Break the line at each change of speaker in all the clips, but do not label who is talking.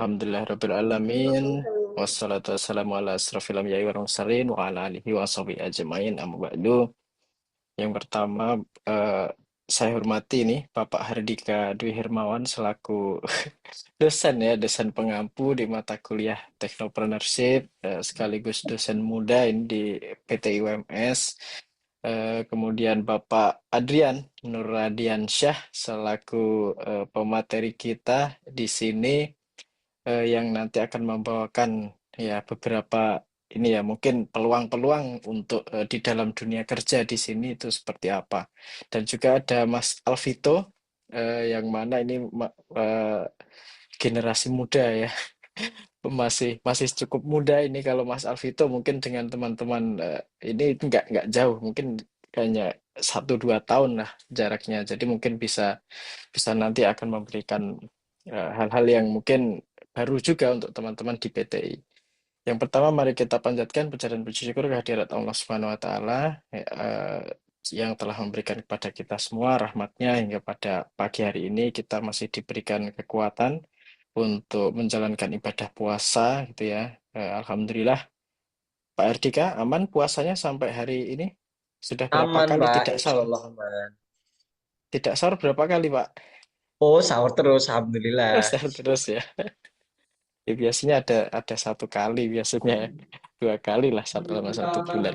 Alhamdulillah alamin. Wassalatu wassalamu ala asrofil anbiya'i wal mursalin wa ala alihi wa sahbihi ajmain amma ba'du. Yang pertama, eh, saya hormati nih Bapak Hardika Dwi Hermawan selaku dosen ya, dosen pengampu di mata kuliah Technopreneurship, sekaligus dosen muda ini di PT UMS. Kemudian Bapak Adrian Nurradiansyah selaku pemateri kita di sini, yang nanti akan membawakan ya beberapa ini ya mungkin peluang-peluang untuk di dalam dunia kerja di sini itu seperti apa. Dan juga ada Mas Alvito, yang mana ini generasi muda ya, masih masih cukup muda ini. Kalau Mas Alvito mungkin dengan teman-teman ini nggak jauh, mungkin hanya 1-2 tahun lah jaraknya. Jadi mungkin bisa bisa nanti akan memberikan hal-hal yang mungkin baru juga untuk teman-teman di PTI. Yang pertama, mari kita panjatkan puja dan puji syukur kehadirat Allah Subhanahu wa Ta'ala, yang telah memberikan kepada kita semua rahmatnya hingga pada pagi hari ini kita masih diberikan kekuatan untuk menjalankan ibadah puasa gitu ya. Alhamdulillah. Pak Erdika, aman puasanya sampai hari ini? Sudah berapa
Aman,
kali
Mbak.
tidak
Insya
sahur?
Allah aman.
Tidak sahur berapa kali, Pak?
Oh, sahur terus.
Oh,
Alhamdulillah.
sahur terus ya. Ya, biasanya ada 1 kali biasanya ya. 2 kali lah dalam satu bulan.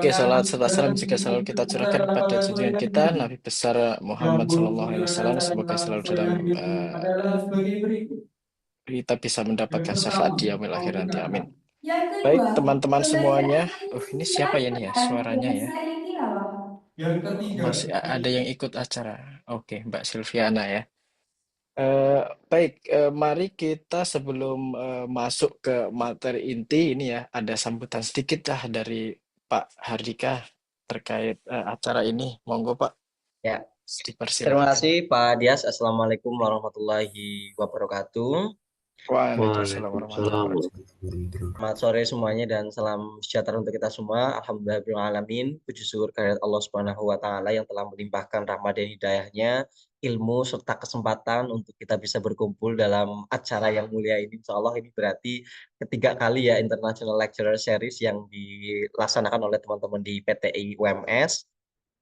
Oke, salat serta salam juga selalu kita curahkan kepada junjungan kita Nabi besar Muhammad SAW. Semoga selalu dalam kita bisa mendapatkan syafaat di yaumil akhir nanti. Amin.
Yang
Baik,
kedua,
teman-teman semuanya.
keberadaan
Ini
institusi
siapa ya nih ya
ajaran
suaranya
yang
ya?
sering tilawah. Yang ketiga,
Masih ada yang ikut acara. Oke, Mbak Silviana ya. Eh, Baik, mari kita sebelum masuk ke materi inti ini ya, ada sambutan sedikit lah dari Pak Hardika terkait acara ini. Monggo Pak,
Ya, terima
dipersilahkan.
kasih Pak Dias. Assalamualaikum warahmatullahi wabarakatuh.
Waalaikumsalam warahmatullahi
Waalaikumsalam
wabarakatuh.
warahmatullahi wabarakatuh.
Selamat sore semuanya dan salam sejahtera untuk kita semua. Alhamdulillahirrahmanirrahim. Puji syukur kehadirat Allah Subhanahu wa Ta'ala yang telah melimpahkan rahmat dan hidayahnya, ilmu serta kesempatan untuk kita bisa berkumpul dalam acara yang mulia ini. Insya Allah ini berarti ketiga kali ya International Lecturer Series yang dilaksanakan oleh teman-teman di PTI UMS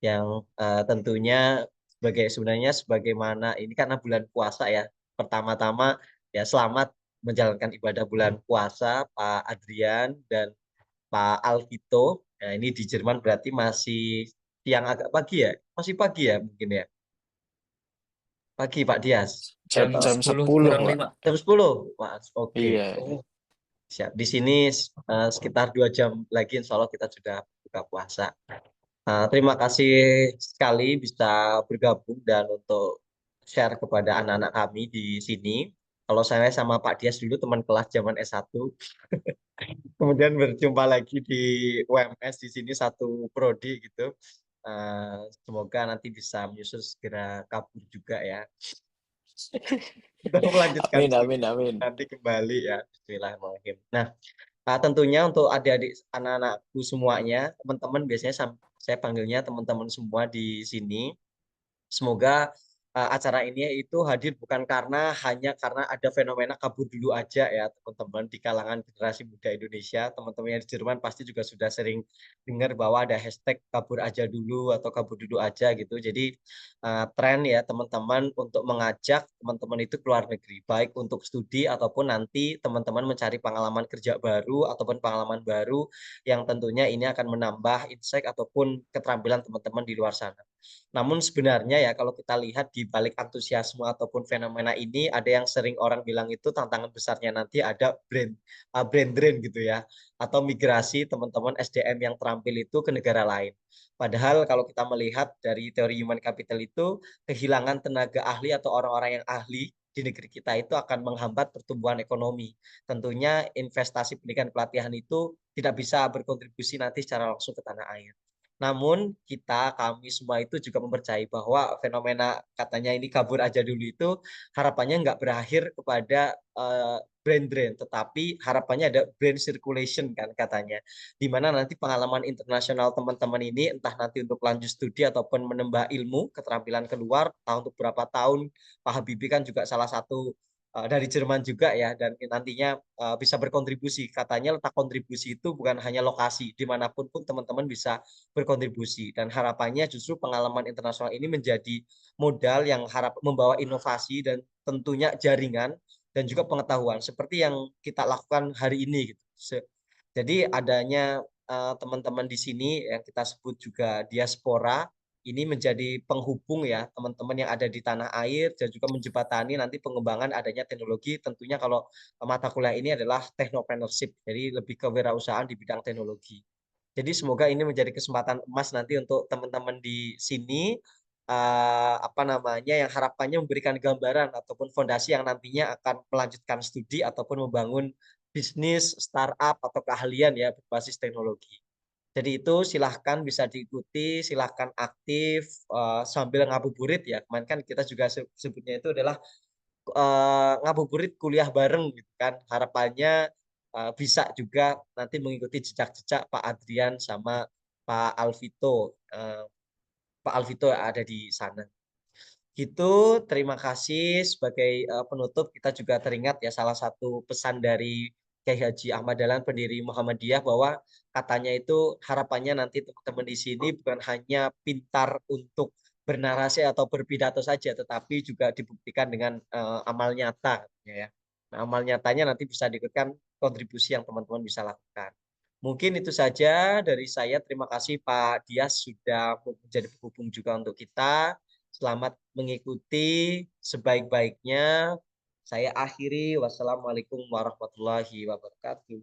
yang tentunya sebenarnya sebagaimana ini karena bulan puasa ya. Pertama-tama ya selamat menjalankan ibadah bulan puasa Pak Adrian dan Pak Alvito. Nah, ini di Jerman berarti masih siang agak pagi ya? Masih pagi ya mungkin ya? Pagi Pak Dias.
Jam
Atau
jam
10
10
kurang
Pak.
5.
jam 10? Mas, oke.
Iya.
Oh, siap. Di sini sekitar 2 jam lagi insya Allah kita sudah buka puasa. Terima kasih sekali bisa bergabung dan untuk share kepada anak-anak kami di sini. Kalau saya sama Pak Dias dulu teman kelas zaman S1, kemudian berjumpa lagi di UMS di sini satu prodi gitu. Semoga nanti bisa menyusul segera kabur juga ya. Kita melanjutkan
Amin,
studi
amin, amin.
nanti kembali ya. Bismillahirrahmanirrahim. Nah, tentunya untuk adik-adik anak-anakku semuanya, teman-teman biasanya saya panggilnya teman-teman semua di sini. Semoga acara ini itu hadir bukan hanya karena ada fenomena kabur dulu aja ya teman-teman di kalangan generasi muda Indonesia. Teman-teman yang di Jerman pasti juga sudah sering dengar bahwa ada hashtag kabur aja dulu atau kabur dulu aja gitu. Jadi tren ya teman-teman untuk mengajak teman-teman itu keluar negeri, baik untuk studi ataupun nanti teman-teman mencari pengalaman kerja baru ataupun pengalaman baru yang tentunya ini akan menambah insight ataupun keterampilan teman-teman di luar sana. Namun sebenarnya ya kalau kita lihat di balik antusiasme ataupun fenomena ini ada yang sering orang bilang itu tantangan besarnya nanti ada brain drain gitu ya atau migrasi teman-teman SDM yang terampil itu ke negara lain. Padahal kalau kita melihat dari teori human capital itu kehilangan tenaga ahli atau orang-orang yang ahli di negeri kita itu akan menghambat pertumbuhan ekonomi. Tentunya investasi pendidikan pelatihan itu tidak bisa berkontribusi nanti secara langsung ke tanah air. Namun kami semua itu juga mempercayai bahwa fenomena katanya ini kabur aja dulu itu harapannya nggak berakhir kepada brain drain, tetapi harapannya ada brain circulation kan katanya. Di mana nanti pengalaman internasional teman-teman ini entah nanti untuk lanjut studi ataupun menambah ilmu, keterampilan keluar, entah untuk berapa tahun. Pak Habibie kan juga salah satu dari Jerman juga ya, dan nantinya bisa berkontribusi. Katanya letak kontribusi itu bukan hanya lokasi, dimanapun pun teman-teman bisa berkontribusi. Dan harapannya justru pengalaman internasional ini menjadi modal yang harap membawa inovasi dan tentunya jaringan dan juga pengetahuan seperti yang kita lakukan hari ini gitu. Jadi adanya teman-teman di sini yang kita sebut juga diaspora ini menjadi penghubung ya teman-teman yang ada di tanah air dan juga menjembatani nanti pengembangan adanya teknologi. Tentunya kalau mata kuliah ini adalah technopreneurship, jadi lebih ke wirausahaan di bidang teknologi. Jadi semoga ini menjadi kesempatan emas nanti untuk teman-teman di sini apa namanya yang harapannya memberikan gambaran ataupun fondasi yang nantinya akan melanjutkan studi ataupun membangun bisnis, startup atau keahlian ya berbasis teknologi. Jadi itu silahkan bisa diikuti, silahkan aktif sambil ngabuburit ya. Kemarin kan kita juga sebutnya itu adalah ngabuburit kuliah bareng gitu kan. Harapannya bisa juga nanti mengikuti jejak-jejak Pak Adrian sama Pak Alvito. Pak Alvito yang ada di sana. Gitu, terima kasih sebagai penutup kita juga teringat ya salah satu pesan dari Kiai Haji Ahmad Dahlan pendiri Muhammadiyah bahwa katanya itu harapannya nanti teman-teman di sini bukan hanya pintar untuk bernarasi atau berpidato saja tetapi juga dibuktikan dengan amal nyata ya. Nah, amal nyatanya nanti bisa diikutkan kontribusi yang teman-teman bisa lakukan. Mungkin itu saja dari saya. Terima kasih Pak Dias sudah menjadi penghubung juga untuk kita. Selamat mengikuti sebaik-baiknya. Saya akhiri. Wassalamualaikum warahmatullahi wabarakatuh.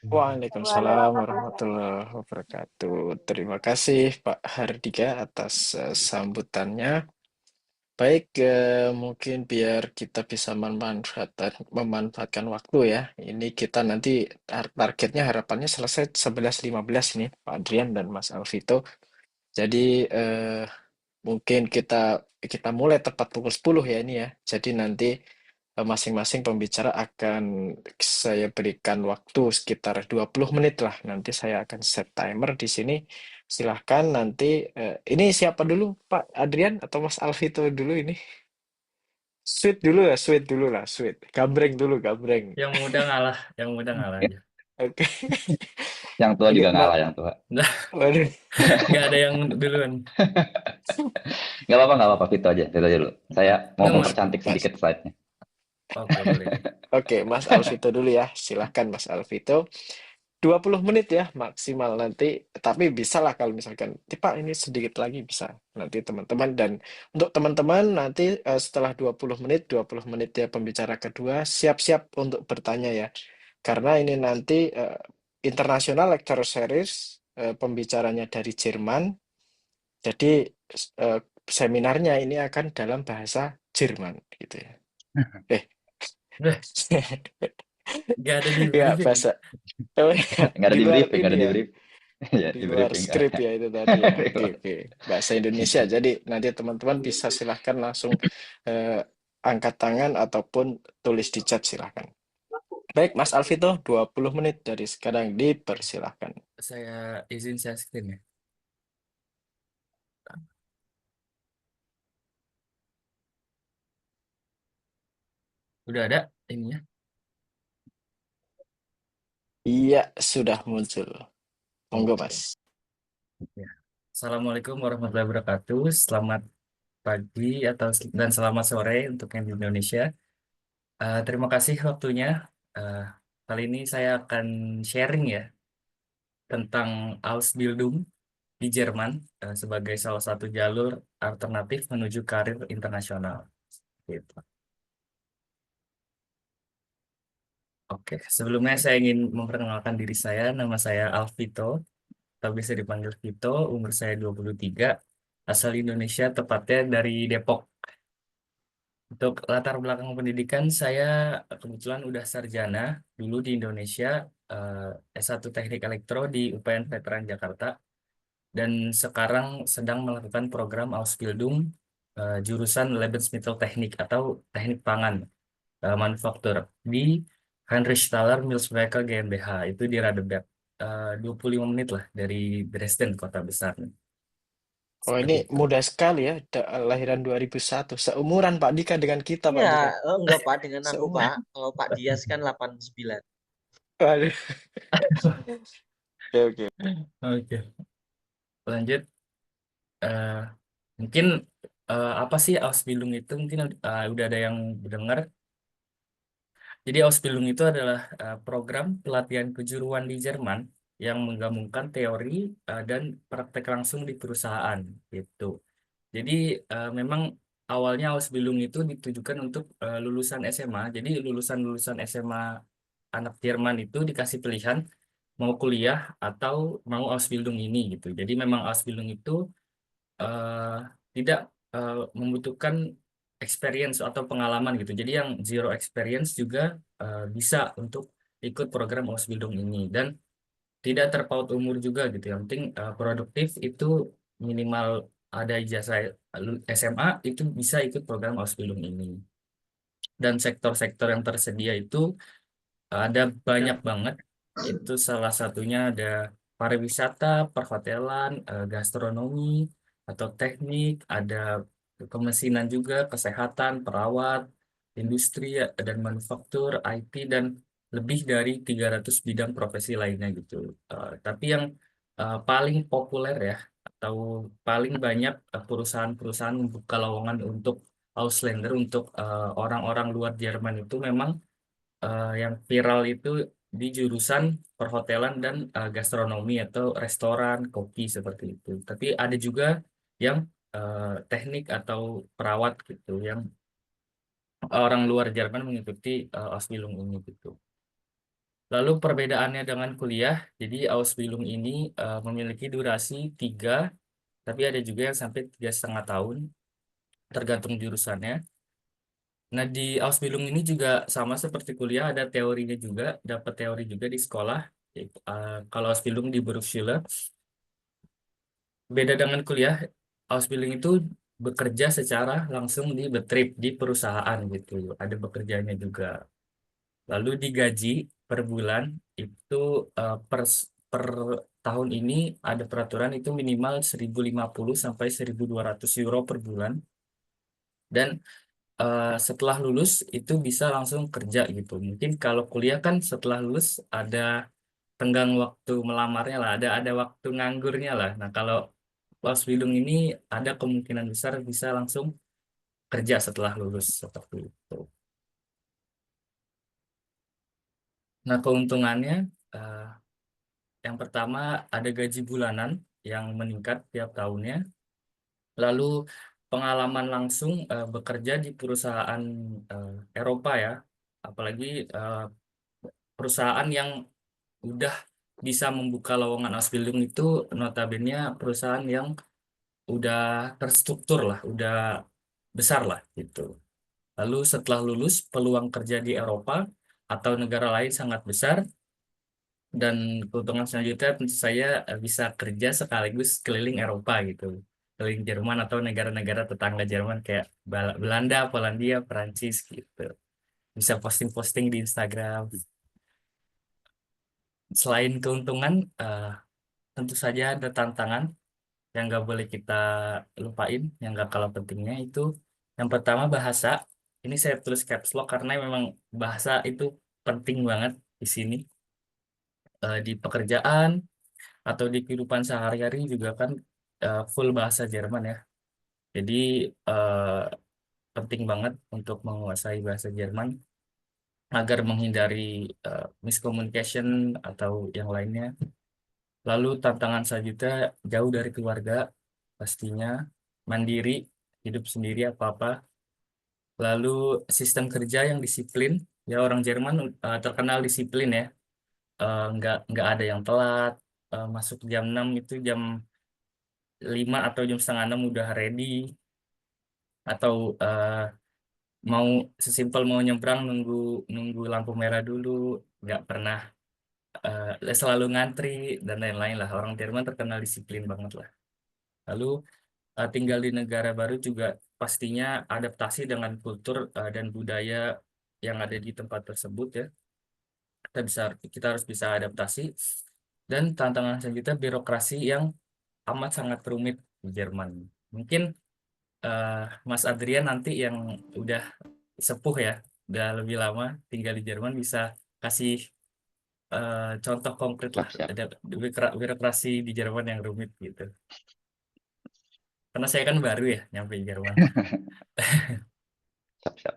Waalaikumsalam warahmatullahi wabarakatuh. Terima kasih Pak Hardika atas sambutannya. Baik, mungkin biar kita bisa memanfaatkan waktu ya. Ini kita nanti targetnya harapannya selesai 11.15 ini, Pak Adrian dan Mas Alvito. Jadi mungkin kita kita mulai tepat pukul 10 ya ini ya. Jadi nanti masing-masing pembicara akan saya berikan waktu sekitar 20 menit lah. Nanti saya akan set timer di sini. Silahkan nanti ini siapa dulu Pak Adrian atau Mas Alvito dulu ini? Sweet dulu lah, sweet. Gambreng dulu, gambreng.
Yang muda ngalah aja.
Oke.
Yang tua
Oke,
juga
Mak.
ngalah, yang tua.
Nah,
Waduh.
nggak ada yang duluan.
Nggak apa-apa, Vito aja dulu. Saya mau
Nggak,
mempercantik
Mas.
sedikit slide-nya.
Oke, boleh deh.
Oke, Mas Alvito dulu ya. Silahkan Mas Alvito. 20 menit ya maksimal nanti. Tapi bisa lah kalau misalkan, Pak ini sedikit lagi bisa. Nanti teman-teman. Dan untuk teman-teman nanti setelah 20 menit ya pembicara kedua, siap-siap untuk bertanya ya. Karena ini nanti International Lecture Series, pembicaranya dari Jerman. Jadi seminarnya ini akan dalam bahasa Jerman gitu ya. Eh,
Udah, nggak ada di
ya
briefing.
bahasa oh, ya,
Nggak ada
di
di
luar
briefing, nggak
ini
ada di
ya,
briefing. Ya,
di
di
luar
briefing.
skrip ya itu tadi ya. Oke, oke. Bahasa Indonesia. Jadi nanti teman-teman bisa silahkan langsung angkat tangan ataupun tulis di chat silahkan. Baik, Mas Alvito, 20 menit dari sekarang dipersilahkan.
Saya izin share screen ya. Udah ada ininya.
Iya, sudah muncul. Monggo,
Oke.
Mas.
Ya. Assalamualaikum warahmatullahi wabarakatuh. Selamat pagi dan selamat sore untuk yang di Indonesia. Terima kasih waktunya. Eh, Kali ini saya akan sharing ya tentang Ausbildung di Jerman sebagai salah satu jalur alternatif menuju karir internasional. Gitu. Oke, sebelumnya saya ingin memperkenalkan diri saya. Nama saya Alvito, atau bisa dipanggil Vito. Umur saya 23, asal Indonesia, tepatnya dari Depok. Untuk latar belakang pendidikan, saya kebetulan udah sarjana dulu di Indonesia, S1 Teknik Elektro di UPN Veteran Jakarta, dan sekarang sedang melakukan program Ausbildung jurusan Lebensmitteltechnik atau Teknik Pangan Manufaktur di Heinrich-Thaler Milchwerke GmbH, itu di Radeberg, 25 menit lah dari Dresden, kota besar.
Oh,
Seperti
ini
itu.
muda sekali ya, lahiran 2001. Seumuran Pak Dika dengan kita, Pak
Iya,
Dika.
enggak Pak, dengan aku
Seumuran.
Pak. Kalau Pak Dias kan 89.
Waduh. Oke, oke.
Oke, lanjut. Eh, Mungkin apa sih Ausbildung itu? Mungkin udah ada yang dengar. Jadi Ausbildung itu adalah program pelatihan kejuruan di Jerman yang menggabungkan teori dan praktek langsung di perusahaan gitu. Jadi memang awalnya Ausbildung itu ditujukan untuk lulusan SMA. Jadi lulusan-lulusan SMA anak Jerman itu dikasih pilihan mau kuliah atau mau Ausbildung ini gitu. Jadi memang Ausbildung itu eh, tidak membutuhkan experience atau pengalaman gitu. Jadi yang zero experience juga bisa untuk ikut program Ausbildung ini dan tidak terpaut umur juga gitu. Yang penting produktif itu minimal ada ijazah SMA itu bisa ikut program Ausbildung ini. Dan sektor-sektor yang tersedia itu ada banyak banget. Itu salah satunya ada pariwisata, perhotelan, gastronomi, atau teknik, ada kemesinan juga, kesehatan, perawat, industri dan manufaktur, IT, dan lebih dari 300 bidang profesi lainnya gitu. Tapi yang paling populer ya, atau paling banyak perusahaan-perusahaan membuka lowongan untuk Ausländer, untuk orang-orang luar Jerman itu memang yang viral itu di jurusan perhotelan dan gastronomi atau restoran, kopi seperti itu. Tapi ada juga yang teknik atau perawat gitu, yang orang luar Jerman mengikuti Ausbildung ini gitu. Lalu perbedaannya dengan kuliah, jadi Ausbildung ini memiliki durasi 3, tapi ada juga yang sampai 3,5 tahun, tergantung jurusannya. Nah, di Ausbildung ini juga sama seperti kuliah, ada teorinya juga, dapat teori juga di sekolah. Kalau Ausbildung di Berufsschule, beda dengan kuliah, Ausbildung itu bekerja secara langsung di Betrieb, di perusahaan gitu. Ada bekerjanya juga. Lalu digaji per bulan, itu per tahun ini ada peraturan itu minimal 1.050 sampai 1.200 euro per bulan. Dan setelah lulus itu bisa langsung kerja gitu. Mungkin kalau kuliah kan setelah lulus ada tenggang waktu melamarnya lah, ada waktu nganggurnya lah. Nah, kalau Ausbildung ini ada kemungkinan besar bisa langsung kerja setelah lulus seperti itu. Nah, keuntungannya eh, yang pertama ada gaji bulanan yang meningkat tiap tahunnya. Lalu pengalaman langsung bekerja di perusahaan Eropa ya, apalagi eh, perusahaan yang udah bisa membuka lowongan Ausbildung itu notabene perusahaan yang udah terstruktur lah, udah besar lah gitu. Lalu setelah lulus peluang kerja di Eropa atau negara lain sangat besar dan keuntungan selanjutnya tentu saya bisa kerja sekaligus keliling Eropa gitu. Keliling Jerman atau negara-negara tetangga Jerman kayak Belanda, Polandia, Perancis gitu. Bisa posting-posting di Instagram. Selain keuntungan, tentu saja ada tantangan yang nggak boleh kita lupain, yang nggak kalah pentingnya itu yang pertama bahasa. Ini saya tulis caps lock karena memang bahasa itu penting banget di sini. Di pekerjaan atau di kehidupan sehari-hari juga kan full bahasa Jerman ya. Jadi eh, penting banget untuk menguasai bahasa Jerman agar menghindari miscommunication atau yang lainnya. Lalu tantangan selanjutnya jauh dari keluarga, pastinya mandiri, hidup sendiri apa-apa. Lalu sistem kerja yang disiplin, ya orang Jerman terkenal disiplin ya. Nggak ada yang telat, masuk jam 6 itu jam 5 atau jam setengah 6 udah ready. Atau mau sesimpel mau nyebrang nunggu nunggu lampu merah dulu, nggak pernah selalu ngantri dan lain-lain lah. Orang Jerman terkenal disiplin banget lah. Lalu tinggal di negara baru juga pastinya adaptasi dengan kultur dan budaya yang ada di tempat tersebut ya. Kita harus bisa adaptasi dan tantangan selanjutnya birokrasi yang amat sangat rumit di Jerman. Mungkin Mas Adrian nanti yang udah sepuh ya, udah lebih lama tinggal di Jerman bisa kasih contoh konkret lah,
Siap, siap.
ada birokrasi di Jerman yang rumit gitu. Karena saya kan baru ya nyampe di Jerman.
Siap, siap.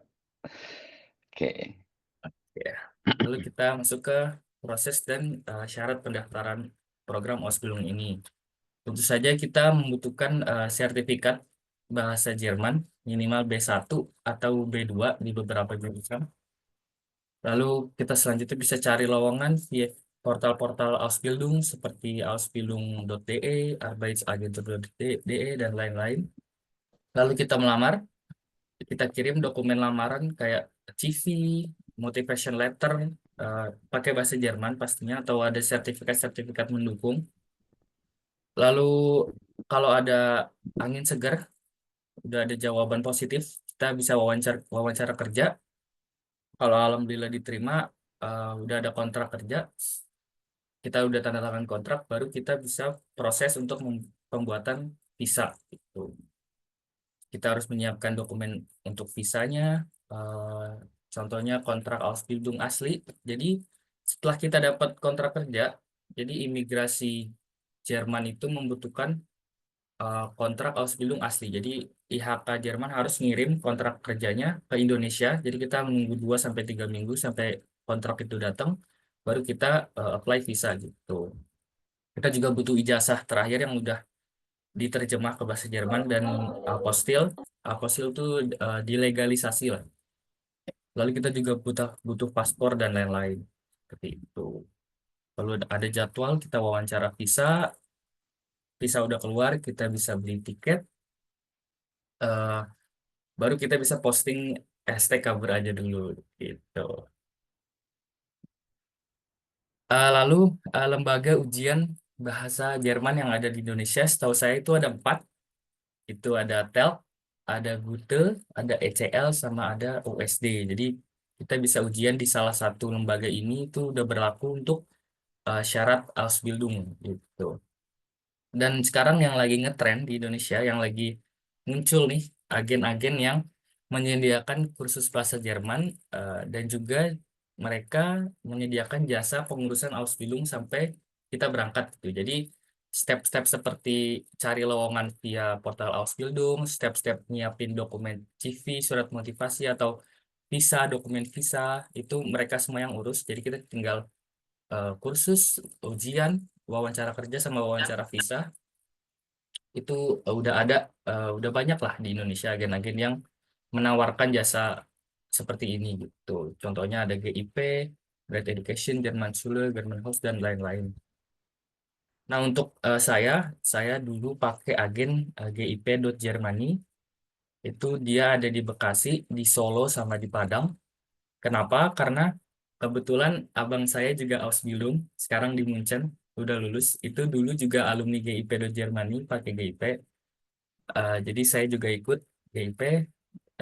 Oke.
Ya. Lalu kita masuk ke proses dan syarat pendaftaran program Ausbildung ini. Tentu saja kita membutuhkan sertifikat bahasa Jerman minimal B1 atau B2 di beberapa jurusan. Lalu kita selanjutnya bisa cari lowongan via portal-portal Ausbildung seperti ausbildung.de, arbeitsagentur.de, dan lain-lain. Lalu kita melamar, kita kirim dokumen lamaran kayak CV, motivation letter, pakai bahasa Jerman pastinya, atau ada sertifikat-sertifikat mendukung. Lalu kalau ada angin segar, udah ada jawaban positif, kita bisa wawancara kerja. Kalau alhamdulillah diterima, udah ada kontrak kerja, kita udah tanda tangan kontrak, baru kita bisa proses untuk pembuatan visa. Gitu. Kita harus menyiapkan dokumen untuk visanya, contohnya kontrak Ausbildung asli. Jadi setelah kita dapat kontrak kerja, jadi imigrasi Jerman itu membutuhkan kontrak Ausbildung asli. Jadi IHK Jerman harus ngirim kontrak kerjanya ke Indonesia. Jadi kita menunggu 2 sampai 3 minggu sampai kontrak itu datang, baru kita apply visa gitu. Kita juga butuh ijazah terakhir yang udah diterjemah ke bahasa Jerman dan apostil. Apostil itu dilegalisasi lah. Lalu kita juga butuh butuh paspor dan lain-lain. Seperti itu. Kalau ada jadwal, kita wawancara visa. Visa udah keluar, kita bisa beli tiket. eh, Baru kita bisa posting hashtag kabur aja dulu gitu. Lalu lembaga ujian bahasa Jerman yang ada di Indonesia, setahu saya itu ada 4. Itu ada TELK, ada Gute, ada ECL, sama ada USD. Jadi kita bisa ujian di salah satu lembaga ini, itu udah berlaku untuk syarat Ausbildung gitu. Dan sekarang yang lagi ngetren di Indonesia, yang lagi muncul nih, agen-agen yang menyediakan kursus bahasa Jerman, dan juga mereka menyediakan jasa pengurusan Ausbildung sampai kita berangkat gitu. Jadi step-step seperti cari lowongan via portal Ausbildung, step-step nyiapin dokumen CV, surat motivasi atau visa, dokumen visa, itu mereka semua yang urus. Jadi kita tinggal kursus, ujian, wawancara kerja sama wawancara visa itu udah banyak lah di Indonesia agen-agen yang menawarkan jasa seperti ini gitu. Contohnya ada GIP, Great Education, German Schule, German House, dan lain-lain. Nah, untuk saya dulu pakai agen GIP.Germany. Itu dia ada di Bekasi, di Solo, sama di Padang. Kenapa? Karena kebetulan abang saya juga Ausbildung, sekarang di Munchen, udah lulus. Itu dulu juga alumni GIP.Germany, pakai GIP. Jadi saya juga ikut GIP.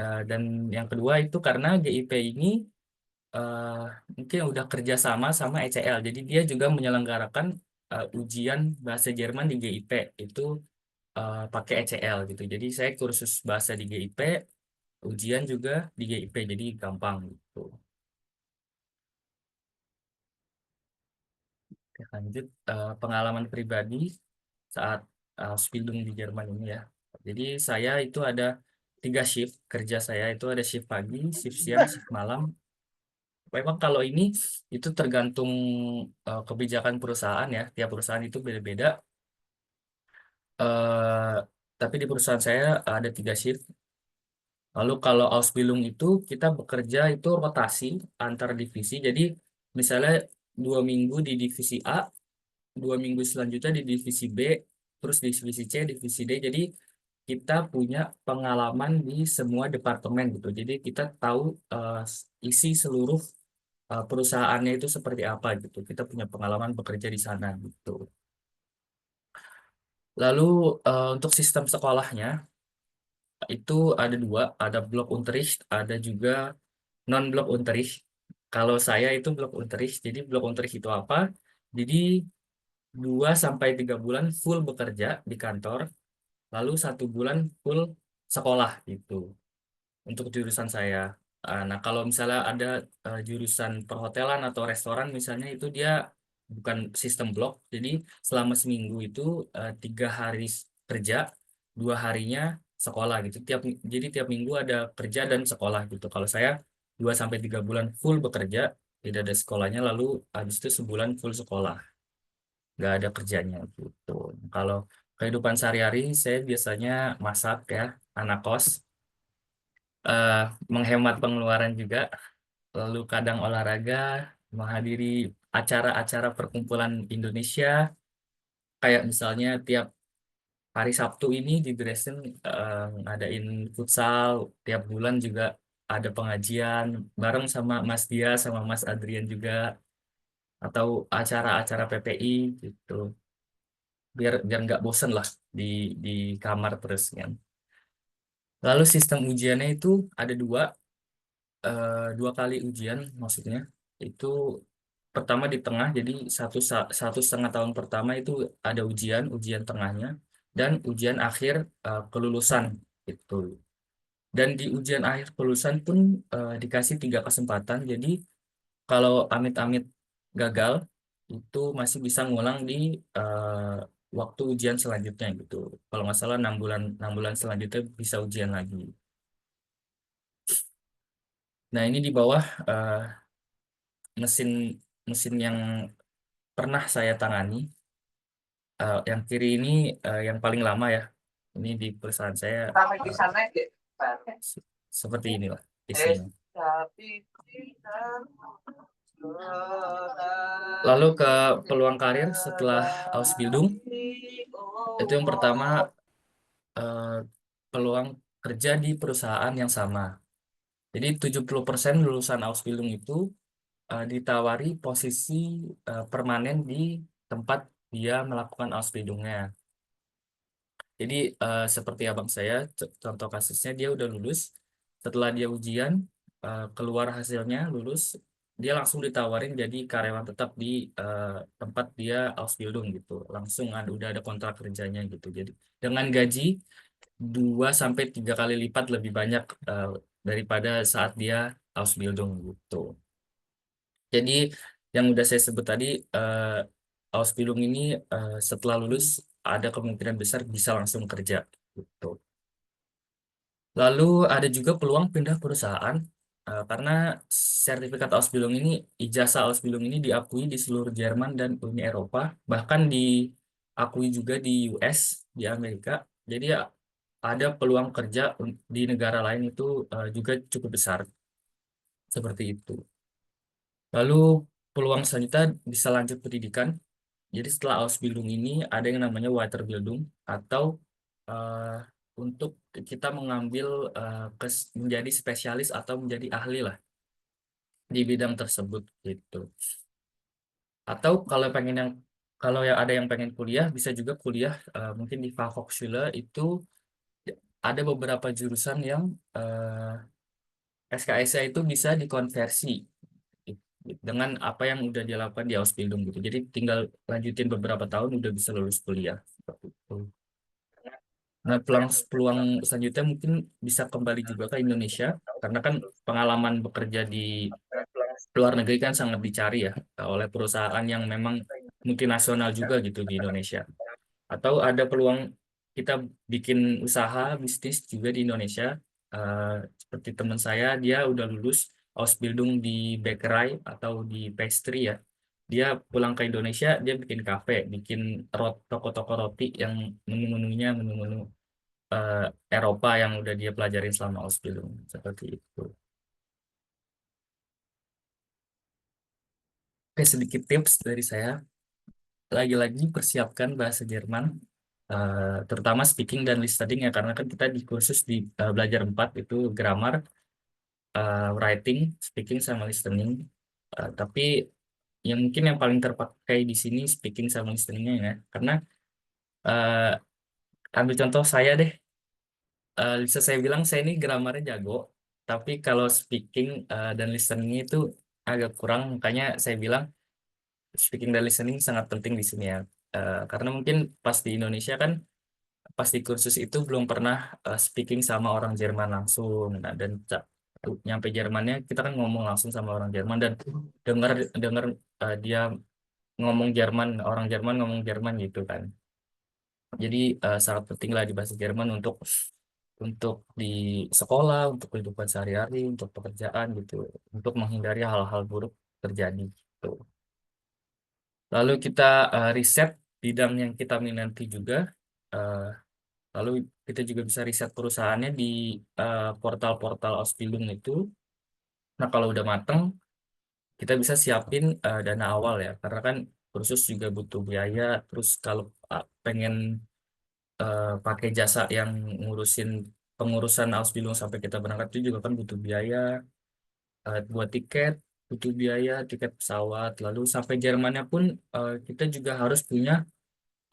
Dan yang kedua itu karena GIP ini eh, mungkin udah kerja sama sama ECL. Jadi dia juga menyelenggarakan ujian bahasa Jerman di GIP itu pakai ECL gitu. Jadi saya kursus bahasa di GIP, ujian juga di GIP, jadi gampang gitu. Oke, lanjut pengalaman pribadi saat Ausbildung di Jerman ini ya. Jadi saya itu ada 3 shift kerja, saya itu ada shift pagi, shift siang, shift malam. Memang kalau ini itu tergantung kebijakan perusahaan ya. Tiap perusahaan itu beda-beda. Eh, tapi di perusahaan saya ada 3 shift. Lalu kalau Ausbildung itu kita bekerja itu rotasi antar divisi. Jadi misalnya 2 minggu di divisi A, 2 minggu selanjutnya di divisi B, terus di divisi C, divisi D. Jadi kita punya pengalaman di semua departemen gitu. Jadi kita tahu isi seluruh perusahaannya itu seperti apa gitu. Kita punya pengalaman bekerja di sana gitu. Lalu untuk sistem sekolahnya itu ada 2, ada blok Unterricht, ada juga non blok Unterricht. Kalau saya itu blok Unterricht. Jadi blok Unterricht itu apa? Jadi 2 sampai 3 bulan full bekerja di kantor. lalu 1 bulan full sekolah gitu untuk jurusan saya. Nah, kalau misalnya ada jurusan perhotelan atau restoran misalnya itu dia bukan sistem blok, jadi selama seminggu itu 3 hari kerja, 2 harinya sekolah gitu. Jadi tiap minggu ada kerja dan sekolah gitu. Kalau saya 2 sampai 3 bulan full bekerja, tidak ada sekolahnya, lalu habis itu sebulan full sekolah, nggak ada kerjanya gitu. Kalau kehidupan sehari-hari saya biasanya masak ya, anak kos, eh, menghemat pengeluaran juga, lalu kadang olahraga, menghadiri acara-acara perkumpulan Indonesia, kayak misalnya tiap hari Sabtu ini di Dresden ngadain futsal, tiap bulan juga ada pengajian bareng sama Mas Dia sama Mas Adrian juga, atau acara-acara PPI gitu, biar biar nggak bosen lah di di kamar terus kan. Lalu sistem ujiannya itu ada eh, 2 kali ujian maksudnya. Itu pertama di tengah, jadi 1,5 tahun pertama itu ada ujian tengahnya, dan ujian akhir kelulusan itu. Dan di ujian akhir kelulusan pun dikasih 3 kesempatan. Jadi kalau amit-amit gagal itu masih bisa ngulang di eh, waktu ujian selanjutnya gitu. Kalau nggak salah 6 bulan selanjutnya bisa ujian lagi. Nah, ini di bawah eh, mesin mesin yang pernah saya tangani. Yang kiri ini yang paling lama ya. Ini di perusahaan saya se- seperti inilah isinya. Lalu ke peluang karir setelah Ausbildung, itu yang pertama eh, peluang kerja di perusahaan yang sama. Jadi 70% lulusan Ausbildung itu ditawari posisi permanen di tempat dia melakukan Ausbildungnya. Jadi seperti abang saya, contoh kasusnya dia udah lulus, setelah dia ujian, keluar hasilnya lulus, dia langsung ditawarin jadi karyawan tetap di eh, tempat dia Ausbildung gitu, langsung udah ada kontrak kerjanya gitu. Jadi dengan gaji 2 sampai 3 kali lipat lebih banyak daripada saat dia Ausbildung gitu. Jadi yang udah saya sebut tadi, Ausbildung ini setelah lulus ada kemungkinan besar bisa langsung kerja gitu. Lalu ada juga peluang pindah perusahaan karena sertifikat Ausbildung ini, ijazah Ausbildung ini diakui di seluruh Jerman dan Uni Eropa, bahkan diakui juga di US, di Amerika. Jadi ya ada peluang kerja di negara lain itu juga cukup besar seperti itu. Lalu peluang selanjutnya bisa lanjut pendidikan. Jadi setelah Ausbildung ini ada yang namanya Weiterbildung, atau eh, untuk kita mengambil menjadi spesialis atau menjadi ahli lah di bidang tersebut gitu. Atau kalau yang ada yang pengen kuliah bisa juga kuliah mungkin di Fachhochschule itu ada beberapa jurusan yang SKS-nya itu bisa dikonversi dengan apa yang udah dia lakukan di Ausbildung gitu. Jadi tinggal lanjutin beberapa tahun udah bisa lulus kuliah. Seperti itu. Nah, peluang peluang selanjutnya mungkin bisa kembali juga ke Indonesia karena kan pengalaman bekerja di luar negeri kan sangat dicari ya oleh perusahaan yang memang multinasional juga gitu di Indonesia. Atau ada peluang kita bikin usaha bisnis juga di Indonesia. Eh, Seperti teman saya, dia udah lulus Ausbildung di bakery atau di pastry ya. Dia pulang ke Indonesia, dia bikin kafe, bikin toko-toko roti yang menu-menunya menu-menu eh, Eropa yang udah dia pelajarin selama Ausbildung seperti itu. Oke, sedikit tips dari saya. Lagi-lagi persiapkan bahasa Jerman, terutama speaking dan listening ya, karena kan kita di kursus di belajar 4 itu grammar, writing, speaking sama listening. Tapi yang mungkin yang paling terpakai di sini speaking sama listeningnya ya, karena eh, ambil contoh saya deh. Bisa saya bilang saya ini grammarnya jago, tapi kalau speaking dan listening itu agak kurang. Makanya saya bilang speaking dan listening sangat penting di sini ya. Karena mungkin pas di Indonesia kan pas di kursus itu belum pernah speaking sama orang Jerman langsung. Nah, dan nyampe Jermannya kita kan ngomong langsung sama orang Jerman dan dengar dengar dia ngomong Jerman, orang Jerman ngomong Jerman gitu kan. Jadi sangat penting lah di bahasa Jerman untuk di sekolah, untuk kehidupan sehari-hari, untuk pekerjaan gitu, untuk menghindari hal-hal buruk terjadi gitu. Lalu kita riset bidang yang kita minati juga. eh, Lalu kita juga bisa riset perusahaannya di portal-portal Ausbildung itu. Nah, kalau udah mateng, kita bisa siapin dana awal ya, karena kan kursus juga butuh biaya. Terus kalau pengen pakai jasa yang ngurusin pengurusan Ausbildung sampai kita berangkat itu juga kan butuh biaya. Buat tiket butuh biaya, tiket pesawat. Lalu sampai Jermannya pun kita juga harus punya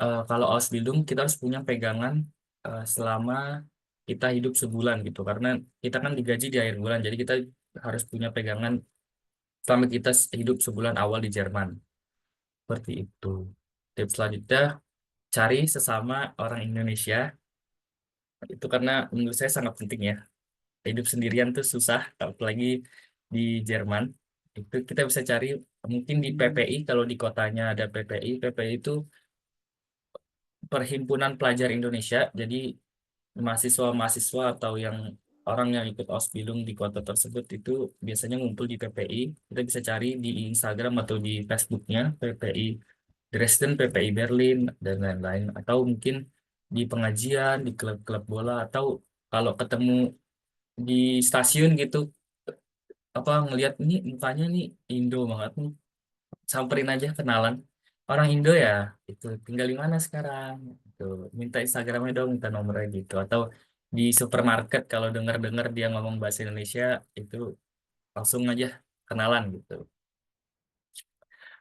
kalau Ausbildung kita harus punya pegangan selama kita hidup sebulan gitu karena kita kan digaji di akhir bulan jadi kita harus punya pegangan selama kita hidup sebulan awal di Jerman seperti itu. Tips selanjutnya cari sesama orang Indonesia itu karena menurut saya sangat penting ya. Hidup sendirian tuh susah apalagi di Jerman. Itu kita bisa cari mungkin di PPI kalau di kotanya ada PPI. PPI itu Perhimpunan Pelajar Indonesia. Jadi mahasiswa-mahasiswa atau yang orang yang ikut Ausbildung di kota tersebut itu biasanya ngumpul di PPI. Kita bisa cari di Instagram atau di Facebooknya PPI Dresden, PPI Berlin, dan lain-lain. Atau mungkin di pengajian, di klub-klub bola, atau kalau ketemu di stasiun gitu, apa ngelihat ini mukanya nih Indo banget nih, samperin aja kenalan. Orang Indo ya, itu tinggal di mana sekarang? Itu minta Instagramnya dong, minta nomornya gitu. Atau di supermarket kalau dengar-dengar dia ngomong bahasa Indonesia itu langsung aja kenalan gitu.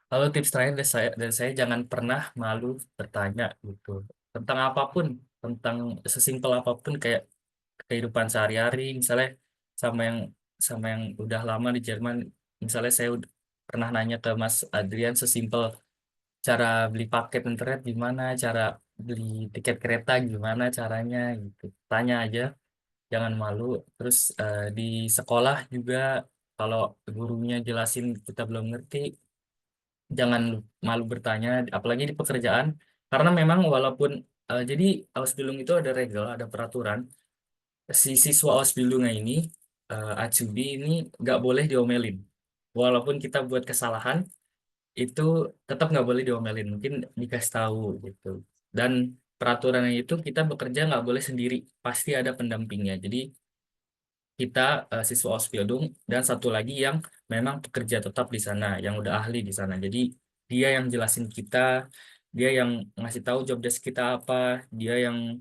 Lalu tips terakhir dari saya jangan pernah malu bertanya gitu tentang apapun, tentang sesimpel apapun kayak kehidupan sehari-hari, misalnya sama yang sama yang udah lama di Jerman. Misalnya saya pernah nanya ke Mas Adrian sesimpel cara beli paket internet gimana, cara beli tiket kereta gimana caranya gitu. Tanya aja, jangan malu. Terus di sekolah juga kalau gurunya jelasin kita belum ngerti, jangan malu bertanya, apalagi di pekerjaan. Karena memang walaupun jadi Ausbildung itu ada regel, ada peraturan. Si siswa Ausbildungnya ini Azubi ini nggak boleh diomelin. Walaupun kita buat kesalahan, itu tetap nggak boleh diomelin mungkin dikasih tahu gitu dan peraturannya itu kita bekerja nggak boleh sendiri pasti ada pendampingnya jadi kita siswa Ausbildung dan satu lagi yang memang pekerja tetap di sana yang udah ahli di sana jadi dia yang jelasin kita dia yang ngasih tahu job desk kita apa dia yang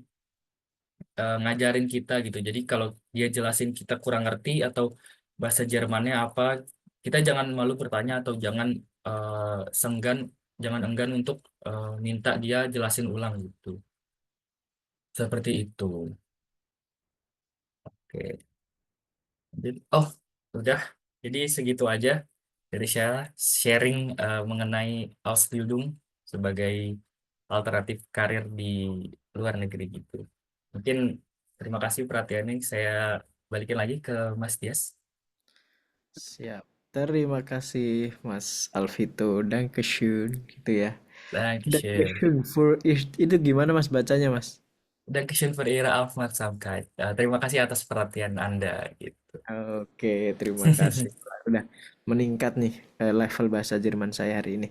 ngajarin kita gitu jadi kalau dia jelasin kita kurang ngerti atau bahasa Jermannya apa kita jangan malu bertanya atau jangan senggan jangan enggan untuk minta dia jelasin ulang gitu. Seperti itu. Oke. Oh, udah. Jadi segitu aja dari saya sharing mengenai Ausbildung sebagai alternatif karir di luar negeri gitu. Mungkin terima kasih perhatiannya. Saya balikin lagi ke Mas Dias.
Siap. Terima kasih Mas Alvito. Dankeschön gitu ya.
Dankeschön.
Dankeschön itu gimana Mas bacanya Mas?
Dankeschön für Ihre Aufmerksamkeit. Terima kasih atas perhatian Anda gitu.
Oke, terima kasih. Udah meningkat nih level bahasa Jerman saya hari ini.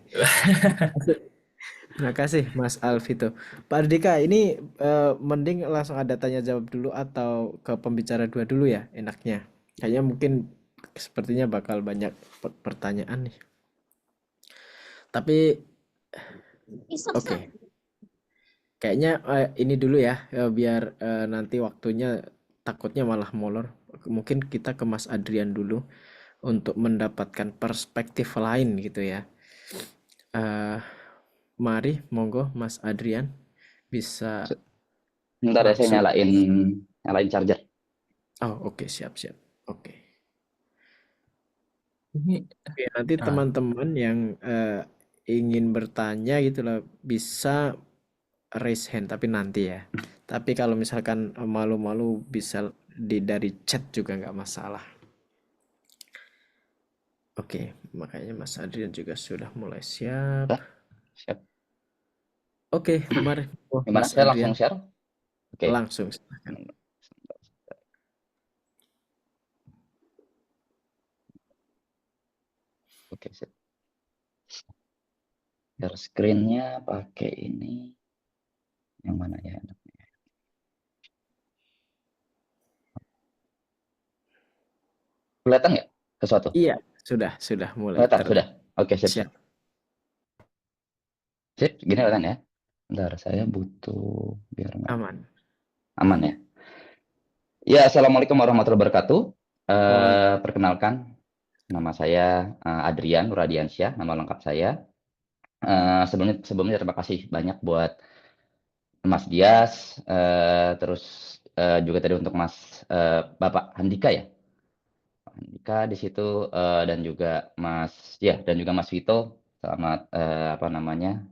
Terima kasih Mas Alvito. Pak Ardika, ini mending langsung ada tanya jawab dulu atau ke pembicara dua dulu ya enaknya. Kayaknya mungkin sepertinya bakal banyak pertanyaan nih. Tapi oke, kayaknya ini dulu ya biar nanti waktunya takutnya malah molor. Mungkin kita ke Mas Adrian dulu untuk mendapatkan perspektif lain gitu ya. Eh, Mari, monggo Mas Adrian bisa
Bentar ya, saya
langsung.
nyalain charger.
Oh, oke, siap-siap. Oke.
Ini
Oke, nanti
ah,
teman-teman yang ingin bertanya gitu lah bisa raise hand tapi nanti ya. Tapi kalau misalkan malu-malu bisa dari chat juga nggak masalah. Oke, makanya Mas Adrian juga sudah mulai siap.
Udah, siap.
Oke, mari
Gimana?
Mas
Saya langsung
Adrian
share? Oke.
langsung silakan.
Oke, sip. Share screen-nya pakai ini. Yang mana ya? Kelihatan nggak sesuatu?
Iya, sudah mulai
Kelihatan, sudah. Oke, sip.
siap.
Sip, gini kelihatan ya. Bentar, saya butuh biar nggak
Aman.
aman ya. Ya, Assalamualaikum warahmatullahi wabarakatuh. Perkenalkan, nama saya Adrian Nuradiansyah, nama lengkap saya. Sebelumnya terima kasih banyak buat Mas Dias, terus juga tadi untuk Bapak Handika ya. Handika di situ dan juga Mas Vito. Selamat apa namanya?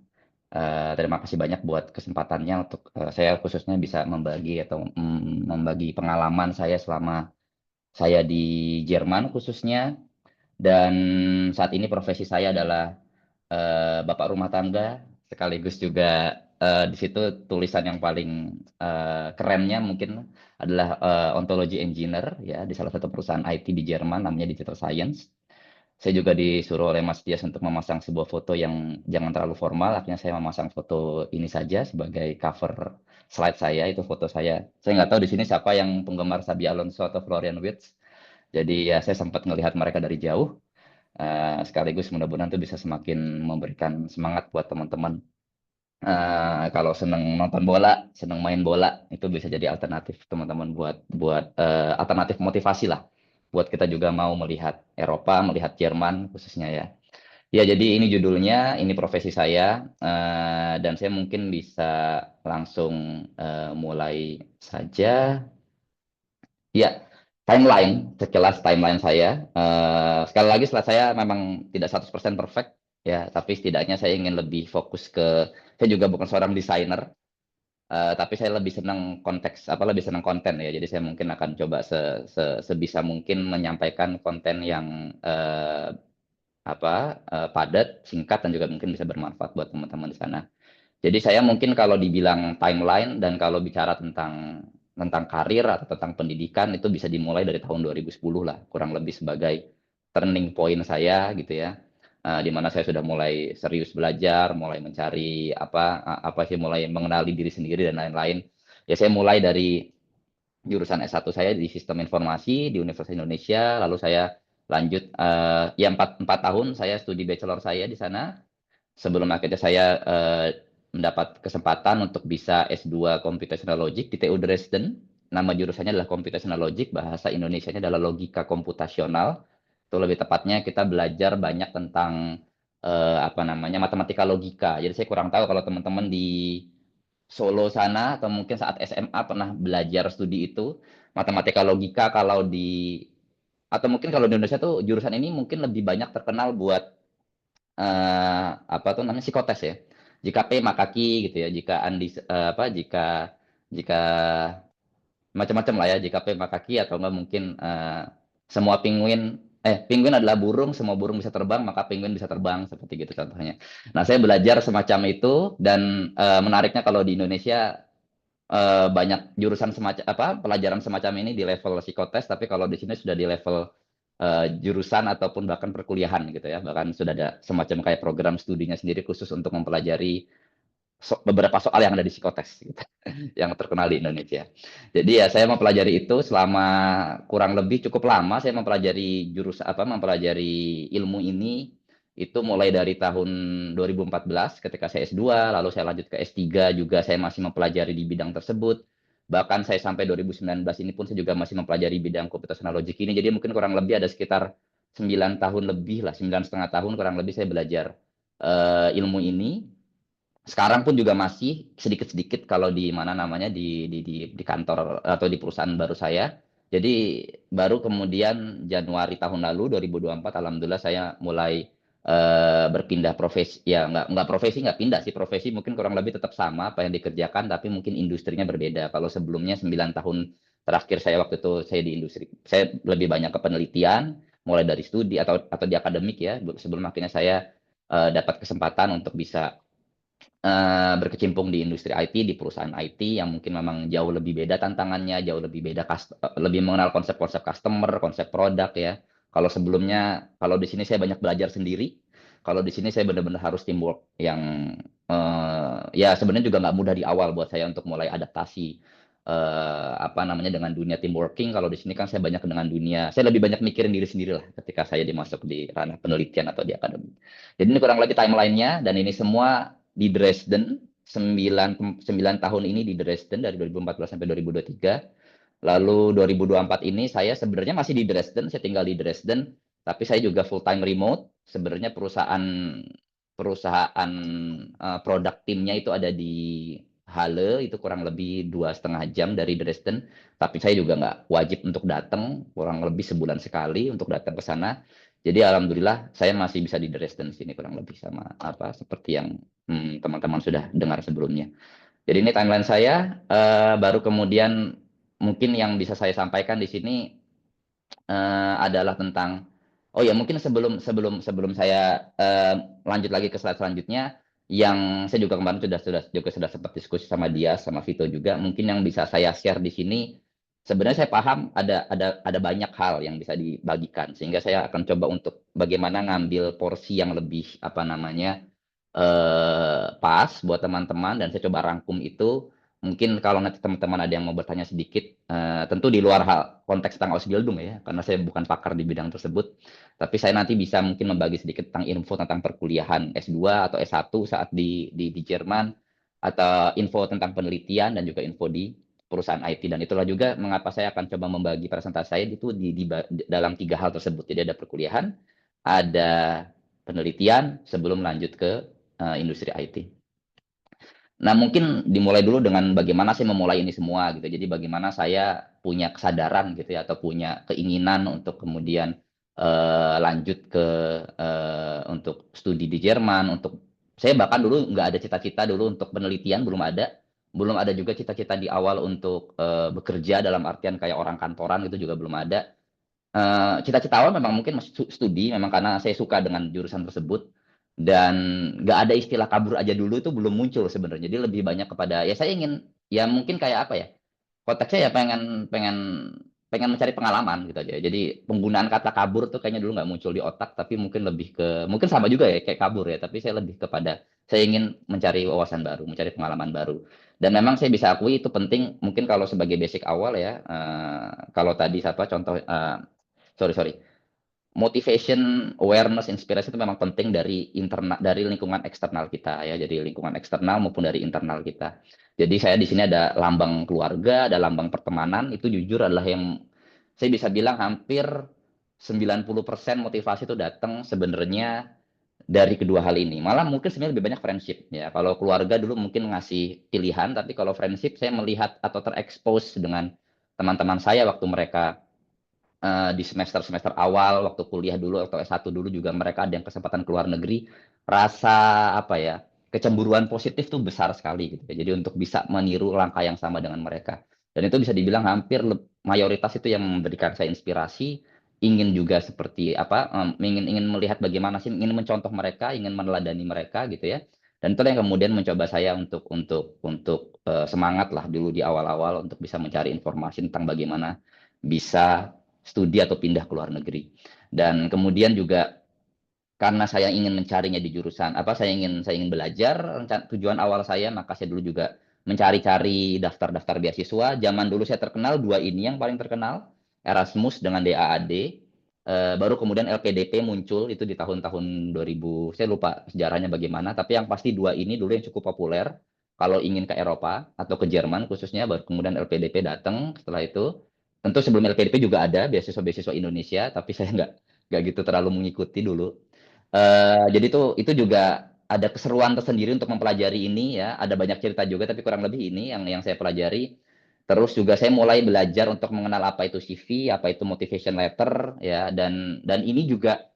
Terima kasih banyak buat kesempatannya untuk saya khususnya bisa membagi atau membagi pengalaman saya selama saya di Jerman khususnya. Dan saat ini profesi saya adalah bapak rumah tangga, sekaligus juga di situ tulisan yang paling kerennya mungkin adalah ontology engineer ya di salah satu perusahaan IT di Jerman namanya Digital Science. Saya juga disuruh oleh Mas Dias untuk memasang sebuah foto yang jangan terlalu formal, akhirnya saya memasang foto ini saja sebagai cover slide saya, itu foto saya. Saya nggak tahu di sini siapa yang penggemar Xabi Alonso atau Florian Wirtz. Jadi ya saya sempat melihat mereka dari jauh. Sekaligus mudah-mudahan itu bisa semakin memberikan semangat buat teman-teman. Kalau seneng nonton bola, seneng main bola, itu bisa jadi alternatif teman-teman buat alternatif motivasi lah. Buat kita juga mau melihat Eropa, melihat Jerman khususnya ya. Ya, jadi ini judulnya, ini profesi saya, dan saya mungkin bisa langsung mulai saja. Ya, sekilas timeline saya. Sekali lagi, setelah saya memang tidak 100% perfect, ya, tapi setidaknya saya ingin lebih fokus saya juga bukan seorang desainer, tapi saya lebih senang lebih senang konten ya. Jadi saya mungkin akan coba sebisa mungkin menyampaikan konten yang padat, singkat, dan juga mungkin bisa bermanfaat buat teman-teman di sana. Jadi saya mungkin kalau dibilang timeline dan kalau bicara tentang karir atau tentang pendidikan itu bisa dimulai dari tahun 2010 lah, kurang lebih sebagai turning point saya gitu ya. Di mana saya sudah mulai serius belajar, mulai mencari mulai mengenali diri sendiri dan lain-lain. Ya saya mulai dari jurusan S1 saya di Sistem Informasi di Universitas Indonesia, lalu saya lanjut ya 4 tahun saya studi bachelor saya di sana sebelum akhirnya saya mendapat kesempatan untuk bisa S2 Computational Logic di TU Dresden. Nama jurusannya adalah Computational Logic, bahasa Indonesianya adalah logika komputasional. Itu lebih tepatnya kita belajar banyak tentang matematika logika. Jadi saya kurang tahu kalau teman-teman di Solo sana atau mungkin saat SMA pernah belajar studi itu matematika logika atau mungkin kalau di Indonesia tuh jurusan ini mungkin lebih banyak terkenal buat psikotes ya. Jika P maka Q gitu ya. Jika jika macam-macam lah ya. Jika P maka Q atau enggak mungkin semua penguin adalah burung, semua burung bisa terbang, maka penguin bisa terbang seperti gitu contohnya. Nah, saya belajar semacam itu dan menariknya kalau di Indonesia banyak jurusan pelajaran semacam ini di level psikotes, tapi kalau di sini sudah di level jurusan ataupun bahkan perkuliahan gitu ya, bahkan sudah ada semacam kayak program studinya sendiri khusus untuk mempelajari beberapa soal yang ada di psikotes gitu, yang terkenal di Indonesia. Jadi ya saya mempelajari itu selama kurang lebih cukup lama. Saya mempelajari ilmu ini itu mulai dari tahun 2014 ketika saya S2, lalu saya lanjut ke S3 juga saya masih mempelajari di bidang tersebut. Bahkan saya sampai 2019 ini pun saya juga masih mempelajari bidang computational logic ini. Jadi mungkin kurang lebih ada sekitar 9 tahun lebih lah, 9,5 tahun kurang lebih saya belajar ilmu ini. Sekarang pun juga masih sedikit-sedikit kalau di mana namanya di kantor atau di perusahaan baru saya. Jadi baru kemudian Januari tahun lalu 2024 alhamdulillah saya mulai berpindah profesi, ya nggak profesi, nggak pindah sih, profesi mungkin kurang lebih tetap sama apa yang dikerjakan, tapi mungkin industrinya berbeda. Kalau sebelumnya 9 tahun terakhir saya waktu itu saya di industri, saya lebih banyak ke penelitian, mulai dari studi atau di akademik ya, sebelum akhirnya saya dapat kesempatan untuk bisa berkecimpung di industri IT, di perusahaan IT yang mungkin memang jauh lebih beda tantangannya, jauh lebih beda, lebih mengenal konsep-konsep customer, konsep produk ya. Kalau sebelumnya, kalau di sini saya banyak belajar sendiri, kalau di sini saya benar-benar harus teamwork yang ya sebenarnya juga nggak mudah di awal buat saya untuk mulai adaptasi apa namanya dengan dunia team working. Kalau di sini kan saya banyak dengan dunia, saya lebih banyak mikirin diri sendiri lah ketika saya dimasuk di ranah penelitian atau di akademik. Jadi ini kurang lebih timelinenya, dan ini semua di Dresden, 9 tahun ini di Dresden dari 2014 sampai 2023. Lalu 2024 ini saya sebenarnya masih di Dresden, saya tinggal di Dresden, tapi saya juga full time remote. Sebenarnya perusahaan perusahaan produk timnya itu ada di Halle, itu kurang lebih 2,5 jam dari Dresden. Tapi saya juga nggak wajib untuk datang, kurang lebih sebulan sekali untuk datang ke sana. Jadi alhamdulillah saya masih bisa di Dresden sini kurang lebih sama apa seperti yang teman-teman sudah dengar sebelumnya. Jadi ini timeline saya. Baru kemudian mungkin yang bisa saya sampaikan di sini adalah tentang, oh ya mungkin sebelum sebelum sebelum saya lanjut lagi ke slide selanjutnya, yang saya juga kemarin sudah sempat diskusi sama dia, sama Vito juga. Mungkin yang bisa saya share di sini, sebenarnya saya paham ada banyak hal yang bisa dibagikan, sehingga saya akan coba untuk bagaimana ngambil porsi yang lebih apa namanya pas buat teman-teman, dan saya coba rangkum itu. Mungkin kalau nanti teman-teman ada yang mau bertanya sedikit, tentu di luar hal konteks tentang Ausbildung ya, karena saya bukan pakar di bidang tersebut, tapi saya nanti bisa mungkin membagi sedikit tentang info tentang perkuliahan S2 atau S1 saat di Jerman, atau info tentang penelitian dan juga info di perusahaan IT. Dan itulah juga mengapa saya akan coba membagi presentasi saya itu dalam 3 hal tersebut. Jadi ada perkuliahan, ada penelitian sebelum lanjut ke industri IT. Nah, mungkin dimulai dulu dengan bagaimana saya memulai ini semua gitu. Jadi bagaimana saya punya kesadaran gitu ya, atau punya keinginan untuk kemudian lanjut ke untuk studi di Jerman. Untuk saya bahkan dulu nggak ada cita-cita dulu untuk penelitian, belum ada juga cita-cita di awal untuk bekerja dalam artian kayak orang kantoran itu juga belum ada. Cita-cita awal memang mungkin masih studi, memang karena saya suka dengan jurusan tersebut, dan nggak ada istilah kabur aja dulu itu belum muncul sebenarnya. Jadi lebih banyak kepada ya saya ingin ya mungkin kayak apa ya, konteksnya ya pengen pengen pengen mencari pengalaman gitu aja. Jadi penggunaan kata kabur tuh kayaknya dulu nggak muncul di otak, tapi mungkin lebih ke mungkin sama juga ya kayak kabur ya, tapi saya lebih kepada saya ingin mencari wawasan baru, mencari pengalaman baru. Dan memang saya bisa akui itu penting mungkin kalau sebagai basic awal ya. Kalau tadi siapa contoh sorry, motivation, awareness, inspirasi itu memang penting dari internal, dari lingkungan eksternal kita ya, jadi lingkungan eksternal maupun dari internal kita. Jadi saya di sini ada lambang keluarga, ada lambang pertemanan, itu jujur adalah yang saya bisa bilang hampir 90% motivasi itu datang sebenarnya dari kedua hal ini. Malah mungkin sebenarnya lebih banyak friendship ya. Kalau keluarga dulu mungkin ngasih pilihan, tapi kalau friendship saya melihat atau terekspos dengan teman-teman saya waktu mereka di semester-semester awal waktu kuliah dulu atau S1 dulu juga mereka ada yang kesempatan ke luar negeri, rasa apa ya, kecemburuan positif tuh besar sekali gitu ya. Jadi untuk bisa meniru langkah yang sama dengan mereka. Dan itu bisa dibilang hampir mayoritas itu yang memberikan saya inspirasi, ingin juga seperti apa, ingin melihat bagaimana sih, ingin mencontoh mereka, ingin meneladani mereka gitu ya. Dan itu yang kemudian mencoba saya untuk semangat lah dulu di awal-awal untuk bisa mencari informasi tentang bagaimana bisa studi atau pindah ke luar negeri. Dan kemudian juga karena saya ingin mencarinya di jurusan apa, saya ingin belajar, tujuan awal saya, maka saya dulu juga mencari-cari daftar-daftar beasiswa. Zaman dulu saya terkenal dua ini yang paling terkenal, Erasmus dengan DAAD. Baru kemudian LPDP muncul itu di tahun-tahun 2000, saya lupa sejarahnya bagaimana, tapi yang pasti dua ini dulu yang cukup populer kalau ingin ke Eropa atau ke Jerman khususnya. Baru kemudian LPDP datang setelah itu. Tentu sebelum LPDP juga ada beasiswa-beasiswa Indonesia, tapi saya nggak gitu terlalu mengikuti dulu. Jadi itu juga ada keseruan tersendiri untuk mempelajari ini ya. Ada banyak cerita juga, tapi kurang lebih ini yang saya pelajari. Terus juga saya mulai belajar untuk mengenal apa itu CV, apa itu motivation letter ya, dan ini juga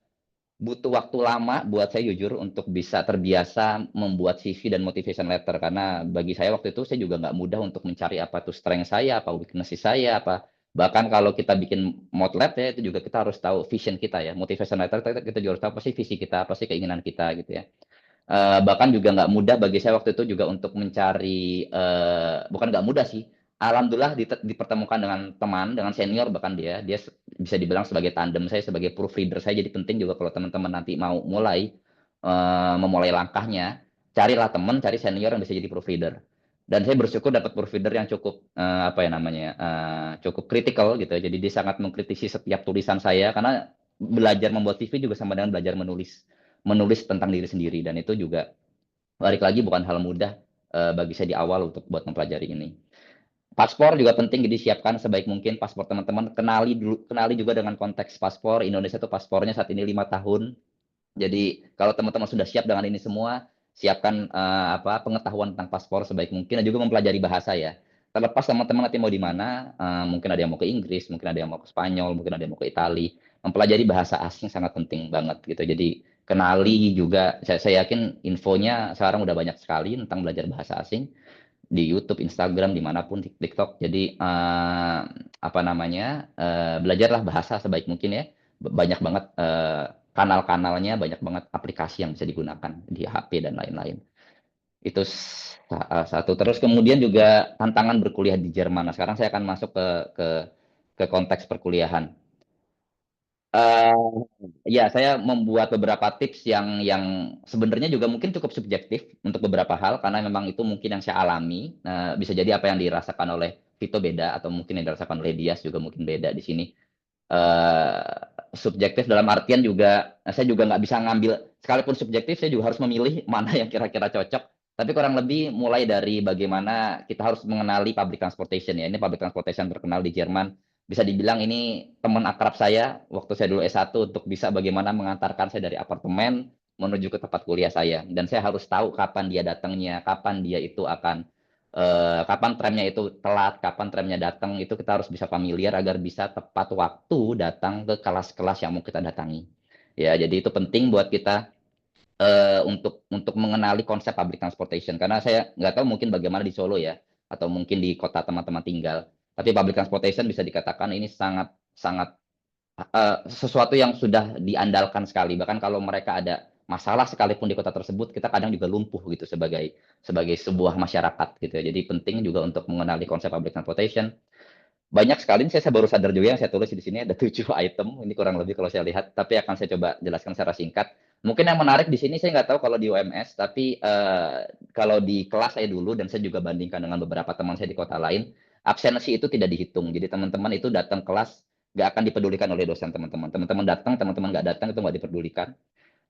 butuh waktu lama buat saya jujur untuk bisa terbiasa membuat CV dan motivation letter, karena bagi saya waktu itu saya juga nggak mudah untuk mencari apa tuh strength saya, apa weakness saya, apa bahkan kalau kita bikin motlet ya itu juga kita harus tahu vision kita ya. Motivation letter kita juga harus tahu apa sih visi kita, apa sih keinginan kita gitu ya. Bahkan juga nggak mudah bagi saya waktu itu juga untuk mencari, bukan nggak mudah sih, alhamdulillah dipertemukan dengan teman, dengan senior, bahkan dia bisa dibilang sebagai tandem saya, sebagai proofreader saya. Jadi penting juga kalau teman-teman nanti mau memulai langkahnya, carilah teman, cari senior yang bisa jadi proofreader. Dan saya bersyukur dapat proofreader yang cukup, apa ya namanya, cukup kritikal gitu ya. Jadi dia sangat mengkritisi setiap tulisan saya, karena belajar membuat CV juga sama dengan belajar menulis tentang diri sendiri, dan itu juga balik lagi bukan hal mudah bagi saya di awal untuk buat mempelajari ini. Paspor juga penting, jadi siapkan sebaik mungkin paspor teman-teman. Kenali juga dengan konteks paspor. Indonesia tuh paspornya saat ini 5 tahun. Jadi kalau teman-teman sudah siap dengan ini semua, siapkan pengetahuan tentang paspor sebaik mungkin, dan juga mempelajari bahasa ya. Terlepas teman-teman nanti mau di mana, mungkin ada yang mau ke Inggris, mungkin ada yang mau ke Spanyol, mungkin ada yang mau ke Italia. Mempelajari bahasa asing sangat penting banget gitu. Jadi kenali juga, saya yakin infonya sekarang udah banyak sekali tentang belajar bahasa asing di YouTube, Instagram, dimanapun, TikTok. Jadi belajarlah bahasa sebaik mungkin ya. Banyak banget kanal-kanalnya, banyak banget aplikasi yang bisa digunakan di HP dan lain-lain. Itu satu. Terus kemudian juga tantangan berkuliah di Jerman. Nah, sekarang saya akan masuk ke konteks perkuliahan. Ya, saya membuat beberapa tips yang sebenarnya juga mungkin cukup subjektif untuk beberapa hal, karena memang itu mungkin yang saya alami. Bisa jadi apa yang dirasakan oleh Vito beda, atau mungkin yang dirasakan oleh Dias juga mungkin beda di sini. Subjektif dalam artian juga saya juga nggak bisa ngambil, sekalipun subjektif saya juga harus memilih mana yang kira-kira cocok. Tapi kurang lebih mulai dari bagaimana kita harus mengenali public transportation ya. Ini public transportation terkenal di Jerman. Bisa dibilang ini teman akrab saya waktu saya dulu S1, untuk bisa bagaimana mengantarkan saya dari apartemen menuju ke tempat kuliah saya. Dan saya harus tahu kapan dia datangnya, kapan dia itu akan kapan tramnya itu telat, kapan tramnya datang, itu kita harus bisa familiar agar bisa tepat waktu datang ke kelas-kelas yang mau kita datangi. Ya, jadi itu penting buat kita untuk mengenali konsep public transportation, karena saya nggak tahu mungkin bagaimana di Solo ya, atau mungkin di kota teman-teman tinggal. Tapi public transportation bisa dikatakan ini sangat sangat sesuatu yang sudah diandalkan sekali. Bahkan kalau mereka ada masalah sekalipun di kota tersebut, kita kadang juga lumpuh gitu sebagai sebuah masyarakat gitu ya. Jadi penting juga untuk mengenali konsep public transportation. Banyak sekali, saya baru sadar juga yang saya tulis di sini ada 7 item, ini kurang lebih kalau saya lihat, tapi akan saya coba jelaskan secara singkat. Mungkin yang menarik di sini, saya nggak tahu kalau di UMS, tapi kalau di kelas saya dulu, dan saya juga bandingkan dengan beberapa teman saya di kota lain, absensi itu tidak dihitung. Jadi teman-teman itu datang kelas nggak akan dipedulikan oleh dosen teman-teman. Teman-teman datang, teman-teman nggak datang itu nggak dipedulikan.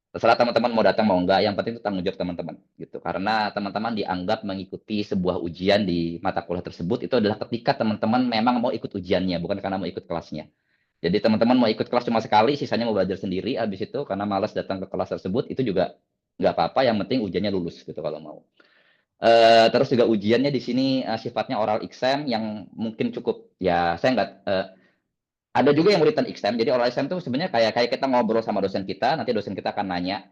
Terserah teman-teman mau datang mau enggak, yang penting itu tanggung jawab teman-teman gitu. Karena teman-teman dianggap mengikuti sebuah ujian di mata kuliah tersebut itu adalah ketika teman-teman memang mau ikut ujiannya, bukan karena mau ikut kelasnya. Jadi teman-teman mau ikut kelas cuma sekali, sisanya mau belajar sendiri, habis itu karena malas datang ke kelas tersebut, itu juga nggak apa-apa, yang penting ujiannya lulus gitu kalau mau. Terus juga ujiannya di sini sifatnya oral exam yang mungkin cukup, ya saya nggak, ada juga yang written exam. Jadi oral exam itu sebenarnya kayak kita ngobrol sama dosen kita, nanti dosen kita akan nanya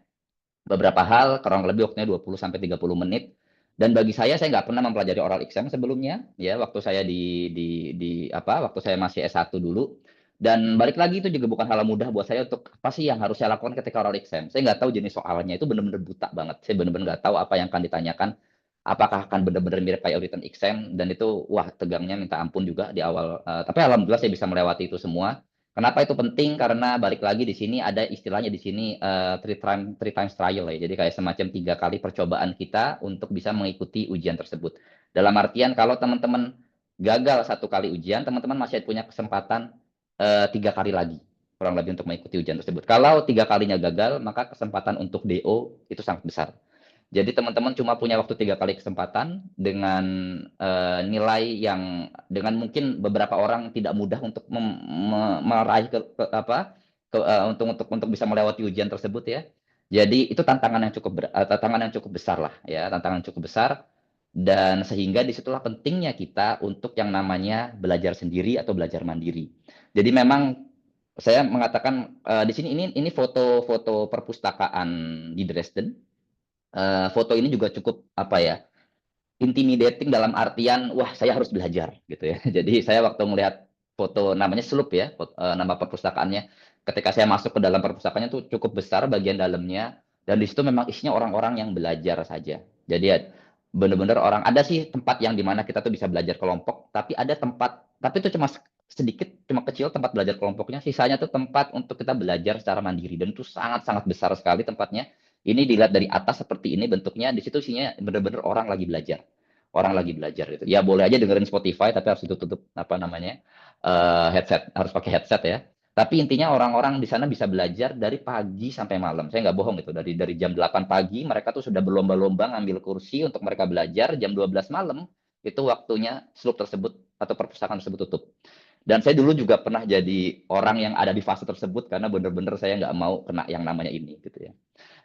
beberapa hal, kurang lebih waktunya 20 sampai 30 menit. Dan bagi saya nggak pernah mempelajari oral exam sebelumnya, ya waktu saya waktu saya masih S1 dulu. Dan balik lagi itu juga bukan hal mudah buat saya untuk apa sih yang harus saya lakukan ketika oral exam. Saya nggak tahu jenis soalnya, itu benar-benar buta banget. Saya benar-benar nggak tahu apa yang akan ditanyakan, apakah akan benar-benar mirip kayak written exam, dan itu wah tegangnya minta ampun juga di awal. Tapi alhamdulillah saya bisa melewati itu semua. Kenapa itu penting? Karena balik lagi di sini ada istilahnya di sini three times trial ya. Jadi kayak semacam 3 kali percobaan kita untuk bisa mengikuti ujian tersebut. Dalam artian kalau teman-teman gagal 1 kali ujian, teman-teman masih punya kesempatan 3 kali lagi kurang lebih untuk mengikuti ujian tersebut. Kalau 3 kalinya gagal, maka kesempatan untuk DO itu sangat besar. Jadi teman-teman cuma punya waktu 3 kali kesempatan dengan nilai yang dengan mungkin beberapa orang tidak mudah untuk meraih untuk bisa melewati ujian tersebut ya. Jadi itu tantangan yang cukup besar lah ya, tantangan yang cukup besar, dan sehingga disitulah pentingnya kita untuk yang namanya belajar sendiri atau belajar mandiri. Jadi memang saya mengatakan di sini ini foto-foto perpustakaan di Dresden. Foto ini juga cukup apa ya, intimidating dalam artian wah saya harus belajar gitu ya. Jadi saya waktu melihat foto namanya Sloop ya, nama perpustakaannya. Ketika saya masuk ke dalam perpustakaannya tuh cukup besar bagian dalamnya dan di situ memang isinya orang-orang yang belajar saja. Jadi ya benar-benar orang ada sih tempat yang dimana kita tuh bisa belajar kelompok, tapi ada tempat tapi itu cuma sedikit, cuma kecil tempat belajar kelompoknya. Sisanya tuh tempat untuk kita belajar secara mandiri dan itu sangat-sangat besar sekali tempatnya. Ini dilihat dari atas seperti ini bentuknya, di situ isinya benar-benar orang lagi belajar. Orang lagi belajar gitu. Ya boleh aja dengerin Spotify tapi harus ditutup apa namanya headset, harus pakai headset ya. Tapi intinya orang-orang di sana bisa belajar dari pagi sampai malam. Saya nggak bohong itu. Dari jam 8 pagi mereka tuh sudah berlomba-lomba ngambil kursi untuk mereka belajar. Jam 12 malam itu waktunya slop tersebut atau perpustakaan tersebut tutup. Dan saya dulu juga pernah jadi orang yang ada di fase tersebut karena benar-benar saya nggak mau kena yang namanya ini gitu ya.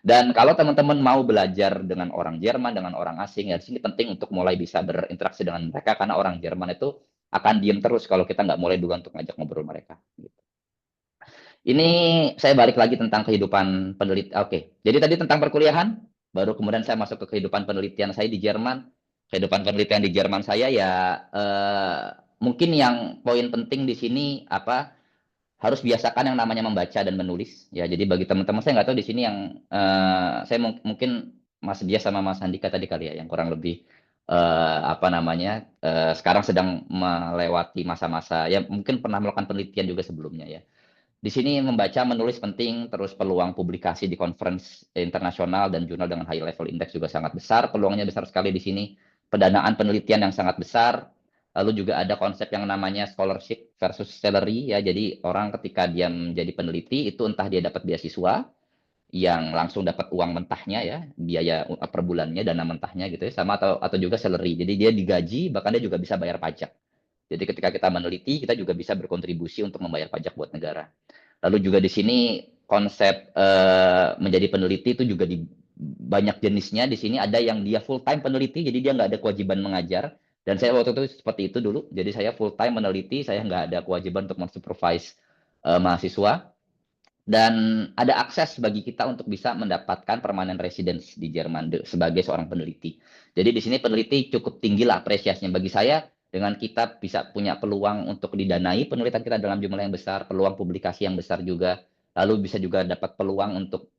Dan kalau teman-teman mau belajar dengan orang Jerman, dengan orang asing, ya di sini penting untuk mulai bisa berinteraksi dengan mereka karena orang Jerman itu akan diem terus kalau kita nggak mulai dulu untuk ngajak ngobrol mereka. Gitu. Ini saya balik lagi tentang kehidupan penelitian. Oke, jadi tadi tentang perkuliahan, baru kemudian saya masuk ke kehidupan penelitian saya di Jerman. Kehidupan penelitian di Jerman saya ya mungkin yang poin penting di sini apa harus biasakan yang namanya membaca dan menulis ya. Jadi bagi teman-teman saya nggak tahu di sini yang saya mungkin Mas Dia sama Mas Handika tadi kali ya yang kurang lebih apa namanya sekarang sedang melewati masa-masa ya mungkin pernah melakukan penelitian juga sebelumnya ya. Di sini membaca, menulis penting, terus peluang publikasi di conference internasional dan jurnal dengan high level index juga sangat besar. Peluangnya besar sekali di sini. Pendanaan penelitian yang sangat besar. Lalu juga ada konsep yang namanya scholarship versus salary ya. Jadi orang ketika dia menjadi peneliti itu entah dia dapat beasiswa yang langsung dapat uang mentahnya ya, biaya per bulannya, dana mentahnya gitu ya, sama atau juga salary. Jadi dia digaji, bahkan dia juga bisa bayar pajak. Jadi ketika kita meneliti, kita juga bisa berkontribusi untuk membayar pajak buat negara. Lalu juga di sini konsep menjadi peneliti itu juga di banyak jenisnya. Di sini ada yang dia full time peneliti, jadi dia nggak ada kewajiban mengajar. Dan saya waktu itu seperti itu dulu. Jadi saya full time meneliti, saya nggak ada kewajiban untuk mensupervise mahasiswa. Dan ada akses bagi kita untuk bisa mendapatkan permanent residence di Jerman sebagai seorang peneliti. Jadi di sini peneliti cukup tinggi lah apresiasinya bagi saya dengan kita bisa punya peluang untuk didanai penelitian kita dalam jumlah yang besar, peluang publikasi yang besar juga, lalu bisa juga dapat peluang untuk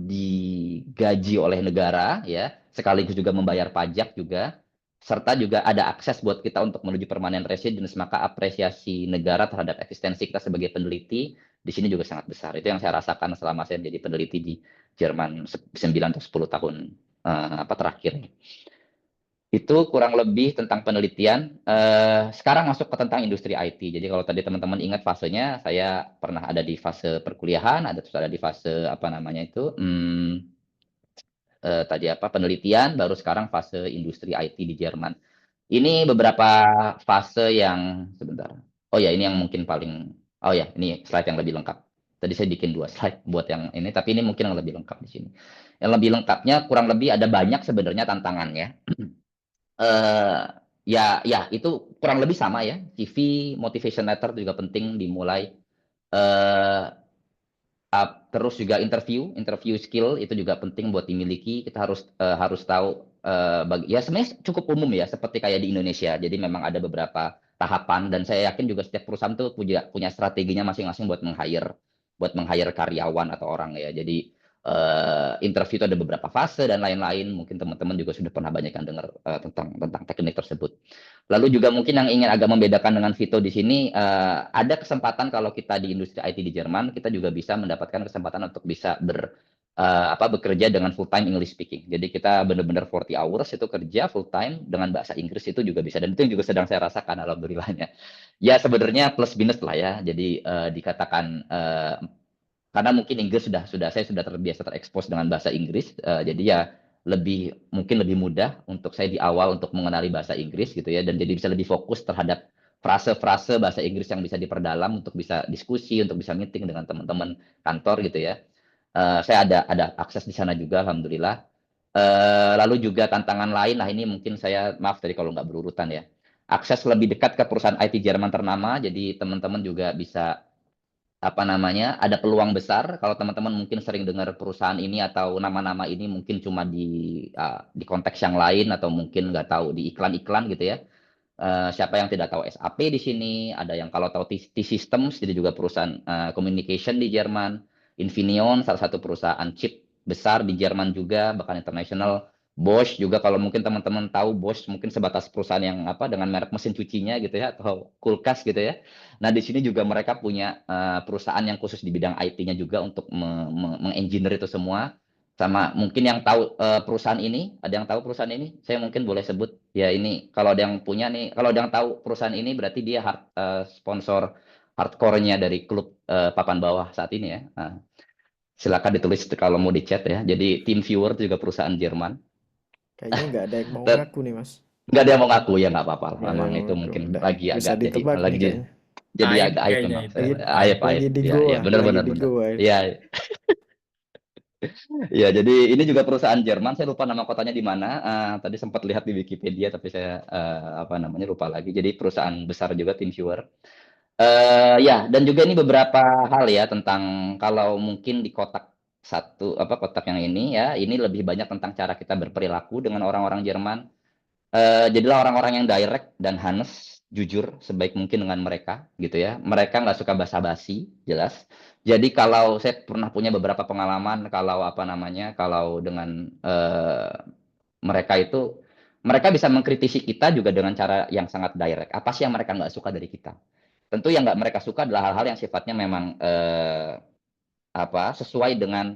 digaji oleh negara ya, sekaligus juga membayar pajak juga, serta juga ada akses buat kita untuk menuju permanent residence, maka apresiasi negara terhadap eksistensi kita sebagai peneliti di sini juga sangat besar. Itu yang saya rasakan selama saya menjadi peneliti di Jerman 9 atau 10 tahun terakhir. Itu kurang lebih tentang penelitian. Sekarang masuk ke tentang industri IT. Jadi kalau tadi teman-teman ingat fasenya, saya pernah ada di fase perkuliahan, terus ada di fase apa namanya itu, tadi apa penelitian, baru sekarang fase industri IT di Jerman. Ini beberapa fase yang sebentar. Oh ya, ini yang mungkin paling. Oh ya, ini slide yang lebih lengkap. Tadi saya bikin 2 slide buat yang ini, tapi ini mungkin yang lebih lengkap di sini. Yang lebih lengkapnya kurang lebih ada banyak sebenarnya tantangannya. Ya itu kurang lebih sama ya. CV, motivation letter juga penting dimulai. Terus juga interview skill itu juga penting buat dimiliki. Kita harus tahu ya sebenarnya cukup umum ya seperti kayak di Indonesia. Jadi memang ada beberapa tahapan dan saya yakin juga setiap perusahaan tuh punya strateginya masing-masing buat meng-hire karyawan atau orang ya. Jadi interview itu ada beberapa fase dan lain-lain. Mungkin teman-teman juga sudah pernah banyak yang dengar tentang teknik tersebut. Lalu juga mungkin yang ingin agak membedakan dengan Vito di sini, ada kesempatan kalau kita di industri IT di Jerman, kita juga bisa mendapatkan kesempatan untuk bisa bekerja dengan full time English speaking. Jadi kita benar-benar 40 hours itu kerja full time dengan bahasa Inggris itu juga bisa. Dan itu yang juga sedang saya rasakan alhamdulillahnya. Ya sebenarnya plus minus lah ya. Jadi dikatakan karena mungkin Inggris saya sudah terbiasa terekspos dengan bahasa Inggris, jadi ya mungkin lebih mudah untuk saya di awal untuk mengenali bahasa Inggris gitu ya, dan jadi bisa lebih fokus terhadap frase-frase bahasa Inggris yang bisa diperdalam untuk bisa diskusi, untuk bisa meeting dengan teman-teman kantor gitu ya. Saya ada akses di sana juga, alhamdulillah. Lalu juga tantangan lain, nah ini mungkin saya maaf tadi kalau nggak berurutan ya. Akses lebih dekat ke perusahaan IT Jerman ternama, jadi teman-teman juga bisa apa namanya, ada peluang besar kalau teman-teman mungkin sering dengar perusahaan ini atau nama-nama ini mungkin cuma di konteks yang lain atau mungkin nggak tahu di iklan-iklan gitu ya. Siapa yang tidak tahu SAP di sini, ada yang kalau tahu T-Systems, jadi juga perusahaan communication di Jerman, Infineon, salah satu perusahaan chip besar di Jerman juga, bahkan internasional. Bosch juga kalau mungkin teman-teman tahu Bosch mungkin sebatas perusahaan yang apa dengan merek mesin cucinya gitu ya atau kulkas gitu ya. Nah, di sini juga mereka punya perusahaan yang khusus di bidang IT-nya juga untuk mengengineer itu semua. Sama mungkin yang tahu perusahaan ini, ada yang tahu perusahaan ini? Saya mungkin boleh sebut ya ini kalau ada yang punya nih, kalau ada yang tahu perusahaan ini berarti dia sponsor hardcore-nya dari klub papan bawah saat ini ya. Nah, silakan ditulis kalau mau di chat ya. Jadi TeamViewer itu juga perusahaan Jerman.
Kayaknya nggak ada yang mau
Dan
ngaku nih, Mas.
nggak ada yang mau ngaku ya nggak apa-apa lah.
Nggak ada
Memang
yang mau
itu
ngaku.
mungkin
Udah
lagi
bisa
agak
ditebak nih kayaknya.
jadi
Aib
agak aib
kayaknya
memang
itu.
saya.
Lagi,
Aib.
lagi di
Ya,
goa,
benar
lagi
benar
di
benar.
goa itu.
Ya, ya, jadi ini juga perusahaan Jerman. Saya lupa nama kotanya di mana. Tadi sempat lihat di Wikipedia, tapi saya apa namanya lupa lagi. Jadi perusahaan besar juga TeamViewer. Ya, dan juga ini beberapa hal ya tentang kalau mungkin di kotak satu apa kotak yang ini ya, ini lebih banyak tentang cara kita berperilaku dengan orang-orang Jerman. Jadilah orang-orang yang direct dan honest, jujur sebaik mungkin dengan mereka, gitu ya. Mereka nggak suka basa-basi, jelas. Jadi kalau saya pernah punya beberapa pengalaman, kalau apa namanya, kalau dengan mereka itu, mereka bisa mengkritisi kita juga dengan cara yang sangat direct. Apa sih yang mereka nggak suka dari kita? Tentu yang nggak mereka suka adalah hal-hal yang sifatnya memang apa sesuai dengan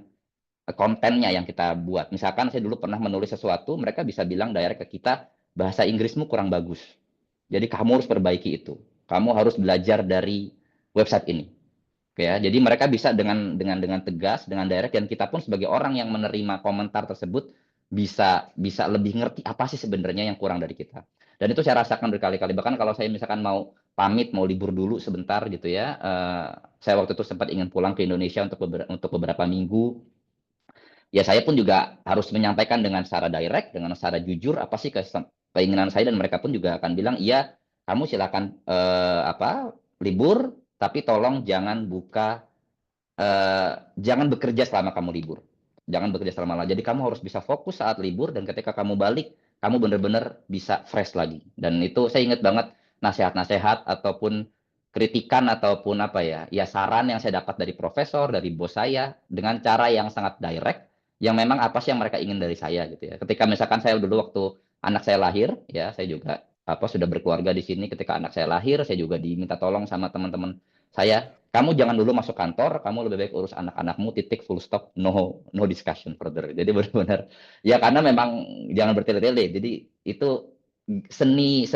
kontennya yang kita buat. Misalkan saya dulu pernah menulis sesuatu, mereka bisa bilang direct ke kita, bahasa Inggrismu kurang bagus. Jadi kamu harus perbaiki itu. Kamu harus belajar dari website ini. Oke ya, jadi mereka bisa dengan tegas, dengan direct, dan kita pun sebagai orang yang menerima komentar tersebut bisa lebih ngerti apa sih sebenarnya yang kurang dari kita. Dan itu saya rasakan berkali-kali. Bahkan kalau saya misalkan mau pamit, mau libur dulu sebentar gitu ya, saya waktu itu sempat ingin pulang ke Indonesia untuk beberapa minggu. Ya saya pun juga harus menyampaikan dengan secara direct, dengan secara jujur apa sih keinginan saya dan mereka pun juga akan bilang, iya kamu silakan apa libur, tapi tolong jangan bekerja selama kamu libur. Jangan bekerja selama lama. Jadi kamu harus bisa fokus saat libur dan ketika kamu balik, kamu benar-benar bisa fresh lagi. Dan itu saya ingat banget nasihat-nasihat ataupun kritikan ataupun apa ya, ya saran yang saya dapat dari profesor, dari bos saya dengan cara yang sangat direct, yang memang apa sih yang mereka ingin dari saya gitu ya. Ketika misalkan saya dulu waktu anak saya lahir, ya saya juga apa sudah berkeluarga di sini. Ketika anak saya lahir, saya juga diminta tolong sama teman-teman saya, kamu jangan dulu masuk kantor, kamu lebih baik urus anak-anakmu, titik, full stop, no discussion further. Jadi benar-benar ya karena memang jangan bertele-tele. Jadi itu seni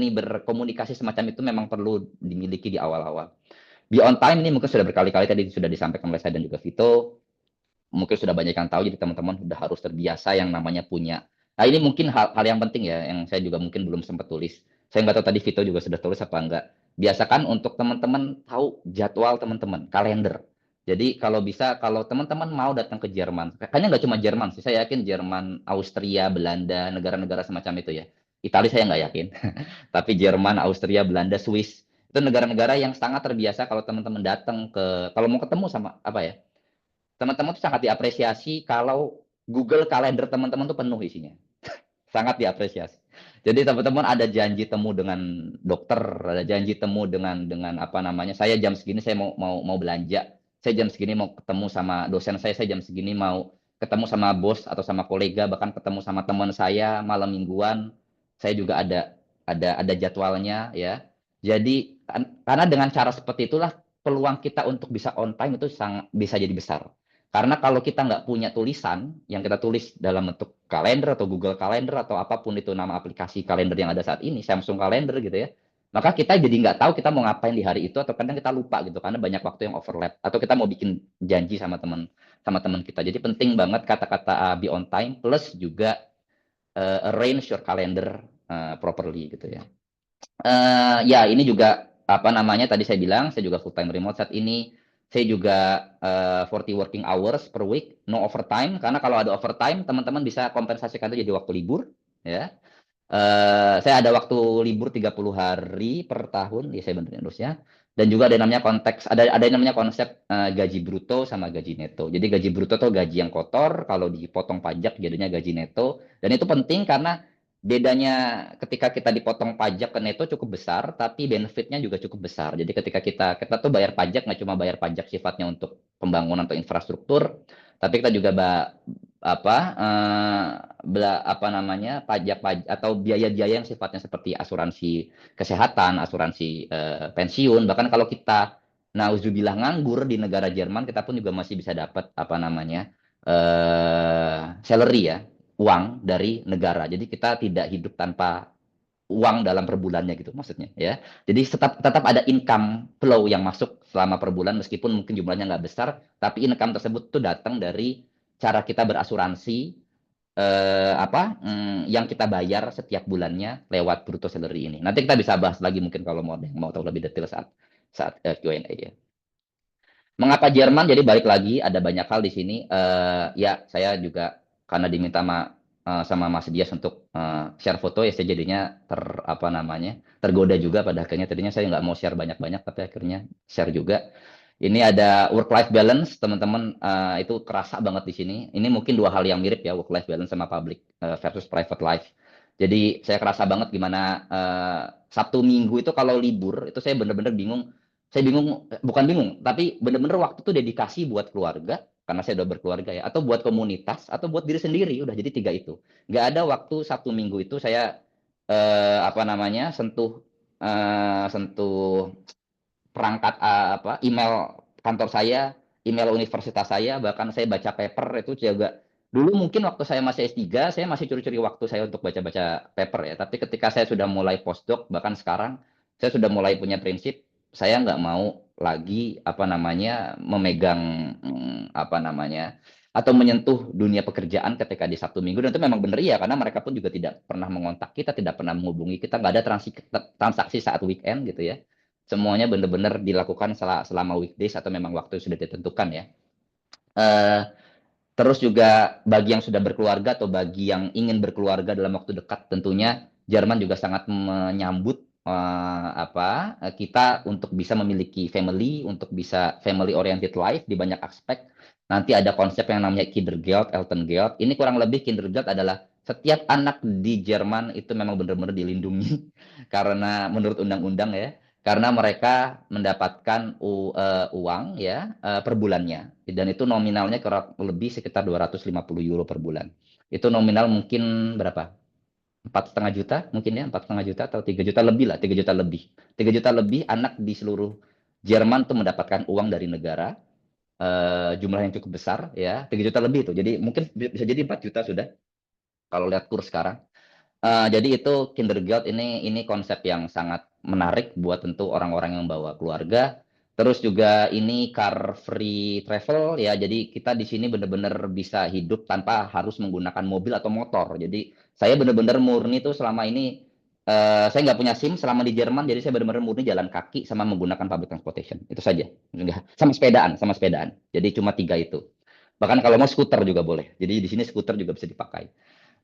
berkomunikasi semacam itu memang perlu dimiliki di awal-awal. Be on time ini mungkin sudah berkali-kali tadi sudah disampaikan oleh saya dan juga Vito. Mungkin sudah banyak yang tahu, jadi teman-teman sudah harus terbiasa yang namanya punya. Nah ini mungkin hal yang penting ya, yang saya juga mungkin belum sempat tulis. Saya nggak tahu tadi Vito juga sudah tulis apa enggak. Biasakan untuk teman-teman tahu jadwal teman-teman, kalender. Jadi kalau bisa, kalau teman-teman mau datang ke Jerman, kayaknya nggak cuma Jerman sih, saya yakin Jerman, Austria, Belanda, negara-negara semacam itu ya. Italia saya nggak yakin, tapi Jerman, Austria, Belanda, Swiss, itu negara-negara yang sangat terbiasa kalau teman-teman datang kalau mau ketemu sama apa ya, teman-teman tuh sangat diapresiasi kalau Google Calendar teman-teman tuh penuh isinya. Sangat diapresiasi. Jadi teman-teman ada janji temu dengan dokter, ada janji temu dengan apa namanya, saya jam segini saya mau belanja, saya jam segini mau ketemu sama dosen saya jam segini mau ketemu sama bos atau sama kolega, bahkan ketemu sama teman saya malam mingguan, saya juga ada jadwalnya ya. Jadi karena dengan cara seperti itulah peluang kita untuk bisa on time itu sangat bisa jadi besar. Karena kalau kita nggak punya tulisan yang kita tulis dalam bentuk kalender atau Google Calendar atau apapun itu nama aplikasi kalender yang ada saat ini, Samsung Calendar gitu ya, maka kita jadi nggak tahu kita mau ngapain di hari itu atau kadang kita lupa gitu karena banyak waktu yang overlap atau kita mau bikin janji sama teman kita. Jadi penting banget kata-kata be on time plus juga arrange your calendar properly gitu ya. Ya ini juga apa namanya tadi saya bilang saya juga full time remote saat ini. Saya juga 40 working hours per week, no overtime karena kalau ada overtime teman-teman bisa kompensasikan itu jadi waktu libur ya. Saya ada waktu libur 30 hari per tahun, ya saya benerin terusnya. Dan juga ada yang namanya ada yang namanya konsep gaji bruto sama gaji neto. Jadi gaji bruto tuh gaji yang kotor, kalau dipotong pajak jadinya gaji neto. Dan itu penting karena bedanya ketika kita dipotong pajak ke neto cukup besar, tapi benefitnya juga cukup besar. Jadi ketika kita tuh bayar pajak nggak cuma bayar pajak sifatnya untuk pembangunan atau infrastruktur, tapi kita juga apa apa namanya pajak atau biaya-biaya yang sifatnya seperti asuransi kesehatan, asuransi pensiun. Bahkan kalau kita nauzubillah nganggur di negara Jerman, kita pun juga masih bisa dapat apa namanya salary ya, uang dari negara. Jadi kita tidak hidup tanpa uang dalam per bulannya gitu maksudnya ya. Jadi tetap ada income flow yang masuk selama per bulan meskipun mungkin jumlahnya nggak besar, tapi income tersebut tuh datang dari cara kita berasuransi yang kita bayar setiap bulannya lewat brutto salary ini. Nanti kita bisa bahas lagi mungkin kalau mau tahu lebih detail saat Q&A ya. Mengapa Jerman? Jadi balik lagi ada banyak hal di sini. Ya saya juga karena diminta sama Mas Dias untuk share foto ya saya jadinya tergoda juga pada akhirnya. Tadinya saya nggak mau share banyak-banyak tapi akhirnya share juga. Ini ada work life balance teman-teman, itu kerasa banget di sini. Ini mungkin dua hal yang mirip ya, work life balance sama public versus private life. Jadi saya kerasa banget gimana Sabtu Minggu itu kalau libur itu saya bener-bener bingung. Saya bingung, bukan bingung, tapi bener-bener waktu itu dedikasi buat keluarga karena saya udah berkeluarga ya, atau buat komunitas atau buat diri sendiri. Udah jadi tiga itu. Nggak ada waktu Sabtu Minggu itu saya sentuh perangkat email kantor saya, email universitas saya, bahkan saya baca paper itu juga. Dulu mungkin waktu saya masih S3, saya masih curi-curi waktu saya untuk baca-baca paper ya. Tapi ketika saya sudah mulai postdoc, bahkan sekarang saya sudah mulai punya prinsip, saya nggak mau lagi memegang atau menyentuh dunia pekerjaan ketika di Sabtu Minggu. Dan itu memang benar ya, karena mereka pun juga tidak pernah mengontak kita, tidak pernah menghubungi kita, nggak ada transaksi saat weekend gitu ya. Semuanya benar-benar dilakukan selama weekdays atau memang waktu sudah ditentukan ya. Terus juga bagi yang sudah berkeluarga atau bagi yang ingin berkeluarga dalam waktu dekat, tentunya Jerman juga sangat menyambut kita untuk bisa memiliki family, untuk bisa family oriented life di banyak aspek. Nanti ada konsep yang namanya Kindergeld, Elterngeld. Ini kurang lebih Kindergeld adalah setiap anak di Jerman itu memang benar-benar dilindungi karena menurut undang-undang ya, karena mereka mendapatkan uang ya per bulannya, dan itu nominalnya kurang lebih sekitar 250 euro per bulan. Itu nominal mungkin berapa? 4,5 juta mungkin ya, 4,5 juta atau 3 juta lebih lah, 3 juta lebih. 3 juta lebih anak di seluruh Jerman tuh mendapatkan uang dari negara, jumlah yang cukup besar ya, 3 juta lebih itu. Jadi mungkin bisa jadi 4 juta sudah kalau lihat kurs sekarang. Jadi itu Kindergeld ini konsep yang sangat menarik buat tentu orang-orang yang bawa keluarga. Terus juga ini car free travel ya. Jadi kita di sini benar-benar bisa hidup tanpa harus menggunakan mobil atau motor. Jadi saya benar-benar murni tuh selama ini saya nggak punya SIM selama di Jerman. Jadi saya benar-benar murni jalan kaki sama menggunakan public transportation. Itu saja. Sama sepedaan. Jadi cuma tiga itu. Bahkan kalau mau skuter juga boleh. Jadi di sini skuter juga bisa dipakai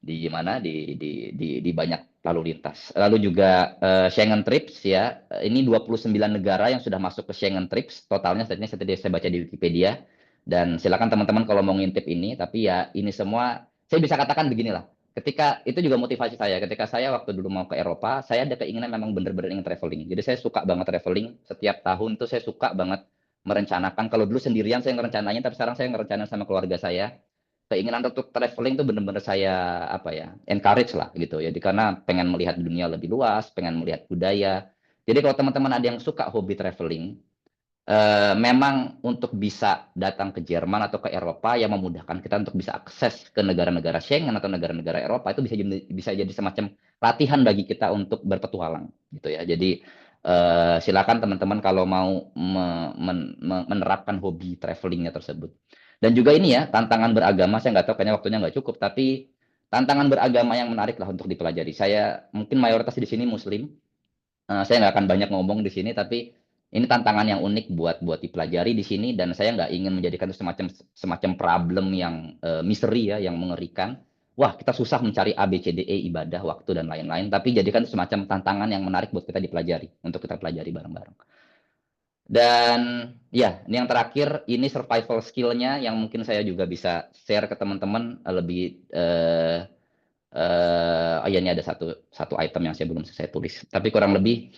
di mana di banyak lalu lintas. Lalu juga Schengen Trips ya. Ini 29 negara yang sudah masuk ke Schengen Trips. Totalnya tadi saya baca di Wikipedia. Dan silakan teman-teman kalau mau ngintip ini, tapi ya ini semua saya bisa katakan beginilah. Ketika itu juga motivasi saya. Ketika saya waktu dulu mau ke Eropa, saya ada keinginan memang benar-benar ingin traveling. Jadi saya suka banget traveling. Setiap tahun tuh saya suka banget merencanakan. Kalau dulu sendirian saya ngerencanain, tapi sekarang saya ngerencanain sama keluarga saya. Keinginan untuk traveling tuh benar-benar saya encourage lah gitu ya. Karena pengen melihat dunia lebih luas, pengen melihat budaya. Jadi kalau teman-teman ada yang suka hobi traveling, memang untuk bisa datang ke Jerman atau ke Eropa yang memudahkan kita untuk bisa akses ke negara-negara Schengen atau negara-negara Eropa, itu bisa jadi semacam latihan bagi kita untuk berpetualang gitu ya. Jadi silakan teman-teman kalau mau menerapkan hobi travelingnya tersebut. Dan juga ini ya, tantangan beragama, saya nggak tahu kayaknya waktunya nggak cukup, tapi tantangan beragama yang menarik lah untuk dipelajari. Saya mungkin mayoritas di sini Muslim, saya nggak akan banyak ngomong di sini, tapi ini tantangan yang unik buat dipelajari di sini, dan saya nggak ingin menjadikan itu semacam problem yang misteri ya, yang mengerikan. Wah, kita susah mencari A, B, C, D, E, ibadah, waktu, dan lain-lain. Tapi jadikan itu semacam tantangan yang menarik buat kita dipelajari, untuk kita pelajari bareng-bareng. Dan ya, ini yang terakhir, ini survival skill-nya yang mungkin saya juga bisa share ke teman-teman lebih oh ya, ini ada satu item yang saya belum selesai tulis. Tapi kurang lebih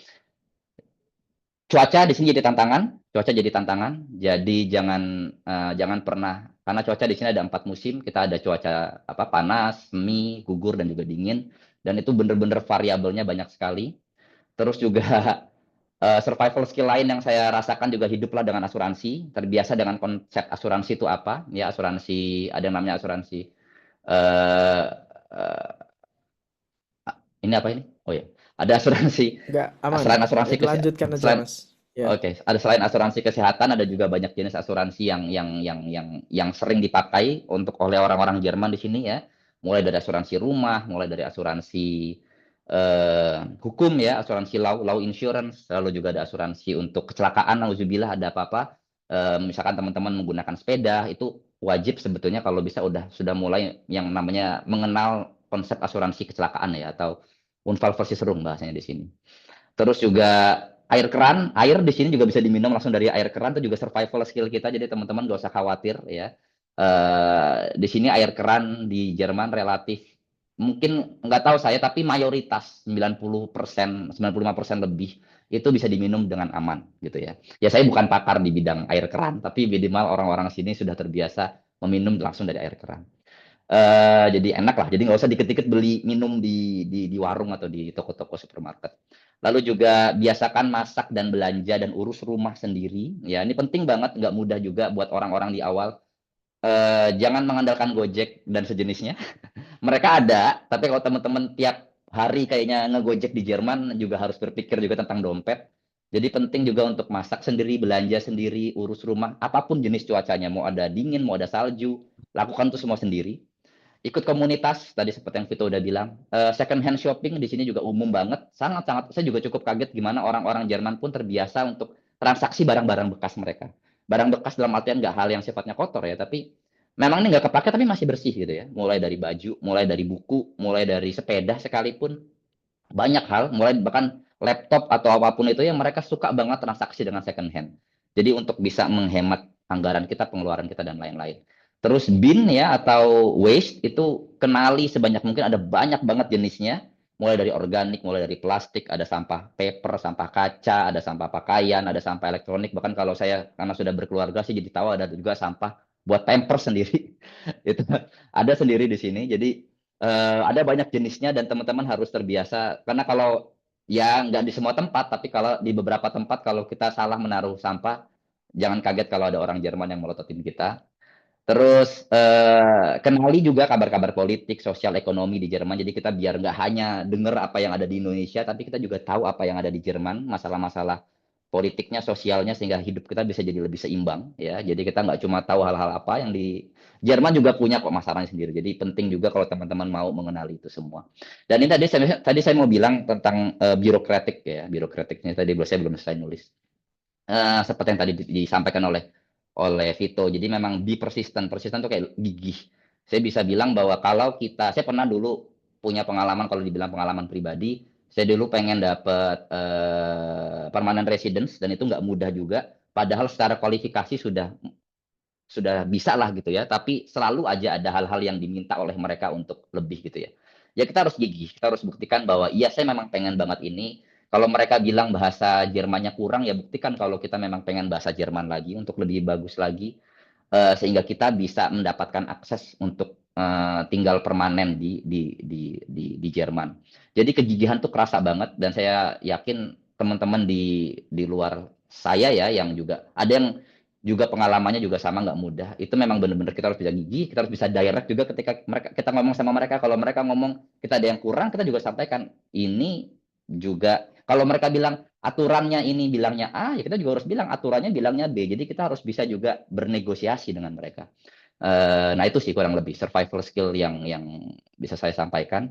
cuaca di sini jadi tantangan, cuaca jadi tantangan. Jadi jangan pernah, karena cuaca di sini ada 4 musim. Kita ada cuaca panas, semi, gugur dan juga dingin. Dan itu bener-bener variabelnya banyak sekali. Terus juga survival skill lain yang saya rasakan juga hiduplah dengan asuransi. Terbiasa dengan konsep asuransi itu apa? Ya, asuransi, ada yang namanya asuransi. eh eh, ini apa ini? Oh ya, ada asuransi.
Nggak aman.
Selain asuransi
Lanjutkan aja,
selain
Mas. Ya.
Oke, ada selain asuransi kesehatan, ada juga banyak jenis asuransi yang sering dipakai untuk oleh orang-orang Jerman di sini ya. Mulai dari asuransi rumah, mulai dari asuransi hukum ya, asuransi law insurance, lalu juga ada asuransi untuk kecelakaan, nauzubillah ada apa-apa. Misalkan teman-teman menggunakan sepeda, itu wajib sebetulnya kalau bisa sudah mulai yang namanya mengenal konsep asuransi kecelakaan ya, atau Unfall versus Rum bahasanya di sini. Terus juga air keran, air di sini juga bisa diminum langsung dari air keran, itu juga survival skill kita, jadi teman-teman gak usah khawatir ya. Di sini air keran di Jerman relatif, mungkin nggak tahu saya, tapi mayoritas 90%, 95% lebih itu bisa diminum dengan aman gitu ya. Ya saya bukan pakar di bidang air keran, tapi minimal orang-orang sini sudah terbiasa meminum langsung dari air keran. Jadi enak lah, jadi nggak usah dikit-dikit beli minum di warung atau di toko-toko supermarket. Lalu juga biasakan masak dan belanja dan urus rumah sendiri. Ya, ini penting banget, nggak mudah juga buat orang-orang di awal. Jangan mengandalkan Gojek dan sejenisnya. Mereka ada, tapi kalau teman-teman tiap hari kayaknya ngegojek di Jerman juga harus berpikir juga tentang dompet. Jadi penting juga untuk masak sendiri, belanja sendiri, urus rumah, apapun jenis cuacanya, mau ada dingin, mau ada salju, lakukan itu semua sendiri. Ikut komunitas tadi seperti yang Vito udah bilang, second hand shopping di sini juga umum banget, sangat-sangat. Saya juga cukup kaget gimana orang-orang Jerman pun terbiasa untuk transaksi barang-barang bekas mereka. Barang bekas dalam artian nggak hal yang sifatnya kotor ya, tapi memang ini nggak kepake tapi masih bersih gitu ya. Mulai dari baju, mulai dari buku, mulai dari sepeda sekalipun, banyak hal, mulai bahkan laptop atau apapun itu yang mereka suka banget transaksi dengan second hand. Jadi untuk bisa menghemat anggaran kita, pengeluaran kita dan lain-lain. Terus bin ya atau waste itu kenali sebanyak mungkin, ada banyak banget jenisnya. Mulai dari organik, mulai dari plastik, ada sampah paper, sampah kaca, ada sampah pakaian, ada sampah elektronik. Bahkan kalau saya karena sudah berkeluarga sih jadi tahu ada juga sampah buat pampers sendiri. Itu ada sendiri di sini. Jadi ada banyak jenisnya dan teman-teman harus terbiasa, karena kalau ya nggak di semua tempat, tapi kalau di beberapa tempat kalau kita salah menaruh sampah, jangan kaget kalau ada orang Jerman yang melototin kita. Terus kenali juga kabar-kabar politik, sosial, ekonomi di Jerman. Jadi kita biar nggak hanya dengar apa yang ada di Indonesia, tapi kita juga tahu apa yang ada di Jerman, masalah-masalah politiknya, sosialnya, sehingga hidup kita bisa jadi lebih seimbang ya. Jadi kita nggak cuma tahu hal-hal apa yang di Jerman, juga punya kok masalahnya sendiri. Jadi penting juga kalau teman-teman mau mengenali itu semua. Dan ini tadi saya mau bilang tentang birokratik ya, birokratiknya tadi saya belum selesai nulis. Seperti yang tadi disampaikan oleh Vito. Jadi memang be persistent. Persistent itu kayak gigih. Saya bisa bilang bahwa kalau saya pernah dulu punya pengalaman, kalau dibilang pengalaman pribadi, saya dulu pengen dapat permanent residence dan itu nggak mudah juga. Padahal secara kualifikasi sudah bisa lah gitu ya, tapi selalu aja ada hal-hal yang diminta oleh mereka untuk lebih gitu ya. Ya kita harus gigih, kita harus buktikan bahwa iya saya memang pengen banget ini. Kalau mereka bilang bahasa Jermannya kurang, ya buktikan kalau kita memang pengen bahasa Jerman lagi untuk lebih bagus lagi, sehingga kita bisa mendapatkan akses untuk tinggal permanen di Jerman. Jadi kegigihan tuh kerasa banget dan saya yakin teman-teman di luar saya ya yang juga ada yang juga pengalamannya juga sama, nggak mudah. Itu memang benar-benar kita harus bisa gigih, kita harus bisa direct juga ketika kita ngomong sama mereka. Kalau mereka ngomong kita ada yang kurang, kita juga sampaikan. Ini juga kalau mereka bilang aturannya ini bilangnya A, ya kita juga harus bilang aturannya bilangnya B. Jadi kita harus bisa juga bernegosiasi dengan mereka. Nah itu sih kurang lebih survival skill yang bisa saya sampaikan.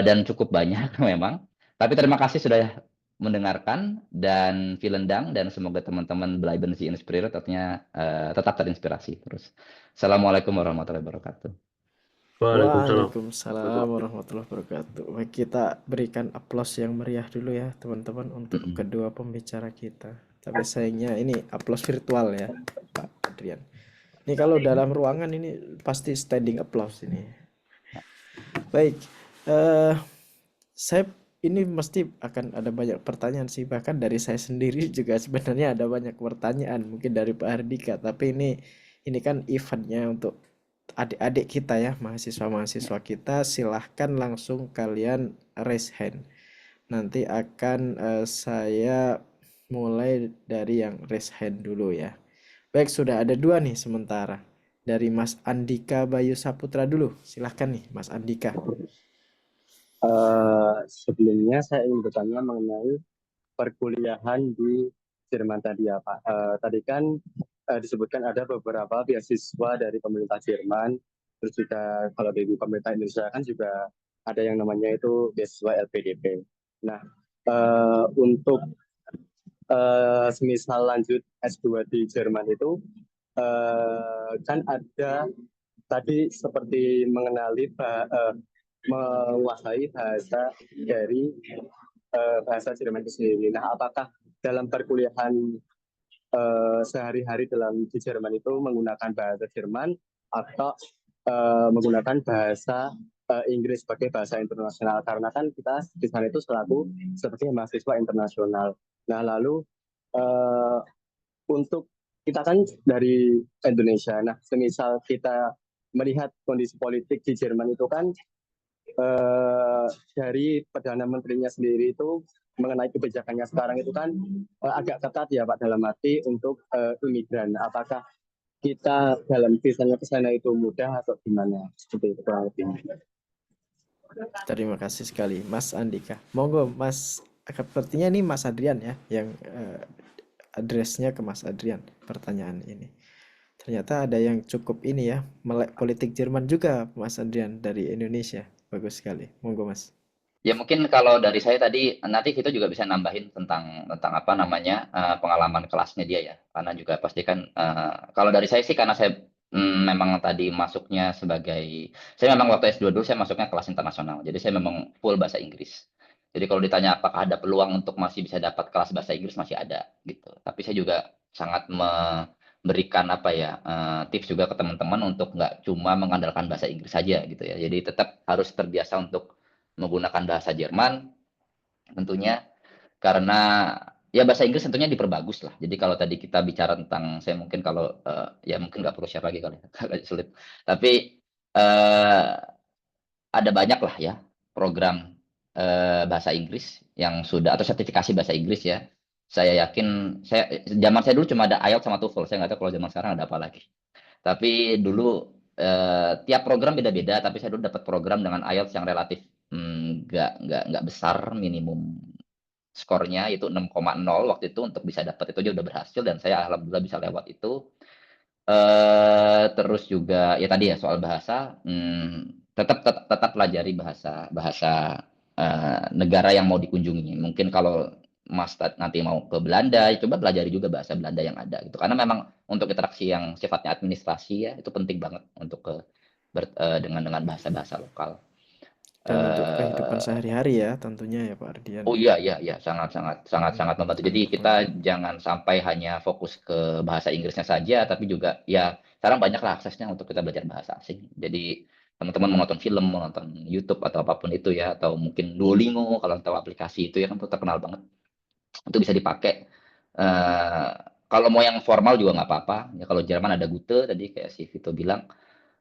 Dan cukup banyak memang. Tapi terima kasih sudah mendengarkan dan vielen Dank, dan semoga teman-teman bleiben Sie inspiriert, artinya tetap terinspirasi terus. Assalamualaikum warahmatullahi wabarakatuh.
Waalaikumsalam warahmatullahi wabarakatuh. Baik, kita berikan aplaus yang meriah dulu ya teman-teman untuk kedua pembicara kita. Tapi sayangnya ini applause virtual ya, Pak Adrian. Ini kalau dalam ruangan ini pasti standing applause ini. Baik, eh saya ini mesti akan ada banyak pertanyaan sih, bahkan dari saya sendiri juga sebenarnya ada banyak pertanyaan mungkin dari Pak Hardika, tapi ini kan eventnya untuk adik-adik kita ya, mahasiswa-mahasiswa kita, silahkan langsung kalian raise hand. Nanti akan saya mulai dari yang raise hand dulu ya. Baik, sudah ada dua nih sementara. Dari Mas Andika Bayu Saputra dulu. Silahkan nih Mas Andika.
Sebelumnya saya ingin bertanya mengenai perkuliahan di Jerman tadi ya Pak. Tadi kan disebutkan ada beberapa beasiswa dari pemerintah Jerman, terus juga kalau dari pemerintah Indonesia kan juga ada yang namanya itu beasiswa LPDP. Nah, untuk semisal lanjut S2 di Jerman itu kan ada tadi seperti menguasai bahasa dari bahasa Jerman itu sendiri. Nah, apakah dalam perkuliahan sehari-hari di Jerman itu menggunakan bahasa Jerman atau menggunakan bahasa Inggris sebagai bahasa internasional? Karena kan kita di sana itu selaku seperti mahasiswa internasional. Nah, lalu untuk kita kan dari Indonesia. Nah, semisal kita melihat kondisi politik di Jerman itu kan dari Perdana Menterinya sendiri itu mengenai kebijakannya sekarang itu kan agak ketat ya Pak dalam arti untuk imigran. Apakah kita dalam visanya ke sana itu mudah atau gimana? Seperti itu kurang lebih.
Terima kasih sekali Mas Andika. Monggo Mas, sepertinya ini Mas Adrian ya yang addressnya ke Mas Adrian pertanyaan ini. Ternyata ada yang cukup ini ya, melek politik Jerman juga Mas Adrian dari Indonesia. Bagus sekali. Monggo Mas.
Ya mungkin kalau dari saya tadi nanti kita juga bisa nambahin tentang apa namanya pengalaman kelasnya dia ya, karena juga pasti kan kalau dari saya sih karena saya memang tadi masuknya saya memang waktu S2 dulu saya masuknya kelas internasional, jadi saya memang full bahasa Inggris. Jadi kalau ditanya apakah ada peluang untuk masih bisa dapat kelas bahasa Inggris, masih ada gitu. Tapi saya juga sangat memberikan apa ya tips juga ke teman-teman untuk nggak cuma mengandalkan bahasa Inggris saja gitu ya. Jadi tetap harus terbiasa untuk menggunakan bahasa Jerman tentunya, karena ya bahasa Inggris tentunya diperbagus lah. Jadi kalau tadi kita bicara tentang saya mungkin kalau ya mungkin nggak perlu share lagi kali agak sulit. Tapi ada banyak lah ya program bahasa Inggris yang sudah atau sertifikasi bahasa Inggris ya. Saya yakin zaman saya dulu cuma ada IELTS sama TOEFL. Saya nggak tahu kalau zaman sekarang ada apa lagi. Tapi dulu tiap program beda-beda. Tapi saya dulu dapat program dengan IELTS yang relatif nggak besar, minimum skornya itu 6,0 waktu itu untuk bisa dapat itu aja udah berhasil dan saya alhamdulillah bisa lewat itu. Terus juga ya tadi ya soal bahasa, tetap pelajari bahasa negara yang mau dikunjungi. Mungkin kalau Mas nanti mau ke Belanda, ya coba pelajari juga bahasa Belanda yang ada gitu. Karena memang untuk interaksi yang sifatnya administrasi ya itu penting banget untuk dengan bahasa-bahasa lokal.
Dan untuk kehidupan
Eh,
sehari-hari ya tentunya ya Pak Ardian
Oh
ya.
iya sangat membantu. Jadi
Untuk
kita jangan sampai hanya fokus ke bahasa Inggrisnya saja, tapi juga ya sekarang banyak lah aksesnya untuk kita belajar bahasa asing. Jadi teman-teman mau nonton film, mau nonton YouTube atau apapun itu ya, atau mungkin Duolingo kalau tahu aplikasi itu ya kan itu terkenal banget. Itu bisa dipakai. Eh Kalau mau yang formal juga nggak apa-apa. Ya kalau Jerman ada Gute tadi kayak si Vito bilang,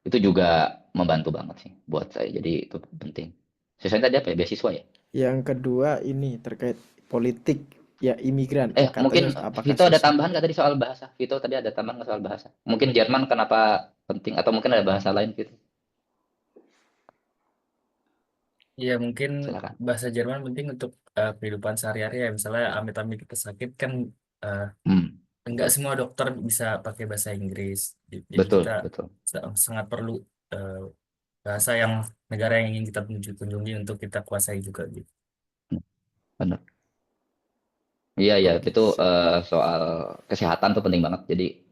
itu juga membantu banget sih buat saya. Jadi itu penting. Sisanya tadi apa ya? Beasiswa ya?
yang kedua ini terkait politik ya imigran.
Mungkin
Katanya apakah
Vito ada
susah?
tambahan nggak tadi soal bahasa? Vito tadi ada tambahan nggak soal bahasa? Mungkin Jerman kenapa penting atau mungkin ada bahasa lain gitu?
Ya mungkin
Silakan.
bahasa Jerman penting untuk kehidupan sehari-hari ya. Misalnya amit-amit kita sakit kan eh,
Hmm,
enggak
betul,
semua dokter bisa pakai bahasa Inggris. Jadi
betul,
kita
betul.
sangat perlu eh, bahasa yang negara yang ingin kita kunjungi untuk kita kuasai juga gitu.
Hmm, benar. Iya, iya,
Oke,
itu
siap.
soal kesehatan tuh penting banget. Jadi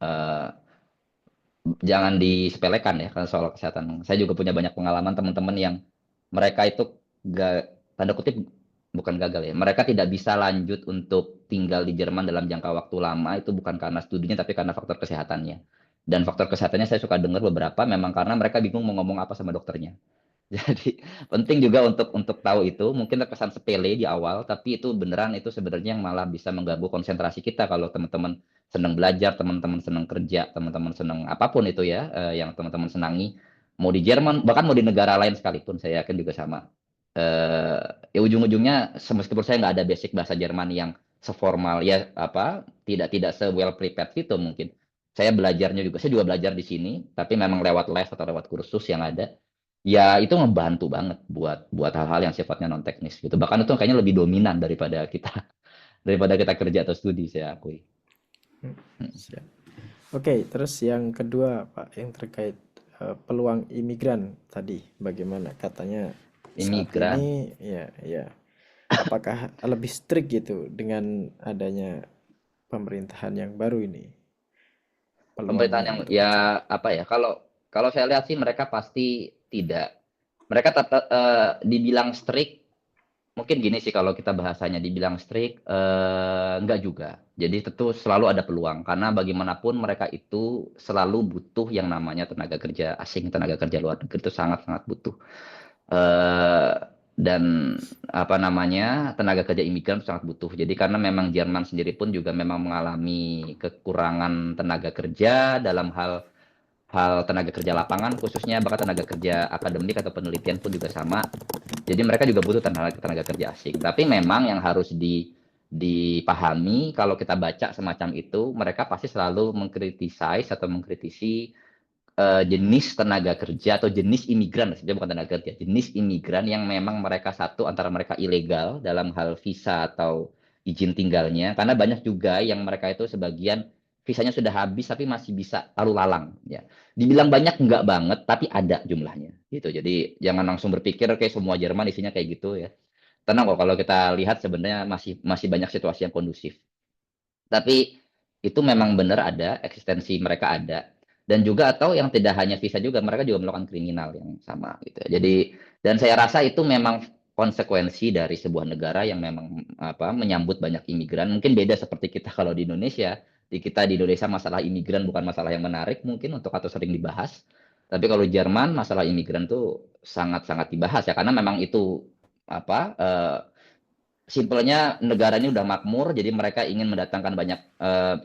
jangan disepelekan ya kalau soal kesehatan. Saya juga punya banyak pengalaman teman-teman yang mereka itu gak tanda kutip bukan gagal ya. Mereka tidak bisa lanjut untuk tinggal di Jerman dalam jangka waktu lama itu bukan karena studinya tapi karena faktor kesehatannya. Dan faktor kesehatannya saya suka dengar beberapa memang karena mereka bingung mau ngomong apa sama dokternya. Jadi penting juga untuk tahu itu. Mungkin terkesan sepele di awal, tapi itu beneran itu sebenarnya yang malah bisa mengganggu konsentrasi kita kalau teman-teman senang belajar, teman-teman senang kerja, teman-teman senang apapun itu ya, yang teman-teman senangi. Mau di Jerman, bahkan mau di negara lain sekalipun, saya yakin juga sama. Eh, ya ujung-ujungnya, meskipun saya nggak ada basic bahasa Jerman yang seformal ya apa, tidak se well prepared itu mungkin. Saya juga belajar di sini, tapi memang lewat les atau lewat kursus yang ada ya itu ngebantu banget buat hal-hal yang sifatnya non teknis gitu bahkan itu kayaknya lebih dominan daripada kita daripada kita kerja atau studi saya akui.
Siap. Oke, terus yang kedua Pak yang terkait peluang imigran tadi bagaimana katanya saat
Imigran
ini ya apakah lebih strict gitu dengan adanya pemerintahan yang baru ini
pemerintahan
peluangnya
yang
untuk
ya
kerja.
apa ya kalau kalau saya lihat sih mereka pasti tidak mereka tetap dibilang strict mungkin gini sih kalau kita bahasanya dibilang strict enggak juga jadi tentu selalu ada peluang karena bagaimanapun mereka itu selalu butuh yang namanya tenaga kerja asing tenaga kerja luar negeri itu sangat-sangat butuh. eh, dan apa namanya tenaga kerja imigran sangat butuh. Jadi karena memang Jerman sendiri pun juga memang mengalami kekurangan tenaga kerja dalam hal hal tenaga kerja lapangan khususnya bahkan tenaga kerja akademik atau penelitian pun juga sama. Jadi mereka juga butuh tenaga kerja asing. Tapi memang yang harus dipahami kalau kita baca semacam itu mereka pasti selalu mengkritisi atau mengkritisi jenis tenaga kerja atau jenis imigran, sebenarnya bukan tenaga kerja, jenis imigran yang memang mereka satu antara mereka ilegal dalam hal visa atau izin tinggalnya, karena banyak juga yang mereka itu sebagian visanya sudah habis tapi masih bisa lalu lalang, ya. Dibilang banyak enggak banget, tapi ada jumlahnya, gitu. Jadi jangan langsung berpikir kayak semua Jerman isinya kayak gitu ya. Tenang kok kalau kita lihat sebenarnya masih masih banyak situasi yang kondusif. Tapi itu memang benar ada, eksistensi mereka ada. Dan juga atau yang tidak hanya visa juga, mereka juga melakukan kriminal yang sama gitu. Jadi dan saya rasa itu memang konsekuensi dari sebuah negara yang memang apa menyambut banyak imigran. Mungkin beda seperti kita kalau di Indonesia. Di kita di Indonesia masalah imigran bukan masalah yang menarik mungkin untuk atau sering dibahas. Tapi kalau Jerman masalah imigran tuh sangat-sangat dibahas ya karena memang itu apa simpelnya negaranya udah makmur, jadi mereka ingin mendatangkan banyak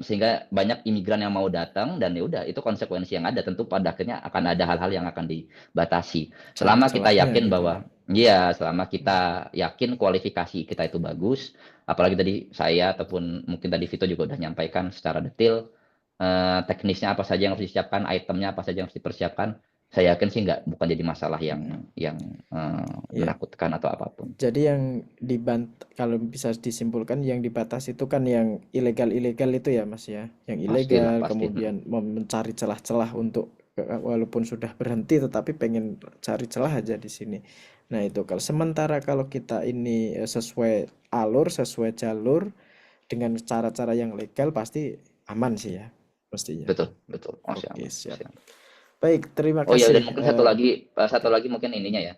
sehingga banyak imigran yang mau datang dan ya udah itu konsekuensi yang ada. Tentu pada akhirnya akan ada hal-hal yang akan dibatasi. Selama kita
Celah-celahnya
yakin
gitu ya.
bahwa ya selama kita yakin kualifikasi kita itu bagus, apalagi tadi saya ataupun mungkin tadi Vito juga udah nyampaikan secara detail teknisnya apa saja yang harus disiapkan, itemnya apa saja yang harus dipersiapkan. Saya yakin sih nggak bukan jadi masalah yang
Ya.
menakutkan atau apapun.
Jadi yang kalau bisa disimpulkan yang dibatasi itu kan yang ilegal-ilegal itu ya Mas ya. Yang
Pastilah,
ilegal
pasti.
kemudian mencari celah-celah untuk walaupun sudah berhenti tetapi pengen cari celah aja di sini. Nah, itu kalau sementara kalau kita ini sesuai alur, sesuai jalur dengan cara-cara yang legal pasti aman sih ya pastinya.
Betul, betul. Masih
Oke,
aman,
siap.
masih aman.
Baik, terima
Oh ya, dan
kasih.
mungkin satu lagi mungkin ininya ya.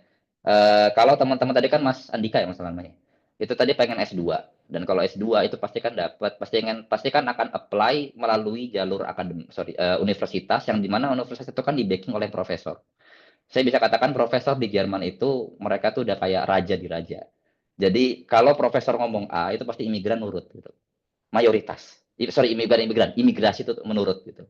Kalau teman-teman tadi kan Mas Andika ya Mas namanya. Itu tadi pengen S2. Dan kalau S2 itu pasti kan dapat, pasti kan akan apply melalui jalur universitas yang dimana universitas itu kan di backing oleh profesor. Saya bisa katakan profesor di Jerman itu mereka tuh udah kayak raja di raja. Jadi kalau profesor ngomong A itu pasti imigran nurut gitu. Mayoritas. Imigrasi itu menurut gitu.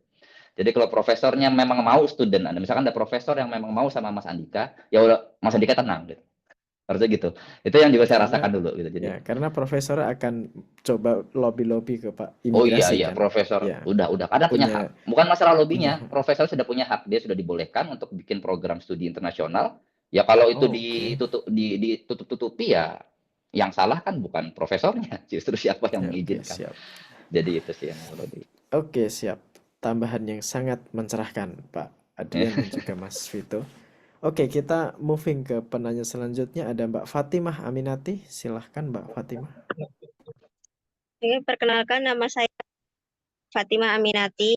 Jadi kalau profesornya memang mau student Anda, misalkan ada profesor yang memang mau sama Mas Andika, ya udah Mas Andika tenang gitu. Harusnya gitu. Itu yang juga saya
Karena
rasakan dulu gitu. Jadi
karena profesor akan coba lobby-lobby ke Pak
oh iya
imigrasi
iya
kan.
profesor
Ya,
udah karena punya hak.
punya
Bukan masalah
punya
lobbynya, profesor sudah punya hak, dia sudah dibolehkan untuk bikin program studi internasional. Ya kalau itu
Oh, oke.
ditutup-tutupi ya yang salah kan bukan profesornya, justru siapa yang
Ya, oke,
mengizinkan.
siap.
Jadi itu sih yang lebih.
Oke, siap. Tambahan yang sangat mencerahkan, Pak Adrian dan juga Mas Vito. Oke, kita moving ke penanya selanjutnya. Ada Mbak Fatimah Aminati. Silahkan Mbak Fatimah.
Oke, perkenalkan nama saya Fatimah Aminati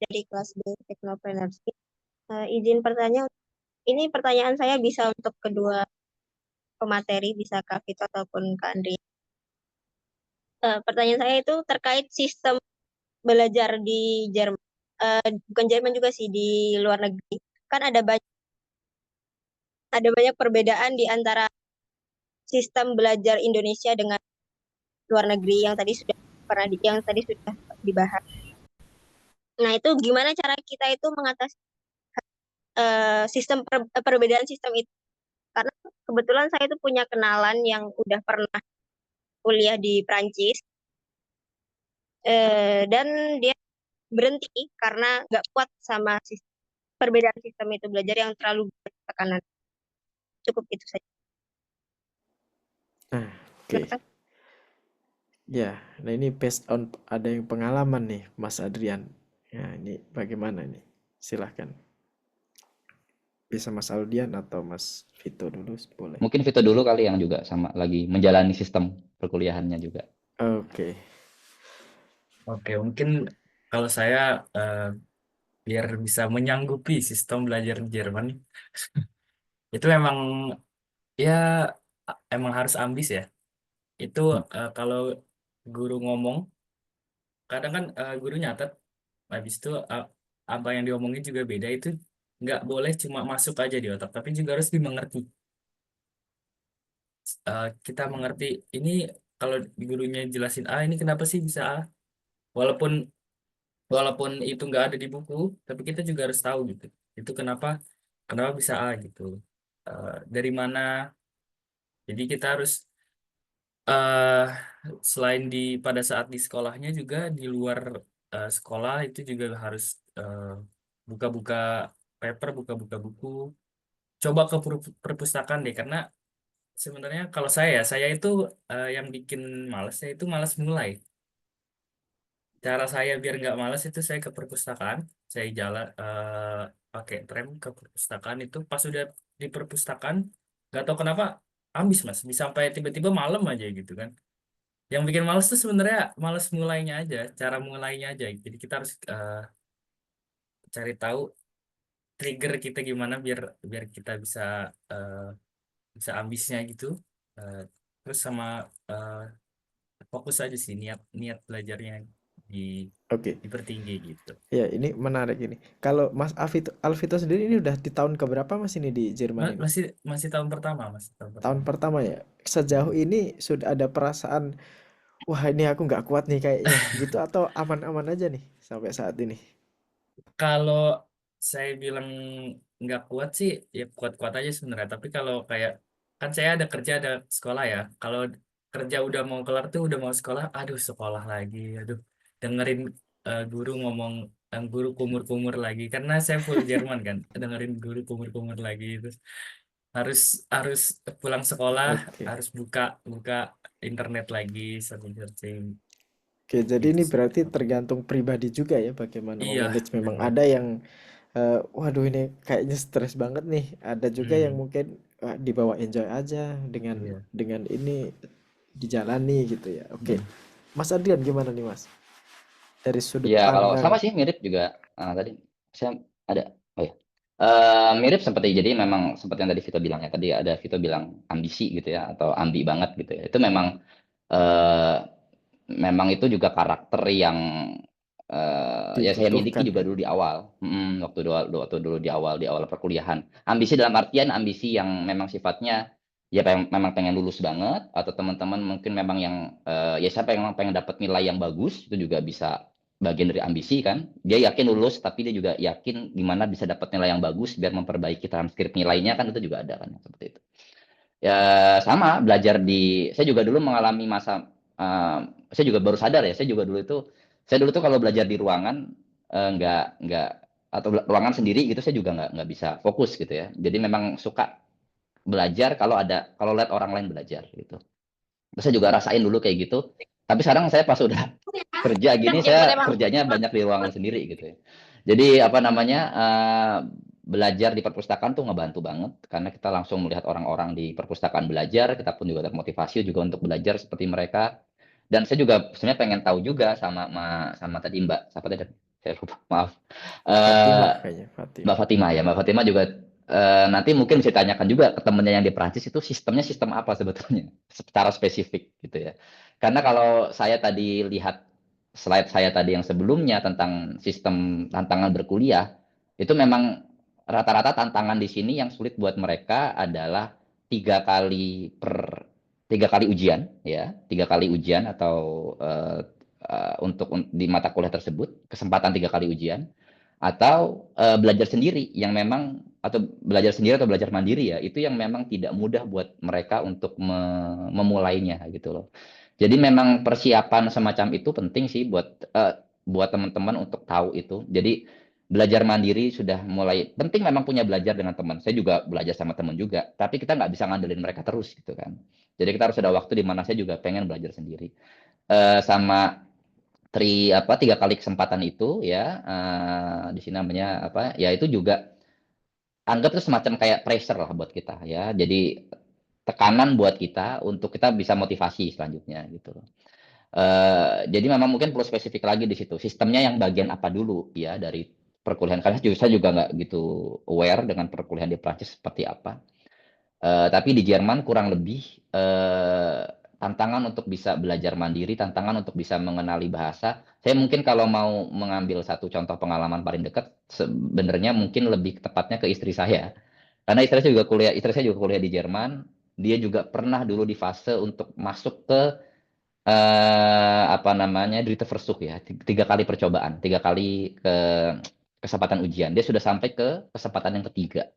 dari kelas B Teknopreneurship. Izin pertanyaan, ini pertanyaan saya bisa untuk kedua pemateri, bisa Kak Vito ataupun Kak Andri. Pertanyaan saya itu terkait sistem belajar di Jerman, bukan Jerman juga sih, di luar negeri. Kan ada banyak perbedaan di antara sistem belajar Indonesia dengan luar negeri yang tadi sudah dibahas. Nah, itu gimana cara kita itu mengatasi perbedaan sistem itu? Karena kebetulan saya itu punya kenalan yang udah pernah kuliah di Prancis, dan dia berhenti karena nggak kuat sama perbedaan sistem itu belajar yang terlalu banyak tekanan. Cukup itu saja.
Nah, oke. Ya, nah ini based on ada yang pengalaman nih, Mas Adrian. Ya, ini bagaimana nih? Silahkan. Bisa Mas Aldian atau Mas Vito dulu, boleh.
Mungkin Vito dulu kali yang juga sama lagi menjalani sistem perkuliahannya juga.
Oke.
Oke, mungkin kalau saya biar bisa menyanggupi sistem belajar di Jerman itu memang ya emang harus ambis ya. Itu kalau guru ngomong, kadang kan guru nyatet, habis itu apa yang diomongin juga beda. Itu nggak boleh cuma masuk aja di otak, tapi juga harus dimengerti. Kita mengerti ini, kalau gurunya jelasin A, ini kenapa sih bisa A? Walaupun walaupun itu nggak ada di buku, tapi kita juga harus tahu gitu. Itu kenapa bisa A gitu. Dari mana? Jadi kita harus eh selain pada saat di sekolahnya, juga di luar sekolah itu juga harus buka-buka paper, buka-buka buku, coba ke perpustakaan deh. Karena sebenarnya kalau saya itu yang bikin males, saya itu malas mulai. Cara saya biar nggak malas itu saya ke perpustakaan, saya jalan pakai tram ke perpustakaan. Itu pas udah di perpustakaan, nggak tahu kenapa habis mas, bisa sampai tiba-tiba malam aja gitu kan. Yang bikin males tuh sebenarnya males mulainya aja, cara mulainya aja. Jadi kita harus cari tahu trigger kita gimana biar biar kita bisa bisa ambisnya gitu. Eh, Terus sama fokus aja sih, niat niat belajarnya di
Oke.
dipertinggi gitu.
Ya, ini menarik ini. Kalau Mas Alvito sendiri ini udah di tahun keberapa Mas ini di Jerman ini?
Masih tahun pertama mas,
Tahun pertama ya. Sejauh ini sudah ada perasaan, wah ini aku nggak kuat nih kayaknya, gitu atau aman-aman aja nih sampai saat ini?
Kalau saya bilang nggak kuat sih, ya kuat-kuat aja sebenarnya. Tapi kalau kayak, kan saya ada kerja, ada sekolah ya. Kalau kerja udah mau kelar tuh, udah mau sekolah, aduh sekolah lagi, aduh dengerin guru ngomong, guru kumur-kumur lagi. Karena saya full Jerman kan, dengerin guru kumur-kumur lagi. Terus harus harus pulang sekolah,
Oke.
harus buka buka internet lagi, searching
Oke, jadi
gitu
ini
sih.
berarti tergantung pribadi juga ya bagaimana
Iya,
memanage. Memang
benar.
ada yang waduh ini kayaknya stres banget nih. Ada juga yang
Hmm,
mungkin dibawa enjoy aja
iya.
dengan ini dijalani gitu ya. Oke.
Hmm.
Mas Adrian gimana nih Mas? Dari sudut
Ya kalau
pandang.
sama sih mirip juga tadi saya ada. Oh ya. Mirip seperti, jadi memang seperti yang tadi Vito bilang ya, tadi ada Vito bilang ambisi gitu ya, atau ambi banget gitu ya. Itu memang eh, memang itu juga karakter yang ya saya miliki
Dibutuhkan
juga
ya.
dulu di awal. Waktu dulu di awal perkuliahan. Ambisi dalam artian ambisi yang memang sifatnya ya memang pengen lulus banget, atau teman-teman mungkin memang yang ya siapa yang memang pengen dapat nilai yang bagus, itu juga bisa bagian dari ambisi kan. Dia yakin lulus, tapi dia juga yakin gimana bisa dapat nilai yang bagus biar memperbaiki transkrip nilainya kan, itu juga ada kan seperti itu. Ya sama belajar saya juga dulu mengalami masa saya juga baru sadar ya, saya dulu tuh kalau belajar di ruangan nggak atau ruangan sendiri gitu, saya juga nggak bisa fokus gitu ya. Jadi memang suka belajar kalau lihat orang lain belajar gitu. Terus saya juga rasain dulu kayak gitu. Tapi sekarang saya pas udah kerja gini,
Yang
saya
memang
kerjanya banyak di ruangan sendiri gitu ya. Jadi apa namanya, belajar di perpustakaan tuh ngebantu banget karena kita langsung melihat orang-orang di perpustakaan belajar, kita pun juga termotivasi juga untuk belajar seperti mereka. Dan saya juga sebenarnya pengen tahu juga sama tadi Mbak, siapa tadi? Saya lupa, maaf.
Fatimah
Eh,
kayaknya,
Mbak
Fatimah.
Fatima ya, Mbak Fatima juga nanti mungkin bisa ditanyakan juga ke temennya yang di Prancis itu sistemnya sistem apa sebetulnya secara spesifik gitu ya. Karena kalau saya tadi lihat slide saya tadi yang sebelumnya tentang sistem tantangan berkuliah, itu memang rata-rata tantangan di sini yang sulit buat mereka adalah 3 kali ujian ya, 3 kali ujian atau untuk di mata kuliah tersebut kesempatan 3 kali ujian atau belajar sendiri yang memang atau belajar sendiri atau belajar mandiri ya itu yang memang tidak mudah buat mereka untuk memulainya gitu loh. Jadi memang persiapan semacam itu penting sih buat teman-teman untuk tahu itu. Jadi belajar mandiri sudah mulai penting, memang punya belajar dengan teman. Saya juga belajar sama teman juga, tapi kita nggak bisa ngandelin mereka terus gitu kan. Jadi kita harus ada waktu di mana saya juga pengen belajar sendiri. Sama 3 kali kesempatan itu ya, di sini namanya apa ya, itu juga anggap itu semacam kayak pressure lah buat kita ya, jadi tekanan buat kita untuk kita bisa motivasi selanjutnya gitu. Jadi memang mungkin perlu spesifik lagi di situ sistemnya yang bagian apa dulu ya dari perkuliahan, karena saya juga nggak gitu aware dengan perkuliahan di Prancis seperti apa. Tapi di Jerman kurang lebih tantangan untuk bisa belajar mandiri, tantangan untuk bisa mengenali bahasa. Saya mungkin kalau mau mengambil satu contoh pengalaman paling dekat, sebenarnya mungkin lebih tepatnya ke istri saya. Karena istri saya juga kuliah di Jerman. Dia juga pernah dulu di fase untuk masuk ke apa namanya Versuch ya, 3 kali percobaan, 3 kali ke kesempatan ujian. Dia sudah sampai ke kesempatan yang ketiga.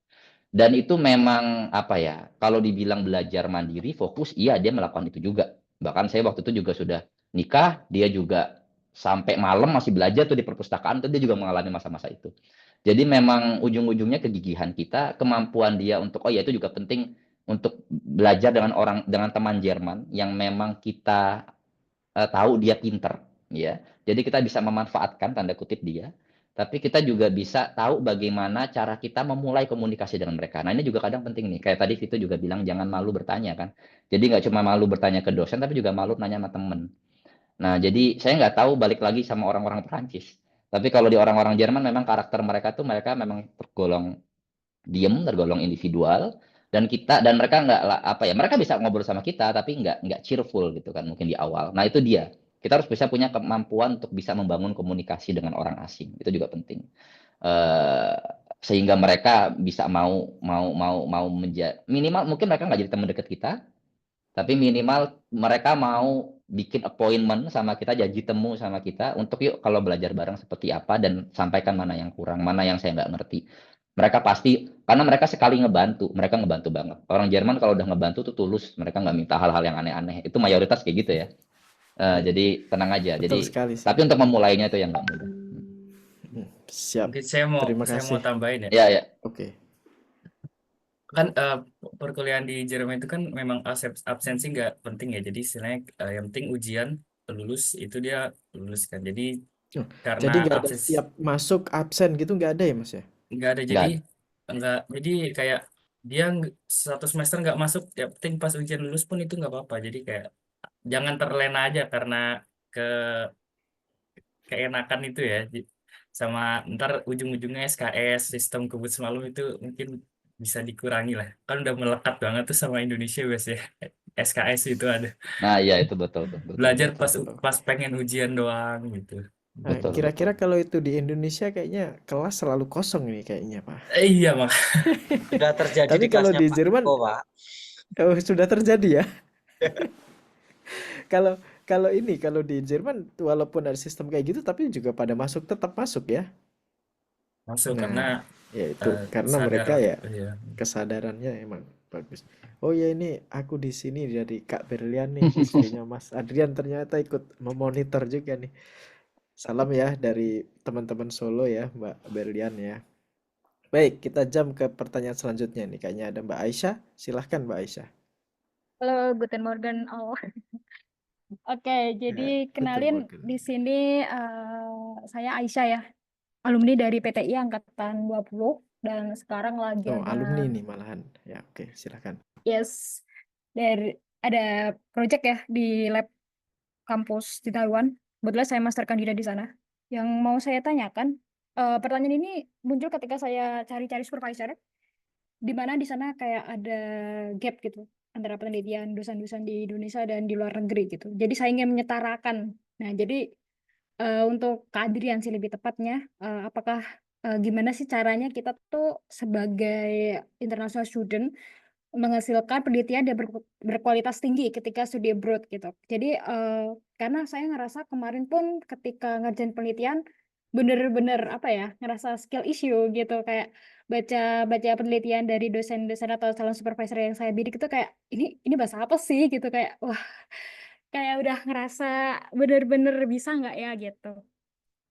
Dan itu memang apa ya, kalau dibilang belajar mandiri, fokus, iya dia melakukan itu juga. Bahkan saya waktu itu juga sudah nikah, dia juga sampai malam masih belajar tuh di perpustakaan, tuh dia juga mengalami masa-masa itu. Jadi memang ujung-ujungnya kegigihan kita, kemampuan dia untuk, oh ya itu juga penting untuk belajar dengan teman Jerman yang memang kita tahu dia pinter, ya. Jadi kita bisa memanfaatkan tanda kutip dia, tapi kita juga bisa tahu bagaimana cara kita memulai komunikasi dengan mereka. Nah ini juga kadang penting nih, kayak tadi Vito juga bilang jangan malu bertanya kan. Jadi nggak cuma malu bertanya ke dosen, tapi juga malu nanya sama temen. Nah jadi saya nggak tahu balik lagi sama orang-orang Perancis. Tapi kalau di orang-orang Jerman memang karakter mereka memang tergolong diem, tergolong individual, dan mereka nggak apa ya, mereka bisa ngobrol sama kita tapi nggak cheerful gitu kan mungkin di awal. Nah itu dia, kita harus bisa punya kemampuan untuk bisa membangun komunikasi dengan orang asing, itu juga penting. Eh, Sehingga mereka bisa mau minimal mungkin mereka nggak jadi teman dekat kita, tapi minimal mereka mau bikin appointment sama kita, janji temu sama kita untuk yuk kalau belajar bareng seperti apa dan sampaikan mana yang kurang, mana yang saya nggak ngerti. Mereka pasti, karena mereka sekali ngebantu, mereka ngebantu banget. Orang Jerman kalau udah ngebantu tuh tulus, mereka nggak minta hal-hal yang aneh-aneh. Itu mayoritas kayak gitu ya. Jadi tenang aja.
Betul
Jadi,
sekali sih.
tapi untuk memulainya itu yang nggak mudah.
Siap.
Mungkin
Terima
saya
kasih.
mau tambahin ya.
Ya, ya.
Oke.
Kan perkuliahan di Jerman itu kan memang absensi nggak penting ya. Jadi istilahnya yang penting ujian lulus itu dia lulus kan. Jadi
Oh, jadi
karena
nggak ada
absensi
setiap masuk absen gitu, nggak ada ya Mas ya?
nggak ada,
Nggak
jadi
ada.
nggak, jadi kayak dia satu semester nggak masuk, ya penting pas ujian lulus pun itu nggak apa-apa. Jadi kayak jangan terlena aja karena ke keenakan itu ya. Sama ntar ujung-ujungnya SKS sistem kebut semalam itu mungkin bisa dikurangi lah. Kan udah melekat banget tuh sama Indonesia biasa ya. SKS itu ada.
Nah, ya itu betul, betul,
Belajar
Betul.
pas pengen ujian doang gitu.
Nah,
betul,
kira-kira
betul.
kalau itu di Indonesia kayaknya kelas selalu kosong nih kayaknya Pak.
Iya mak.
Sudah terjadi
Tapi
di
kalau
kelasnya
di
Pak
Jerman,
Eko, Pak.
sudah terjadi ya. Kalau kalau di Jerman walaupun ada sistem kayak gitu tapi juga pada tetap masuk ya.
Masuk
Nah,
karena
ya itu karena
sadar
mereka ya
ya.
kesadarannya emang bagus. Oh ya ini aku di sini dari Kak Berlian nih, istrinya Mas Adrian ternyata ikut memonitor juga nih. Salam ya dari teman-teman Solo ya, Mbak Berlian ya. Baik, kita jam ke pertanyaan selanjutnya nih. Kayaknya ada Mbak Aisyah. Silahkan Mbak Aisyah.
Halo, Guten Morgen. Oh, oke. Jadi
Guten
kenalin
Morgen.
di sini saya Aisyah ya, alumni dari PTI angkatan 20 dan sekarang lagi
Oh, alumni
ada
nih malahan. Ya, oke, silahkan.
yes ada project ya di lab kampus di Taiwan. Kebetulan saya master kandidat di sana. Yang mau saya tanyakan, pertanyaan ini muncul ketika saya cari-cari supervisor. di mana di sana kayak ada gap gitu antara penelitian dosen-dosen di Indonesia dan di luar negeri gitu. Jadi saya ingin menyetarakan. Nah, jadi untuk Kak Adrian sih lebih tepatnya, apakah gimana sih caranya kita tuh sebagai international student menghasilkan penelitian yang berkualitas tinggi ketika studi abroad gitu. Jadi karena saya ngerasa kemarin pun ketika ngerjain penelitian bener-bener apa ya, ngerasa skill issue gitu, kayak baca penelitian dari dosen-dosen atau calon supervisor yang saya bidik itu kayak ini bahasa apa sih gitu, kayak wah, kayak udah ngerasa bener-bener bisa nggak ya gitu.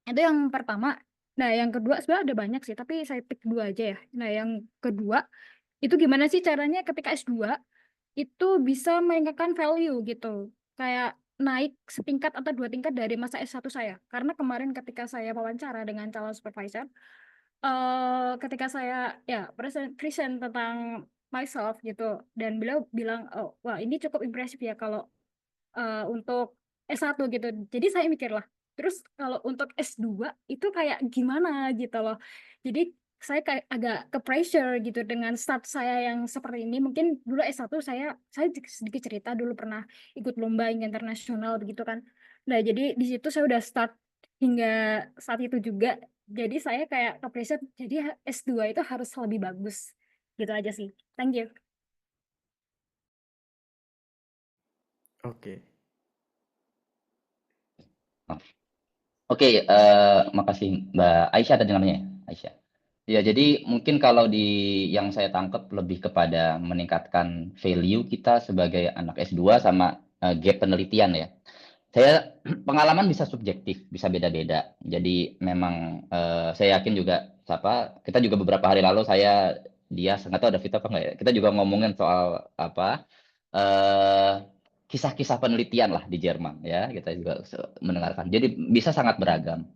Itu yang pertama. Nah, yang kedua sebenarnya ada banyak sih, tapi saya pick dua aja ya. Nah, yang kedua itu gimana sih caranya ketika S2 itu bisa meningkatkan value gitu. Kayak naik setingkat atau 2 tingkat dari masa S1 saya. Karena kemarin ketika saya wawancara dengan calon supervisor, ketika saya ya present tentang myself gitu, dan beliau bilang, oh, wah ini cukup impresif ya kalau untuk S1 gitu. Jadi saya mikir lah, terus kalau untuk S2 itu kayak gimana gitu loh. Jadi saya kayak agak ke pressure gitu dengan start saya yang seperti ini. Mungkin dulu S1 saya sedikit cerita dulu pernah ikut lomba internasional begitu kan. Nah, jadi di situ saya udah start hingga saat itu juga. Jadi saya kayak ke pressure, jadi S2 itu harus lebih bagus. Gitu aja sih. Thank you.
Oke.
Oke, makasih Mbak Aisyah tadi namanya, Aisyah. Ya, jadi mungkin kalau yang saya tangkap lebih kepada meningkatkan value kita sebagai anak S2 sama gap penelitian ya. Saya pengalaman bisa subjektif, bisa beda-beda. Jadi memang saya yakin juga kita juga beberapa hari lalu dia nggak tahu ada Vito apa nggak ya. Kita juga ngomongin soal kisah-kisah penelitian lah di Jerman ya. Kita juga mendengarkan. Jadi bisa sangat beragam.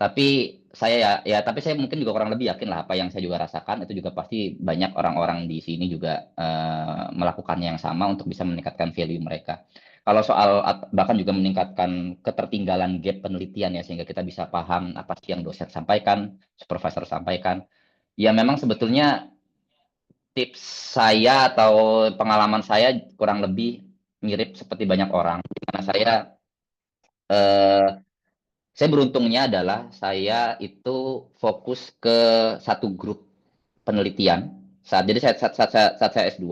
Tapi tapi saya mungkin juga kurang lebih yakin lah apa yang saya juga rasakan itu juga pasti banyak orang-orang di sini juga melakukannya yang sama untuk bisa meningkatkan value mereka. Kalau soal bahkan juga meningkatkan ketertinggalan gap penelitian ya sehingga kita bisa paham apa sih yang dosen sampaikan, supervisor sampaikan. Ya memang sebetulnya tips saya atau pengalaman saya kurang lebih mirip seperti banyak orang. Karena saya beruntungnya adalah saya itu fokus ke satu grup penelitian. Saat saya S2,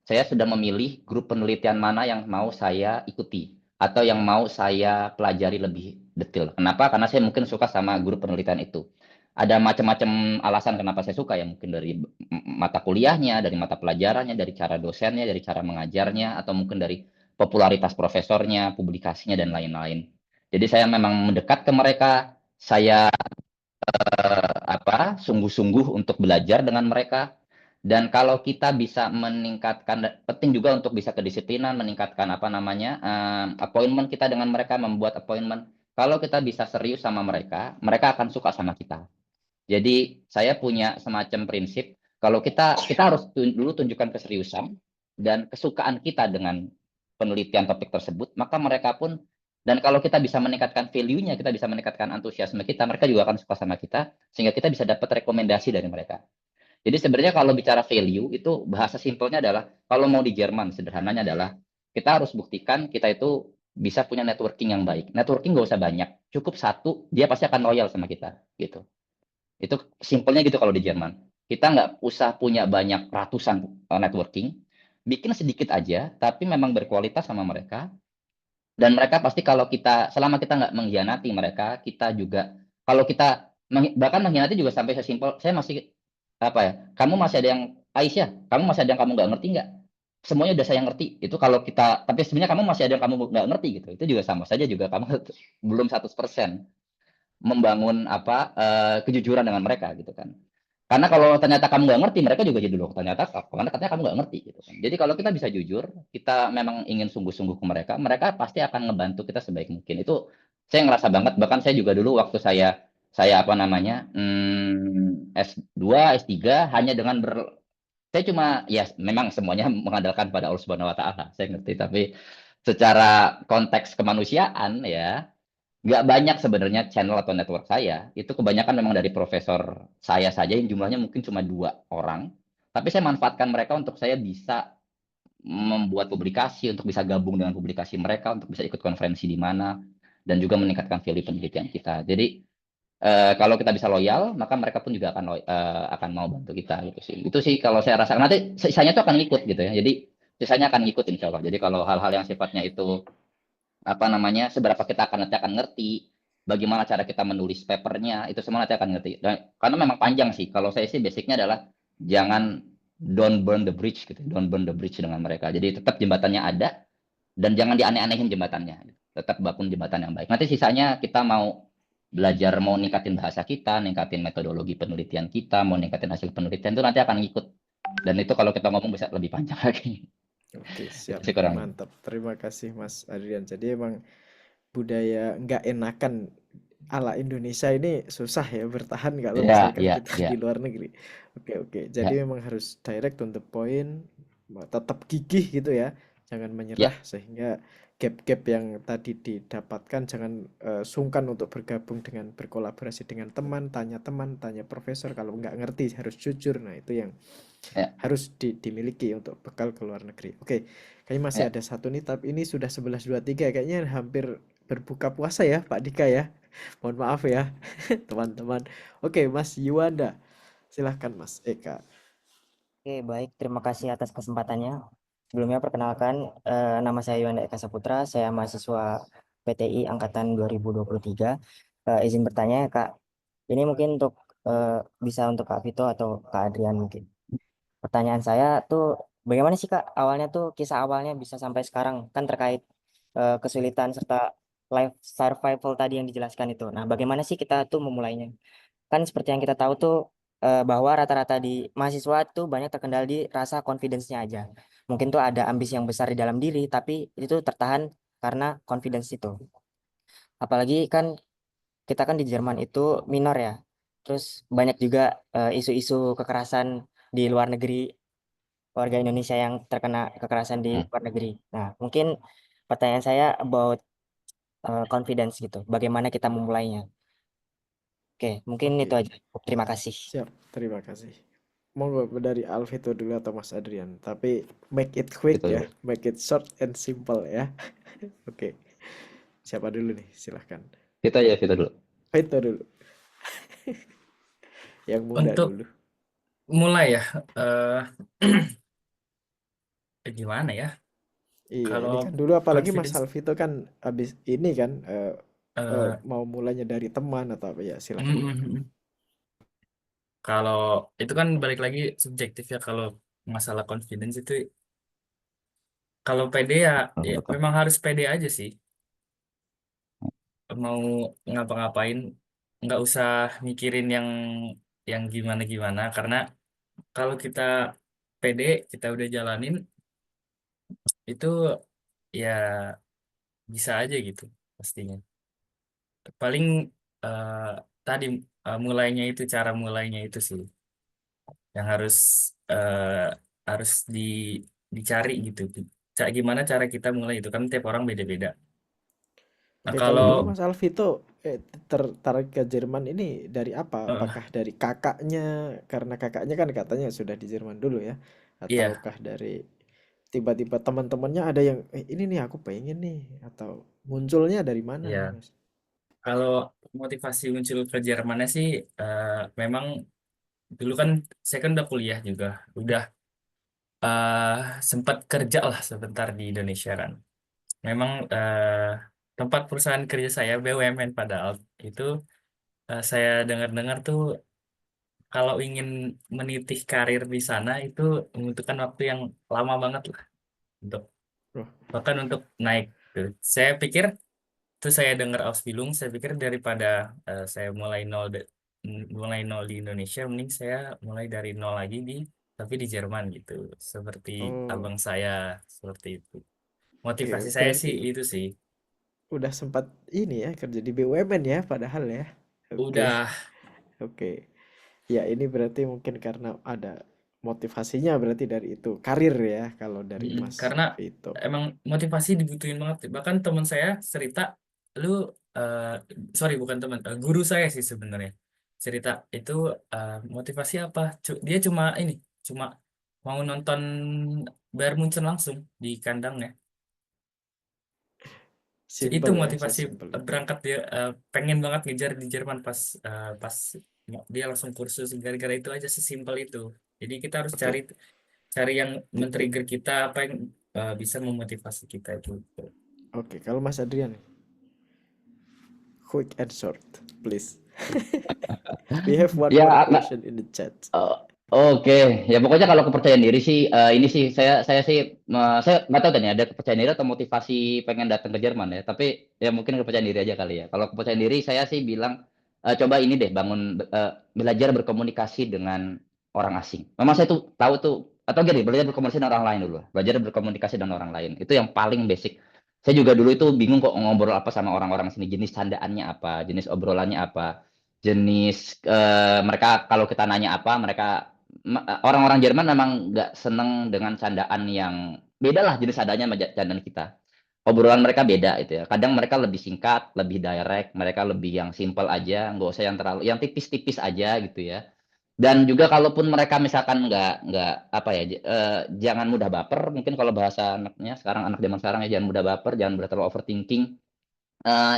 saya sudah memilih grup penelitian mana yang mau saya ikuti atau yang mau saya pelajari lebih detail. Kenapa? Karena saya mungkin suka sama grup penelitian itu. Ada macam-macam alasan kenapa saya suka ya, mungkin dari mata kuliahnya, dari mata pelajarannya, dari cara dosennya, dari cara mengajarnya, atau mungkin dari popularitas profesornya, publikasinya, dan lain-lain. Jadi saya memang mendekat ke mereka, saya sungguh-sungguh untuk belajar dengan mereka. Dan kalau kita bisa meningkatkan, penting juga untuk bisa kedisiplinan, meningkatkan appointment kita dengan mereka, membuat appointment. Kalau kita bisa serius sama mereka, mereka akan suka sama kita. Jadi saya punya semacam prinsip, kalau kita harus dulu tunjukkan keseriusan dan kesukaan kita dengan penelitian topik tersebut, maka mereka pun, dan kalau kita bisa meningkatkan value-nya, kita bisa meningkatkan antusiasme kita, mereka juga akan suka sama kita, sehingga kita bisa dapat rekomendasi dari mereka. Jadi sebenarnya kalau bicara value, itu bahasa simpelnya adalah, kalau mau di Jerman, sederhananya adalah, kita harus buktikan kita itu bisa punya networking yang baik. Networking nggak usah banyak, cukup satu, dia pasti akan loyal sama kita. Gitu. Itu simpelnya gitu kalau di Jerman. Kita nggak usah punya banyak ratusan networking, bikin sedikit aja, tapi memang berkualitas sama mereka. Dan mereka pasti selama kita nggak mengkhianati mereka, kita juga, kalau kita, bahkan mengkhianati juga sampai sesimpel, saya masih, kamu masih ada yang, Aisyah, kamu masih ada yang kamu nggak ngerti nggak? Semuanya udah saya ngerti. Itu kalau kita, tapi sebenarnya kamu masih ada yang kamu nggak ngerti gitu. Itu juga sama saja juga kamu belum 100% membangun kejujuran dengan mereka gitu kan. Karena kalau ternyata kamu nggak ngerti, mereka juga jadi loh ternyata karena katanya kamu nggak ngerti gitu kan. Jadi kalau kita bisa jujur, kita memang ingin sungguh-sungguh ke mereka, mereka pasti akan ngebantu kita sebaik mungkin. Itu saya ngerasa banget. Bahkan saya juga dulu waktu saya S2, S3 hanya dengan saya cuma ya memang semuanya mengandalkan pada Allah Subhanahu Wa Taala. Saya ngerti, tapi secara konteks kemanusiaan ya nggak banyak sebenarnya channel atau network saya. Itu kebanyakan memang dari profesor saya saja yang jumlahnya mungkin cuma 2 orang. Tapi saya manfaatkan mereka untuk saya bisa membuat publikasi, untuk bisa gabung dengan publikasi mereka, untuk bisa ikut konferensi di mana, dan juga meningkatkan value penelitian kita. Jadi kalau kita bisa loyal, maka mereka pun juga akan mau bantu kita gitu sih. Itu sih kalau saya rasakan. Nanti sisanya tuh akan ngikut gitu ya. Jadi sisanya akan ngikut insya Allah. Jadi kalau hal-hal yang sifatnya itu apa namanya, seberapa kita nanti akan ngerti, bagaimana cara kita menulis papernya, itu semua nanti akan ngerti. Dan, karena memang panjang sih. Kalau saya sih basicnya adalah jangan don't burn the bridge gitu, don't burn the bridge dengan mereka. Jadi tetap jembatannya ada dan jangan dianeh-anehin jembatannya. Tetap bangun jembatan yang baik. Nanti sisanya kita mau belajar, mau ningkatin bahasa kita, ningkatin metodologi penelitian kita, mau ningkatin hasil penelitian itu nanti akan ngikut. Dan itu kalau kita ngomong bisa lebih panjang lagi.
Oke, siap.
Itu sih kurang.
Mantap. Terima kasih Mas Adrian. Jadi emang budaya nggak enakan ala Indonesia ini susah ya bertahan kalau
Ya,
misalkan
ya,
kita
ya.
di luar negeri. Oke. Jadi
Ya,
memang harus direct on the point, tetap gigih gitu ya. Jangan
ya,
menyerah sehingga gap-gap yang tadi didapatkan jangan sungkan untuk bergabung dengan berkolaborasi dengan teman, tanya profesor kalau nggak ngerti harus jujur. Nah, itu yang
ya,
harus dimiliki untuk bekal ke luar negeri. Oke, kayaknya masih
ya.
ada satu nih, tapi ini sudah 11.23, kayaknya hampir berbuka puasa ya Pak Dika ya. Mohon maaf ya teman-teman. Oke, Mas Yuanda, silahkan Mas Eka.
Oke, baik. Terima kasih atas kesempatannya. Sebelumnya perkenalkan, nama saya Yuanda Eka Saputra. Saya mahasiswa PTI Angkatan 2023. Izin bertanya, Kak. Ini mungkin untuk bisa untuk Kak Vito atau Kak Adrian mungkin. Pertanyaan saya tuh, bagaimana sih Kak awalnya tuh kisah awalnya bisa sampai sekarang kan terkait kesulitan serta life survival tadi yang dijelaskan itu. Nah, bagaimana sih kita tuh memulainya? Kan seperti yang kita tahu tuh bahwa rata-rata di mahasiswa tuh banyak terkendala di rasa confidence-nya aja. Mungkin tuh ada ambisi yang besar di dalam diri, tapi itu tertahan karena confidence itu. Apalagi kan kita kan di Jerman itu minor ya. Terus banyak juga isu-isu kekerasan di luar negeri, warga Indonesia yang terkena kekerasan di
Hmm.
luar negeri. Nah, mungkin pertanyaan saya about confidence gitu. Bagaimana kita memulainya? Oke, mungkin itu
Oke,
aja. Terima kasih.
siap. Terima kasih. Monggo dari Alvito dulu atau Mas Adrian. Tapi make it quick
Itu
ya,
dulu.
make it short and simple ya. Oke, siapa dulu nih? Silahkan.
Kita dulu.
Vito dulu. Yang muda
Untuk
dulu.
mulai ya, gimana ya?
Iya, ini
Kalau
kan dulu apalagi Mas
confidence,
Alvito kan habis ini kan
eh,
mau mulainya dari teman atau apa ya,
mm,
silahkan.
mm, mm. Kalau itu kan balik lagi subjektif ya. Kalau masalah confidence itu, kalau pede ya, ya
Betul.
memang harus pede aja sih. Mau ngapa-ngapain, nggak usah mikirin yang gimana-gimana. Karena kalau kita pede, kita udah jalanin, itu ya bisa aja gitu pastinya. Paling eh, tadi mulainya itu, cara mulainya itu sih yang harus dicari gitu. Gimana cara kita mulai itu kan tiap orang beda-beda. Nah
Oke, kalau
kalau
dulu Mas Alvito tertarik ke Jerman ini dari apa?
eh,
Apakah dari kakaknya, karena kakaknya kan katanya sudah di Jerman dulu ya,
iya
ataukah dari tiba-tiba teman-temannya ada yang ini nih aku pengen nih, atau munculnya dari mana nih
iya,
Mas?
kalau motivasi muncul ke Jermannya sih, memang dulu kan saya kan udah kuliah juga, udah eh, sempat kerja lah sebentar di Indonesia kan. Memang tempat perusahaan kerja saya BUMN padahal itu, saya dengar-dengar tuh kalau ingin meniti karir di sana itu membutuhkan waktu yang lama banget lah untuk
Loh,
bahkan untuk naik tuh. Saya pikir tuh, saya dengar Ausbildung, saya pikir daripada saya mulai nol di Indonesia, mending saya mulai dari nol lagi tapi di Jerman gitu. Seperti
oh,
abang saya seperti itu.
oke,
Motivasi saya
berarti
sih itu sih.
udah sempat ini ya kerja di BUMN ya padahal ya. Oke,
Udah.
oke. Ya, ini berarti mungkin karena ada motivasinya berarti dari itu. Karir ya kalau dari Mas
Karena
Vito.
emang motivasi dibutuhin banget. Bahkan teman saya cerita, lu eh sorry bukan teman, guru saya sih sebenarnya cerita itu, motivasi apa? Dia cuma ini cuma mau nonton Bayern Munchen langsung di kandangnya. Itu
Simple ya,
motivasi
sesimpel itu.
berangkat dia, pengen banget ngejar di Jerman pas dia langsung kursus gara-gara itu aja, sesimpel itu. Jadi kita harus
Oke.
cari yang men-trigger kita, apa yang bisa memotivasi kita itu.
Oke, kalau Mas Adrian, quick and short, please. We have one
Ya,
more question in the chat.
Oke, ya pokoknya kalau kepercayaan diri sih, ini sih saya sih, saya nggak tahu tadi ada kepercayaan diri atau motivasi pengen datang ke Jerman ya. Tapi ya mungkin kepercayaan diri aja kali ya. Kalau kepercayaan diri saya sih bilang coba ini deh bangun belajar berkomunikasi dengan orang asing. Memang saya tuh tahu tuh atau gini belajar berkomunikasi dengan orang lain dulu. Belajar berkomunikasi dengan orang lain itu yang paling basic. Saya juga dulu itu bingung kok ngobrol apa sama orang-orang sini, jenis candaannya apa, jenis obrolannya apa, jenis mereka kalau kita nanya apa mereka orang-orang Jerman memang nggak seneng dengan candaan yang beda lah jenis adanya sama candaan kita. Obrolan mereka beda itu ya. Kadang mereka lebih singkat, lebih direct, mereka lebih yang simple aja, nggak usah yang terlalu, yang tipis-tipis aja gitu ya. Dan juga kalaupun mereka misalkan nggak apa ya, jangan mudah baper. Mungkin kalau bahasa anaknya sekarang anak zaman sekarang ya jangan mudah baper, jangan mudah terlalu overthinking.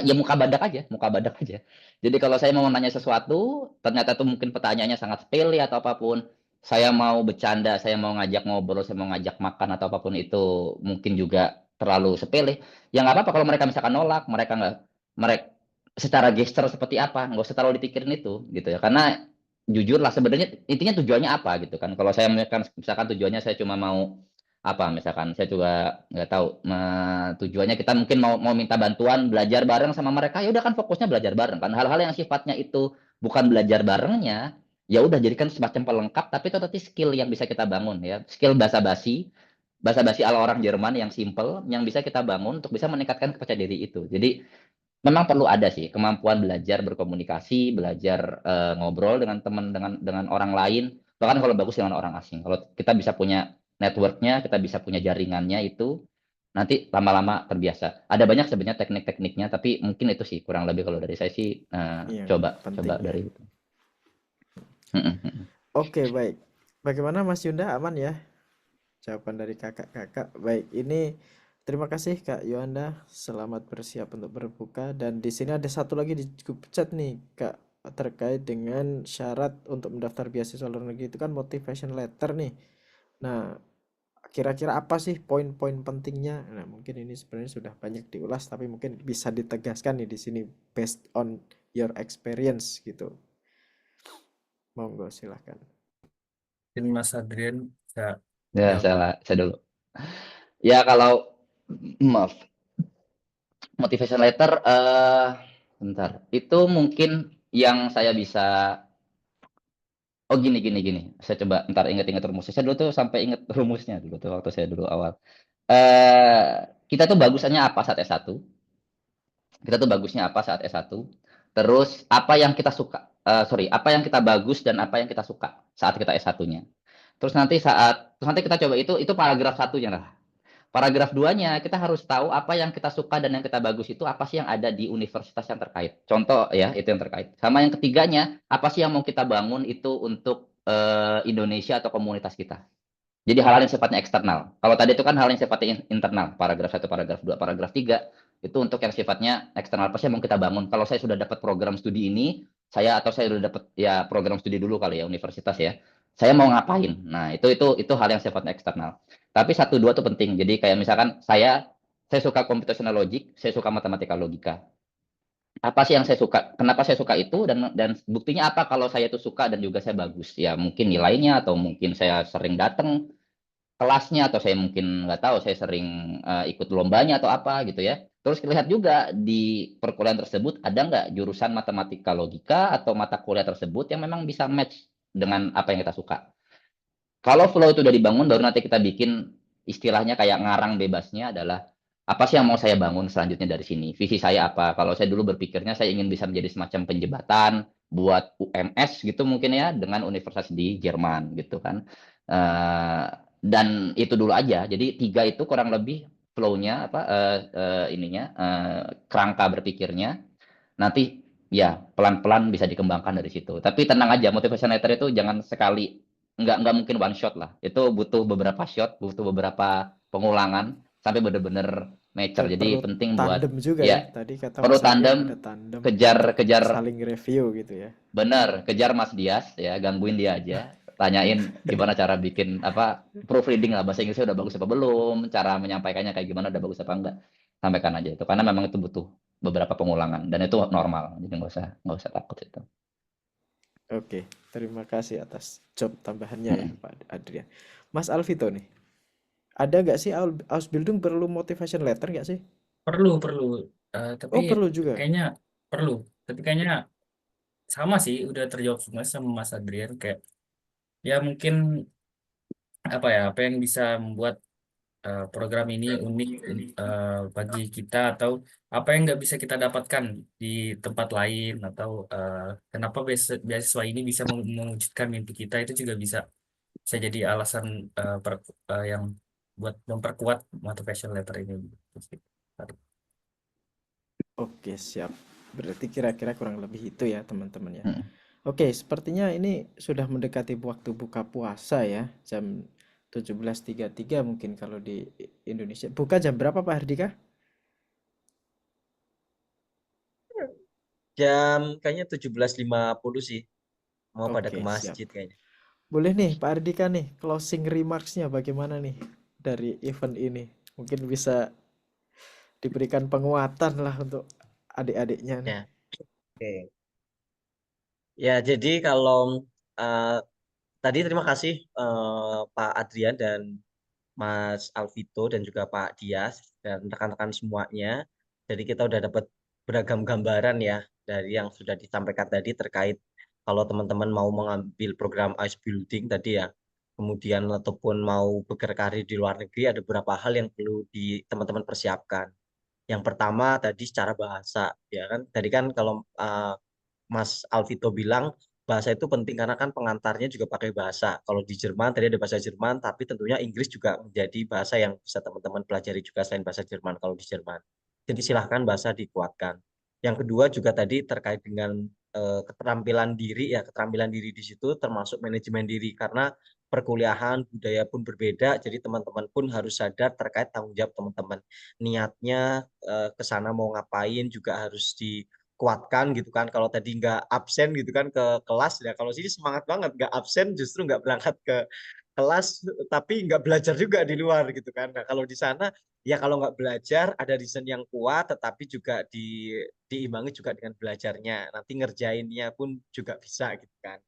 Ya muka badak aja, muka badak aja. Jadi kalau saya mau nanya sesuatu, ternyata tuh mungkin pertanyaannya sangat sepele atau apapun, saya mau bercanda, saya mau ngajak ngobrol, saya mau ngajak makan atau apapun itu mungkin juga terlalu sepele. Ya nggak apa-apa kalau mereka misalkan nolak, mereka secara gesture seperti apa, nggak usah terlalu dipikirin itu gitu ya. Karena jujur lah sebenarnya intinya tujuannya apa gitu kan. Kalau saya misalkan tujuannya saya cuma mau apa misalkan saya juga nggak tahu tujuannya kita mungkin mau minta bantuan belajar bareng sama mereka ya udah kan fokusnya belajar bareng kan hal-hal yang sifatnya itu bukan belajar barengnya ya udah jadikan semacam pelengkap tapi itu tadi skill yang bisa kita bangun ya skill basa-basi ala orang Jerman yang simple yang bisa kita bangun untuk bisa meningkatkan kepercayaan diri itu jadi memang perlu ada sih kemampuan belajar berkomunikasi belajar ngobrol dengan teman dengan orang lain bahkan kalau bagus dengan orang asing kalau kita bisa punya networknya kita bisa punya jaringannya itu nanti lama-lama terbiasa ada banyak sebenarnya teknik-tekniknya tapi mungkin itu sih kurang lebih kalau dari saya sih
Iya,
coba
penting ya.
dari itu.
Oke, baik. Bagaimana Mas Yunda, aman ya? Jawaban dari kakak-kakak. Baik, ini terima kasih Kak Yohanda. Selamat bersiap untuk berbuka. Dan di sini ada satu lagi di grup chat nih, Kak, terkait dengan syarat untuk mendaftar beasiswa luar negeri itu kan motivation letter nih. Nah, kira-kira apa sih poin-poin pentingnya? Nah, mungkin ini sebenarnya sudah banyak diulas, tapi mungkin bisa ditegaskan nih di sini based on your experience gitu. Monggo silahkan.
Ini Mas Adrian bisa
Ya
jawab.
saya dulu ya kalau maaf motivation letter bentar itu mungkin yang saya bisa oh gini saya coba ntar ingat-ingat rumusnya saya dulu tuh sampai ingat rumusnya dulu tuh waktu saya dulu awal kita tuh bagusannya apa saat S1 kita tuh bagusnya apa saat S1 terus apa yang kita suka apa yang kita bagus dan apa yang kita suka saat kita S1-nya terus nanti kita coba itu paragraf satunya lah paragraf 2-nya kita harus tahu apa yang kita suka dan yang kita bagus itu apa sih yang ada di universitas yang terkait. Contoh ya, itu yang terkait. Sama yang ketiganya, apa sih yang mau kita bangun itu untuk Indonesia atau komunitas kita. Jadi hal-hal yang sifatnya eksternal. Kalau tadi itu kan hal yang sifatnya internal, paragraf 1, paragraf 2, paragraf 3 itu untuk yang sifatnya eksternal. Apa sih yang mau kita bangun? Kalau saya sudah dapat program studi ini, saya sudah dapat ya program studi dulu kali ya universitas ya. Saya mau ngapain? Nah, itu hal yang sifatnya eksternal. Tapi 1 2 itu penting. Jadi kayak misalkan saya suka computational logic, saya suka matematika logika. Apa sih yang saya suka? Kenapa saya suka itu dan buktinya apa kalau saya itu suka dan juga saya bagus? Ya mungkin nilainya atau mungkin saya sering datang kelasnya atau saya mungkin nggak tahu saya sering ikut lombanya atau apa gitu ya. Terus lihat juga di perkuliahan tersebut ada nggak jurusan matematika logika atau mata kuliah tersebut yang memang bisa match dengan apa yang kita suka. Kalau flow itu udah dibangun, baru nanti kita bikin istilahnya kayak ngarang bebasnya adalah apa sih yang mau saya bangun selanjutnya dari sini? Visi saya apa? Kalau saya dulu berpikirnya saya ingin bisa menjadi semacam penjembatan buat UMS gitu mungkin ya dengan universitas di Jerman gitu kan. Dan itu dulu aja. Jadi 3 itu kurang lebih flow-nya kerangka berpikirnya. Nanti ya pelan-pelan bisa dikembangkan dari situ. Tapi tenang aja, motivation letter itu jangan sekali nggak mungkin one shot lah. Itu butuh beberapa shot, butuh beberapa pengulangan sampai bener-bener mature.
Dan
Jadi
perlu
penting buat
tandem juga ya.
ya
Tadi kata
perlu
Mas Adrian ada
tandem,
tandem untuk
kejar
saling review gitu ya.
bener, kejar Mas Dias ya, gangguin dia aja, tanyain gimana cara bikin apa proofreading lah, bahasa Inggrisnya udah bagus apa belum, cara menyampaikannya kayak gimana, udah bagus apa enggak, sampaikan aja itu karena memang itu butuh beberapa pengulangan dan itu normal, jadi nggak usah takut itu.
Oke, terima kasih atas job tambahannya ya Pak Adrian. Mas Alvito nih, ada nggak sih Ausbildung perlu motivation letter nggak sih?
Perlu.
Oh
Tapi
perlu juga.
kayaknya perlu. Tapi kayaknya sama sih, udah terjawab semua sama Mas Adrian. Kayak ya mungkin apa yang bisa membuat program ini unik bagi kita, atau apa yang nggak bisa kita dapatkan di tempat lain, atau kenapa beasiswa ini bisa mewujudkan mimpi kita, itu juga bisa jadi alasan yang buat memperkuat motivation letter ini.
Oke siap. Berarti kira-kira kurang lebih itu ya teman-teman ya. Oke, sepertinya ini sudah mendekati waktu buka puasa ya, jam 17.33 mungkin kalau di Indonesia. Buka jam berapa Pak Hardika?
Jam kayaknya 17.50 sih. Mau pada ke
Oke, siap.
masjid kayaknya.
Boleh nih Pak Hardika nih, closing remarks-nya bagaimana nih dari event ini? Mungkin bisa diberikan penguatan lah untuk adik-adiknya nih.
Ya, oke. Ya, jadi kalau tadi terima kasih Pak Adrian dan Mas Alvito dan juga Pak Dias dan rekan-rekan semuanya. Jadi kita udah dapat beragam gambaran ya dari yang sudah disampaikan tadi terkait kalau teman-teman mau mengambil program ice building tadi ya, kemudian ataupun mau berkarir di luar negeri, ada beberapa hal yang perlu teman-teman persiapkan. Yang pertama tadi secara bahasa, ya kan. Tadi kan kalau Mas Alvito bilang bahasa itu penting karena kan pengantarnya juga pakai bahasa. Kalau di Jerman tadi ada bahasa Jerman, tapi tentunya Inggris juga menjadi bahasa yang bisa teman-teman pelajari juga selain bahasa Jerman kalau di Jerman. Jadi silahkan bahasa dikuatkan. Yang kedua juga tadi terkait dengan keterampilan diri ya, keterampilan diri di situ termasuk manajemen diri karena perkuliahan budaya pun berbeda, jadi teman-teman pun harus sadar terkait tanggung jawab teman-teman. Niatnya ke sana mau ngapain juga harus kuatkan gitu kan. Kalau tadi nggak absen gitu kan ke kelas ya, kalau sini semangat banget nggak absen justru nggak berangkat ke kelas tapi nggak belajar juga di luar gitu kan. Nah kalau di sana ya kalau nggak belajar ada reason yang kuat tetapi juga diimbangi juga dengan belajarnya, nanti ngerjainnya pun juga bisa gitu kan.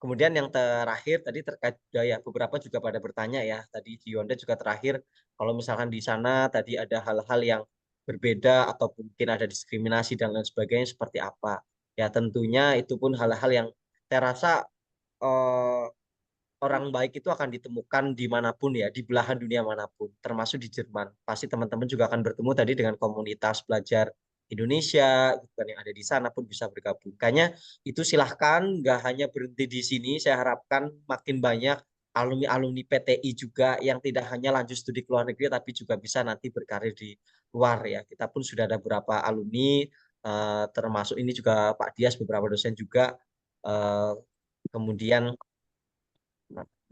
Kemudian yang terakhir tadi terkait budaya, beberapa juga pada bertanya ya, tadi di Yonda juga terakhir, kalau misalkan di sana tadi ada hal-hal yang berbeda atau mungkin ada diskriminasi dan lain sebagainya seperti apa. Ya tentunya itu pun hal-hal yang saya rasa eh, orang baik itu akan ditemukan dimanapun ya, di belahan dunia manapun, termasuk di Jerman. Pasti teman-teman juga akan bertemu tadi dengan komunitas pelajar Indonesia, bukan yang ada di sana pun bisa bergabung. Kayaknya itu silahkan, nggak hanya berhenti di sini. Saya harapkan makin banyak alumni-alumni PTI juga yang tidak hanya lanjut studi ke luar negeri, tapi juga bisa nanti berkarir di luar ya. Kita pun sudah ada beberapa alumni, termasuk ini juga Pak Dias, beberapa dosen juga. Kemudian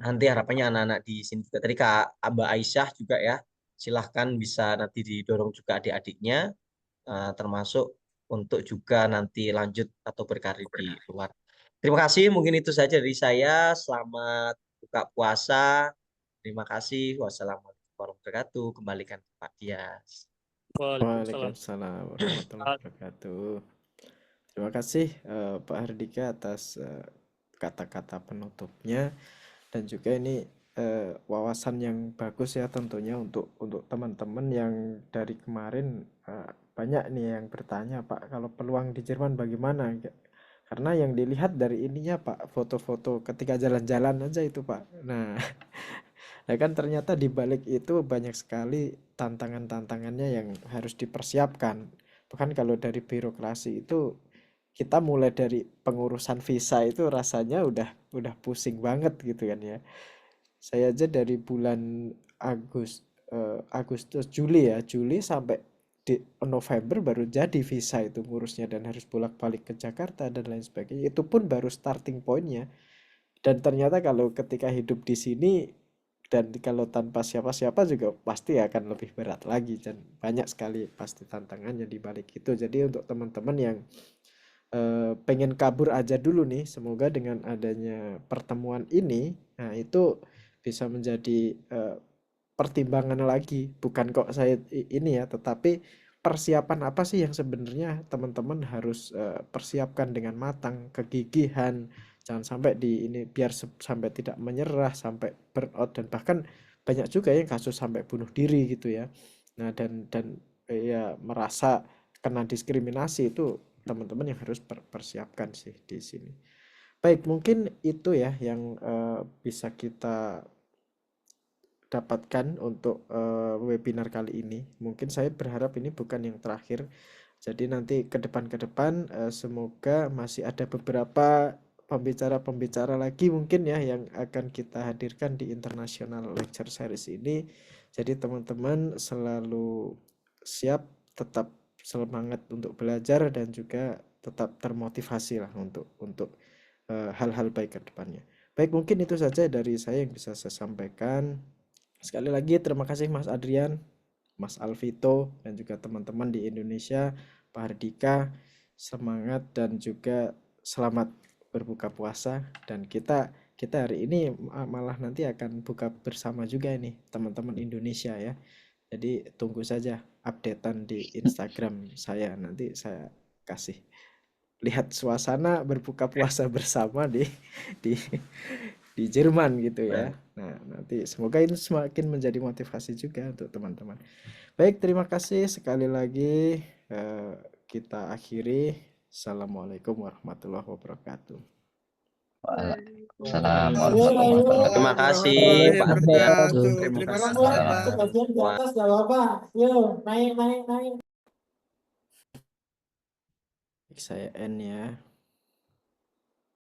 nanti harapannya anak-anak di sini juga tadi Kak Mbak Aisyah juga ya, silahkan bisa nanti didorong juga adik-adiknya termasuk untuk juga nanti lanjut atau berkarir di luar. Terima kasih, mungkin itu saja dari saya. Selamat buka puasa. Terima kasih. Wassalamualaikum warahmatullahi wabarakatuh. Kembalikan ke Pak Dias.
Waalaikumsalam warahmatullahi wabarakatuh. Terima kasih Pak Hardika atas kata-kata penutupnya, dan juga ini wawasan yang bagus ya tentunya untuk teman-teman yang dari kemarin banyak nih yang bertanya, Pak, kalau peluang di Jerman bagaimana? Karena yang dilihat dari ininya Pak, foto-foto ketika jalan-jalan aja itu Pak. Nah, ya kan ternyata di balik itu banyak sekali tantangan-tantangannya yang harus dipersiapkan. Bahkan kalau dari birokrasi itu kita mulai dari pengurusan visa itu rasanya udah pusing banget gitu kan ya. Saya aja dari bulan Agustus Juli sampai di November baru jadi visa itu ngurusnya, dan harus bolak-balik ke Jakarta dan lain sebagainya. Itu pun baru starting pointnya. Dan ternyata kalau ketika hidup di sini dan kalau tanpa siapa-siapa juga pasti akan lebih berat lagi, dan banyak sekali pasti tantangannya di balik itu. Jadi untuk teman-teman yang pengen kabur aja dulu nih, semoga dengan adanya pertemuan ini, nah itu bisa menjadi pertimbangan lagi. Bukan kok saya ini ya, tetapi persiapan apa sih yang sebenarnya teman-teman harus persiapkan dengan matang, kegigihan, jangan sampai di ini biar sampai tidak menyerah, sampai burnout, dan bahkan banyak juga yang kasus sampai bunuh diri gitu ya. Nah, dan ya merasa kena diskriminasi, itu teman-teman yang harus persiapkan sih di sini. Baik, mungkin itu ya yang bisa kita dapatkan untuk webinar kali ini. Mungkin saya berharap ini bukan yang terakhir. Jadi nanti ke depan semoga masih ada beberapa pembicara-pembicara lagi mungkin ya yang akan kita hadirkan di International Lecture Series ini. Jadi teman-teman selalu siap, tetap semangat untuk belajar, dan juga tetap termotivasi lah untuk hal-hal baik ke depannya. Baik, mungkin itu saja dari saya yang bisa saya sampaikan. Sekali lagi terima kasih Mas Adrian, Mas Alvito, dan juga teman-teman di Indonesia, Pak Hardika. Semangat dan juga selamat berbuka puasa. Dan kita hari ini malah nanti akan buka bersama juga ini teman-teman Indonesia ya. Jadi tunggu saja updatean di Instagram saya, nanti saya kasih lihat suasana berbuka puasa bersama di Jerman gitu ya. Nah, nanti semoga ini semakin menjadi motivasi juga untuk teman-teman. Baik, terima kasih sekali lagi. Kita akhiri. Assalamualaikum warahmatullahi wabarakatuh.
Waalaikumsalam warahmatullahi wabarakatuh.
Terima kasih Pak Adrian. Terima kasih.
Saya N ya.